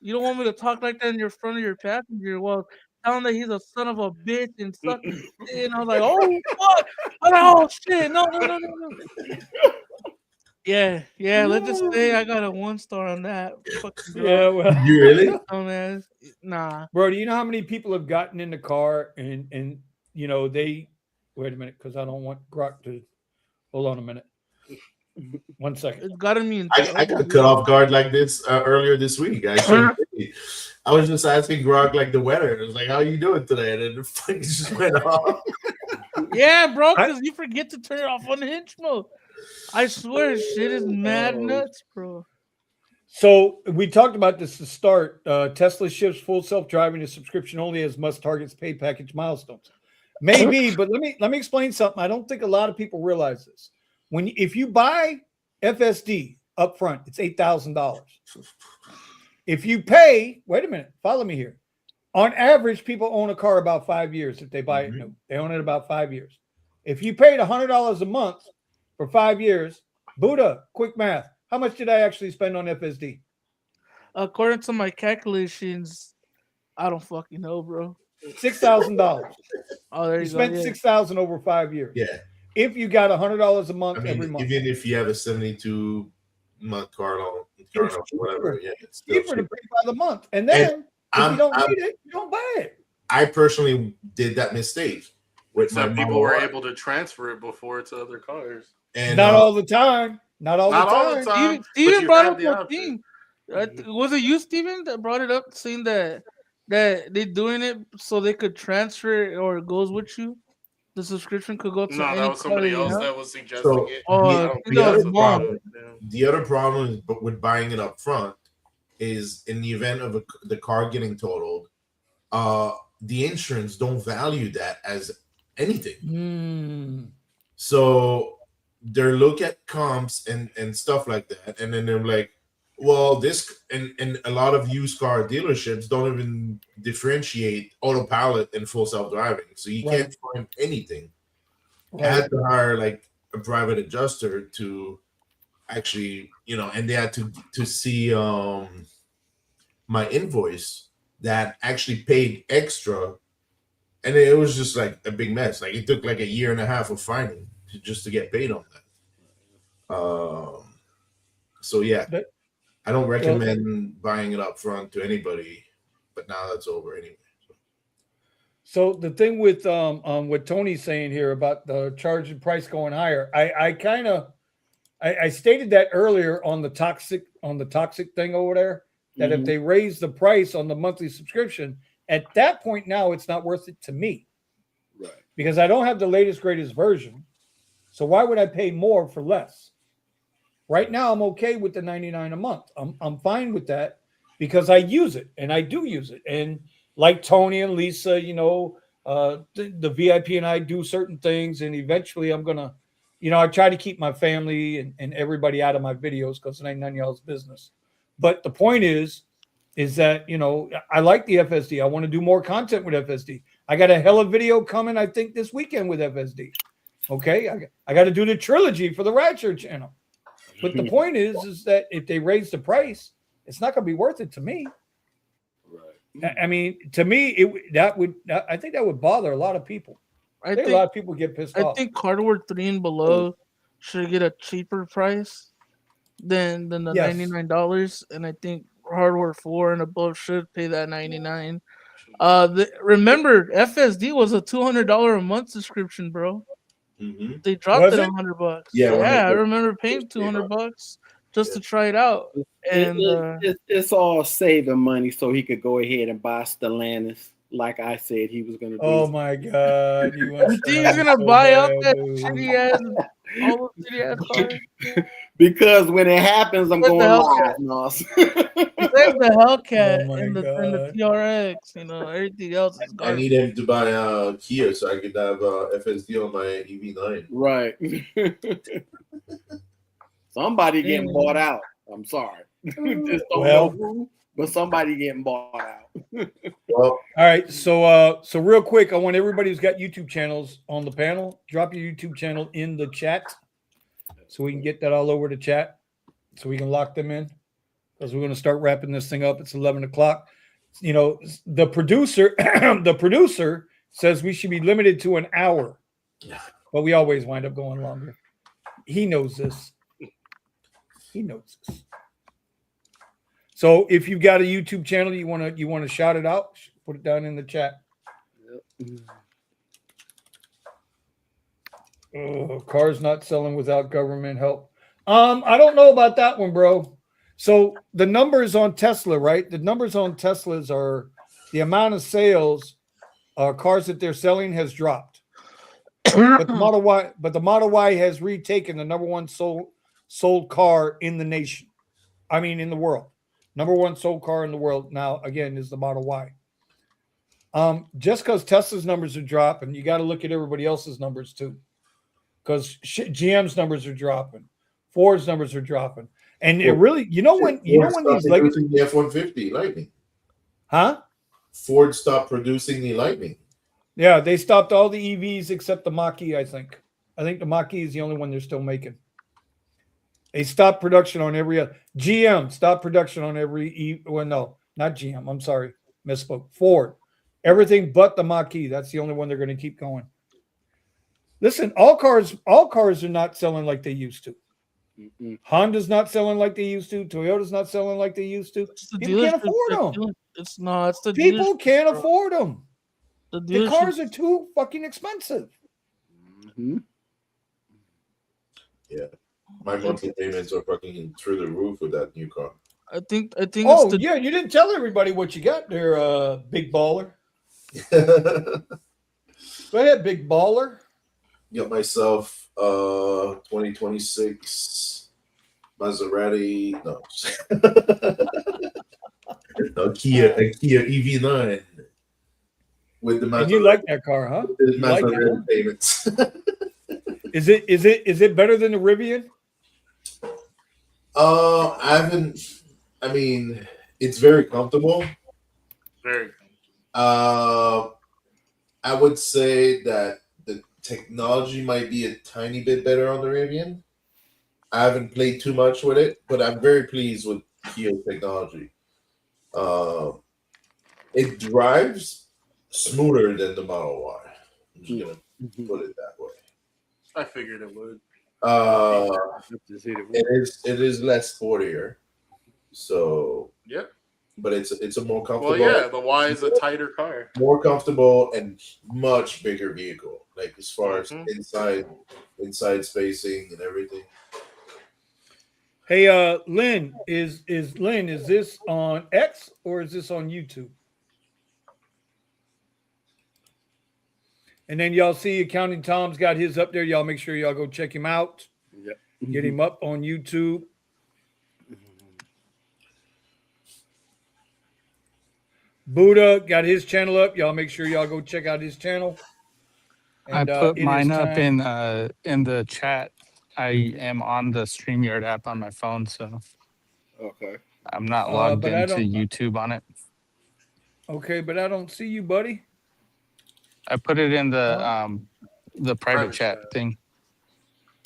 you don't want me to talk like that in your front of your passenger. Well, tell him that he's a son of a bitch and suck his shit. And I was like, oh, fuck. I'm like, oh, shit. No. Yeah. Let's just say I got a 1-star on that. Yeah, well, you really? Nah, bro. Do you know how many people have gotten in the car and you know they? Wait a minute, because I don't want Grok to. Hold on a minute. 1 second. It's gotta mean I got cut off guard like this earlier this week. I was just asking Grok like the weather. I was like, "How you doing today?" And then the fucking just went off. Yeah, bro, because you forget to turn it off on the hinge mode. I swear, shit is mad nuts, bro. So we talked about this to start. Tesla ships full self-driving to subscription only as must targets pay package milestones. Maybe, but let me explain something. I don't think a lot of people realize this. If you buy FSD up front, it's $8,000. If you pay, wait a minute, follow me here. On average, people own a car about 5 years if they buy it new. They own it about 5 years. If you paid $100 a month for 5 years, Buddha, quick math. How much did I actually spend on FSD? According to my calculations, I don't fucking know, bro. $6,000. Oh, there you go. Spent $6,000 over 5 years. Yeah. If you got $100 a month every month, even if you have a 72-month car loan, whatever, yeah, it's cheaper to pay by the month. And then if you don't need it, you don't buy it. I personally did that mistake. With Some people were able to transfer it before to other cars. And not all the time. Not all the time. Steven brought up a thing. Was it you, Steven, that brought it up, saying that they're doing it so they could transfer it or it goes with you? The subscription could go to that was somebody else that was suggesting it. The other problem is, but with buying it up front is in the event of the car getting totaled, the insurance don't value that as anything. So they look at comps and stuff like that, and then they're like, well, this and a lot of used car dealerships don't even differentiate autopilot and full self-driving, so you can't find anything. I had to hire like a private adjuster to actually, and they had to see my invoice that actually paid extra, and it was just like a big mess. Like it took like a year and a half of fining just to get paid on that. So yeah, I don't recommend buying it up front to anybody, but now that's over anyway. So the thing with what Tony's saying here about the charge and price going higher, I stated that earlier on the toxic thing over there, that if they raise the price on the monthly subscription, at that point now it's not worth it to me. Right. Because I don't have the latest, greatest version. So why would I pay more for less? Right now I'm okay with the $99 a month. I'm fine with that because I use it, and I do use it. And like Tony and Lisa, the VIP and I do certain things, and eventually I'm gonna, I try to keep my family and everybody out of my videos because it ain't none of y'all's business. But the point is that, I like the FSD. I want to do more content with FSD. I got a hella video coming, I think, this weekend with FSD. Okay, I got to do the trilogy for the Ratchet channel. But the point is that if they raise the price, it's not going to be worth it to me. Right. I mean, to me, I think that would bother a lot of people. I think a lot of people get pissed off. I think Hardware 3 and below should get a cheaper price than the $99, and I think Hardware 4 and above should pay that $99. Remember, FSD was a $200 a month subscription, bro. Mm-hmm. They dropped it $100. Yeah, I remember paying $200 just to try it out. And it's all saving money so he could go ahead and buy Stellantis, like I said he was going to do. Oh my God! You think he's going to buy out that shitty ass, all those shitty ass cars? Because when it happens, I'm going live. Save the Hellcat and the TRX, everything else is garbage. I need him to buy a Kia so I could have FSD on my EV9. Right. Somebody getting bought out. I'm sorry. Just don't know who, but somebody getting bought out. Well, all right. So real quick, I want everybody who's got YouTube channels on the panel, drop your YouTube channel in the chat so we can get that all over the chat so we can lock them in, because we're going to start wrapping this thing up. It's 11 o'clock. The producer says we should be limited to an hour, but we always wind up going longer. He knows this. So if you've got a YouTube channel, you want to shout it out, put it down in the chat. Oh, cars not selling without government help. I don't know about that one, bro. So the numbers on Tesla, right? The numbers on Teslas are the amount of sales, cars that they're selling has dropped. But the Model Y has retaken the number one sold car in the nation. I mean, in the world. Number one sold car in the world now, again, is the Model Y. Just because Tesla's numbers are dropping, you got to look at everybody else's numbers too. Because GM's numbers are dropping. Ford's numbers are dropping. And it really, when these producing the F-150 Lightning. Huh? Ford stopped producing the Lightning. Yeah, they stopped all the EVs except the Mach-E, I think. I think the Mach-E is the only one they're still making. They stopped production on every other. GM stopped production on every well, no, not GM. I'm sorry. Misspoke. Ford. Everything but the Mach-E. That's the only one they're going to keep going. Listen, all cars are not selling like they used to. Honda's not selling like they used to. Toyota's not selling like they used to. People can't afford them. It's not. It's the people can't afford them. The cars are too fucking expensive. Mm-hmm. Yeah, my monthly payments are fucking through the roof with that new car. I think. Oh yeah, you didn't tell everybody what you got there, big baller. Go ahead, big baller. Got myself 2026 Maserati. No, a Kia EV9 with the Maserati. And you like that car, huh? The Maserati payments. Is it better than the Rivian? I mean, it's very comfortable. Very. I would say that the technology might be a tiny bit better on the Rivian. I haven't played too much with it, but I'm very pleased with Kia technology. It drives smoother than the Model Y. I'm just gonna put it that way. I figured it would. It is less sportier. So Yep. But it's a more comfortable. Well, yeah, the Y is a tighter car. More comfortable and much bigger vehicle. Like as far as inside spacing and everything. Hey, Lynn, is this on X or is this on YouTube? And then y'all see Accounting Tom's got his up there. Y'all make sure y'all go check him out. Yep. Get him up on YouTube. Buddha got his channel up. Y'all make sure y'all go check out his channel. And, I put mine up in the chat. I am on the StreamYard app on my phone, so okay. I'm not logged into YouTube on it. Okay, but I don't see you, buddy. I put it in the private chat thing.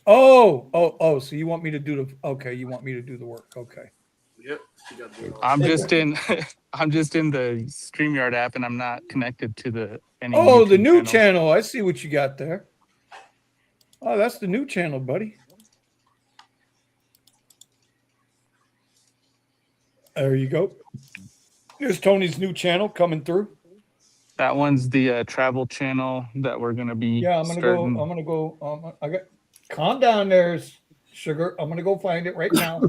Oh, so you want me to do you want me to do the work. Okay. Yep. You gotta do it all. I'm just in the StreamYard app and I'm not connected to the the YouTube new channels. channel. I see what you got there. Oh, that's the new channel, buddy. There you go. There's Tony's new channel coming through. That one's the travel channel that we're gonna be. Yeah, I'm gonna go. I got. Calm down, there, Sugar. I'm gonna go find it right now.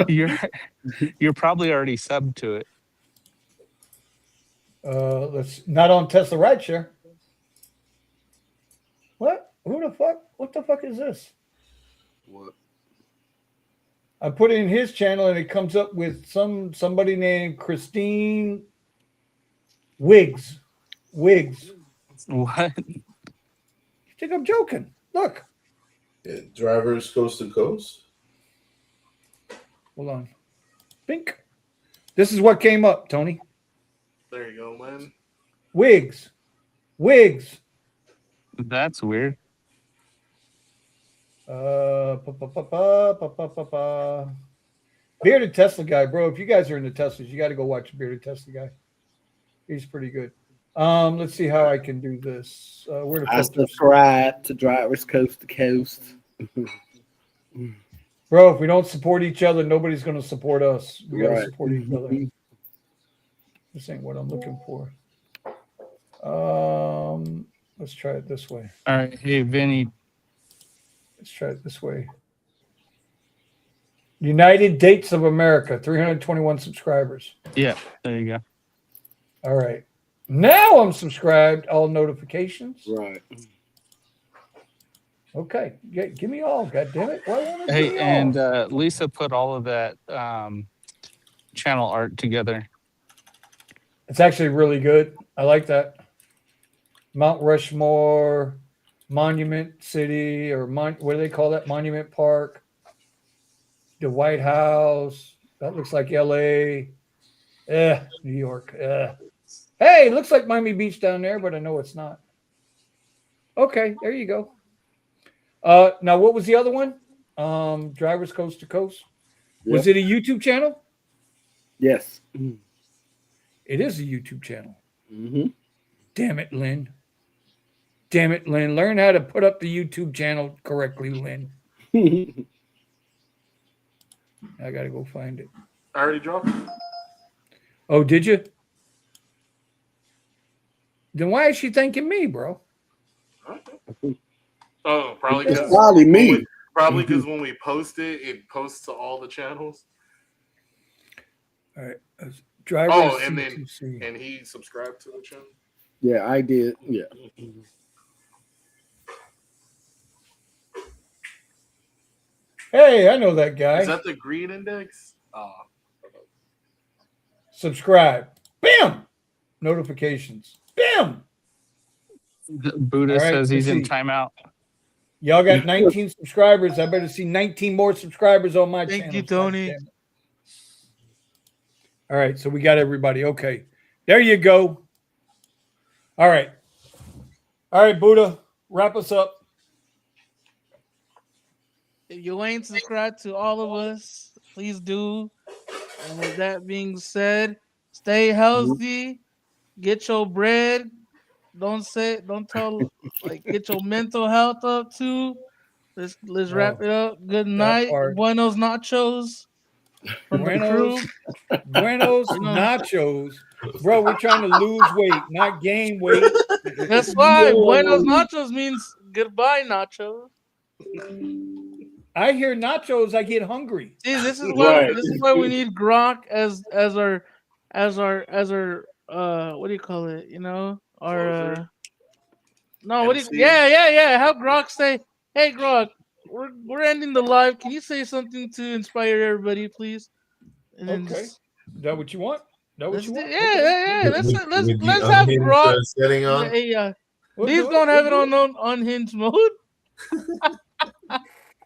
You're probably already subbed to it. Let's not on Tesla Rideshare. What? Who the fuck? What the fuck is this? What? I put it in his channel and it comes up with somebody named Christine Wiggs. Wiggs. What? You think I'm joking? Look. Yeah, drivers coast to coast. Hold on. Think. This is what came up, Tony. There you go, man. Wiggs. That's weird. Bearded Tesla guy, bro. If you guys are into Teslas, you got to go watch Bearded Tesla guy. He's pretty good. Let's see how I can do this. Where to subscribe to Drivers Coast to Coast. Bro, if we don't support each other, nobody's going to support us. We got to support each other. This ain't what I'm looking for. Let's try it this way. All right. Hey, Vinny. Let's try it this way. United Dates of America, 321 subscribers. Yeah, there you go. All right. Now I'm subscribed. All notifications. Right. Okay. Give me all. God damn it. Hey, and Lisa put all of that channel art together. It's actually really good. I like that. Mount Rushmore, Monument City, or what do they call that? Monument Park. The White House. That looks like LA. New York. Hey, it looks like Miami Beach down there, but I know it's not. Okay, there you go. Now, what was the other one? Drivers Coast to Coast. Yep. Was it a YouTube channel? Yes. It is a YouTube channel. Mm-hmm. Damn it, Lynn. Learn how to put up the YouTube channel correctly, Lynn. I got to go find it. I already dropped it. Oh, did you? Then why is she thanking me, bro? Oh, probably because me. Probably because when we post it, it posts to all the channels. All right. Drivers. Oh, and then he subscribed to the channel. Yeah, I did. Yeah. Hey, I know that guy. Is that the green index? Subscribe. Bam. Notifications. Bam. Buddha says he's in timeout. Y'all got 19 subscribers. I better see 19 more subscribers on my channel. Thank you, Tony. All right, so we got everybody. Okay. There you go. All right. All right, Buddha, wrap us up. If you ain't subscribed to all of us, please do. And with that being said, stay healthy, get your bread. Don't tell, like, get your mental health up too. Let's wrap it up. Good night. Buenos nachos from the crew. Buenos nachos. Bro, we're trying to lose weight, not gain weight. That's why buenos nachos means goodbye nachos. I hear nachos, I get hungry. See, this is why we need Gronk as our what do you call it? You know, our Have Gronk say, "Hey Gronk, we're ending the live. Can you say something to inspire everybody, please?" And then okay, is that what you want? Let's have Gronk setting on. Please don't have it on unhinged mode.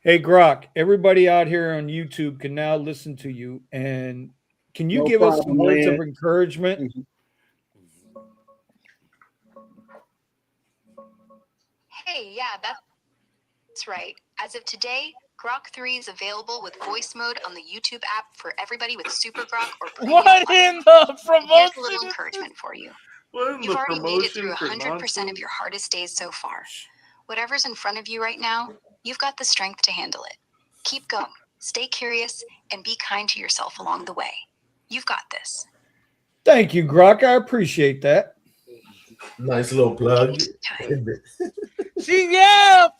Hey, Grok, everybody out here on YouTube can now listen to you. And can you give us some words of encouragement? Hey, yeah, that's right. As of today, Grok 3 is available with voice mode on the YouTube app for everybody with Super Grok or Premium. What in the promotion? Here's a little encouragement for you. You've already made it through 100% of your hardest days so far. Whatever's in front of you right now, you've got the strength to handle it. Keep going, stay curious, and be kind to yourself along the way. You've got this. Thank you, Grok. I appreciate that. Nice little plug.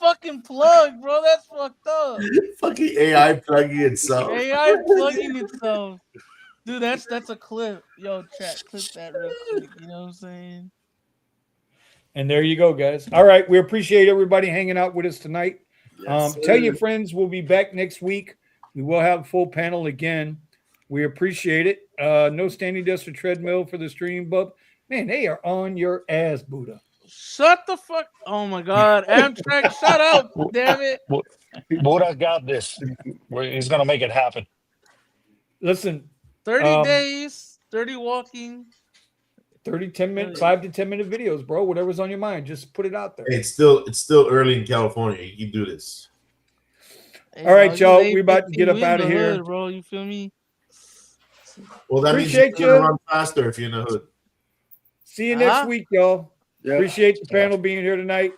Fucking plug, bro. That's fucked up. Fucking AI plugging itself. AI plugging itself. Dude, that's a clip. Yo, chat, clip that real quick. You know what I'm saying? And there you go, guys. All right. We appreciate everybody hanging out with us tonight. Yes, tell your friends we'll be back next week. We will have a full panel again. We appreciate it. No standing desk or treadmill for the stream, bub. Man, they are on your ass, Buddha. Shut the fuck. Oh my God. Amtrak, shut up. Damn it. Buddha got this. He's going to make it happen. Listen. 30 days, 30 walking. 10 minutes, 5 to 10 minute videos, bro. Whatever's on your mind, just put it out there. Hey, it's still early in California. You can do this. Hey, all right, y'all. We about to get up out of here, hood, bro. You feel me? Well, that appreciate means you're gonna run faster if you're in the hood. See you next week, y'all. Yeah. Appreciate the panel being here tonight.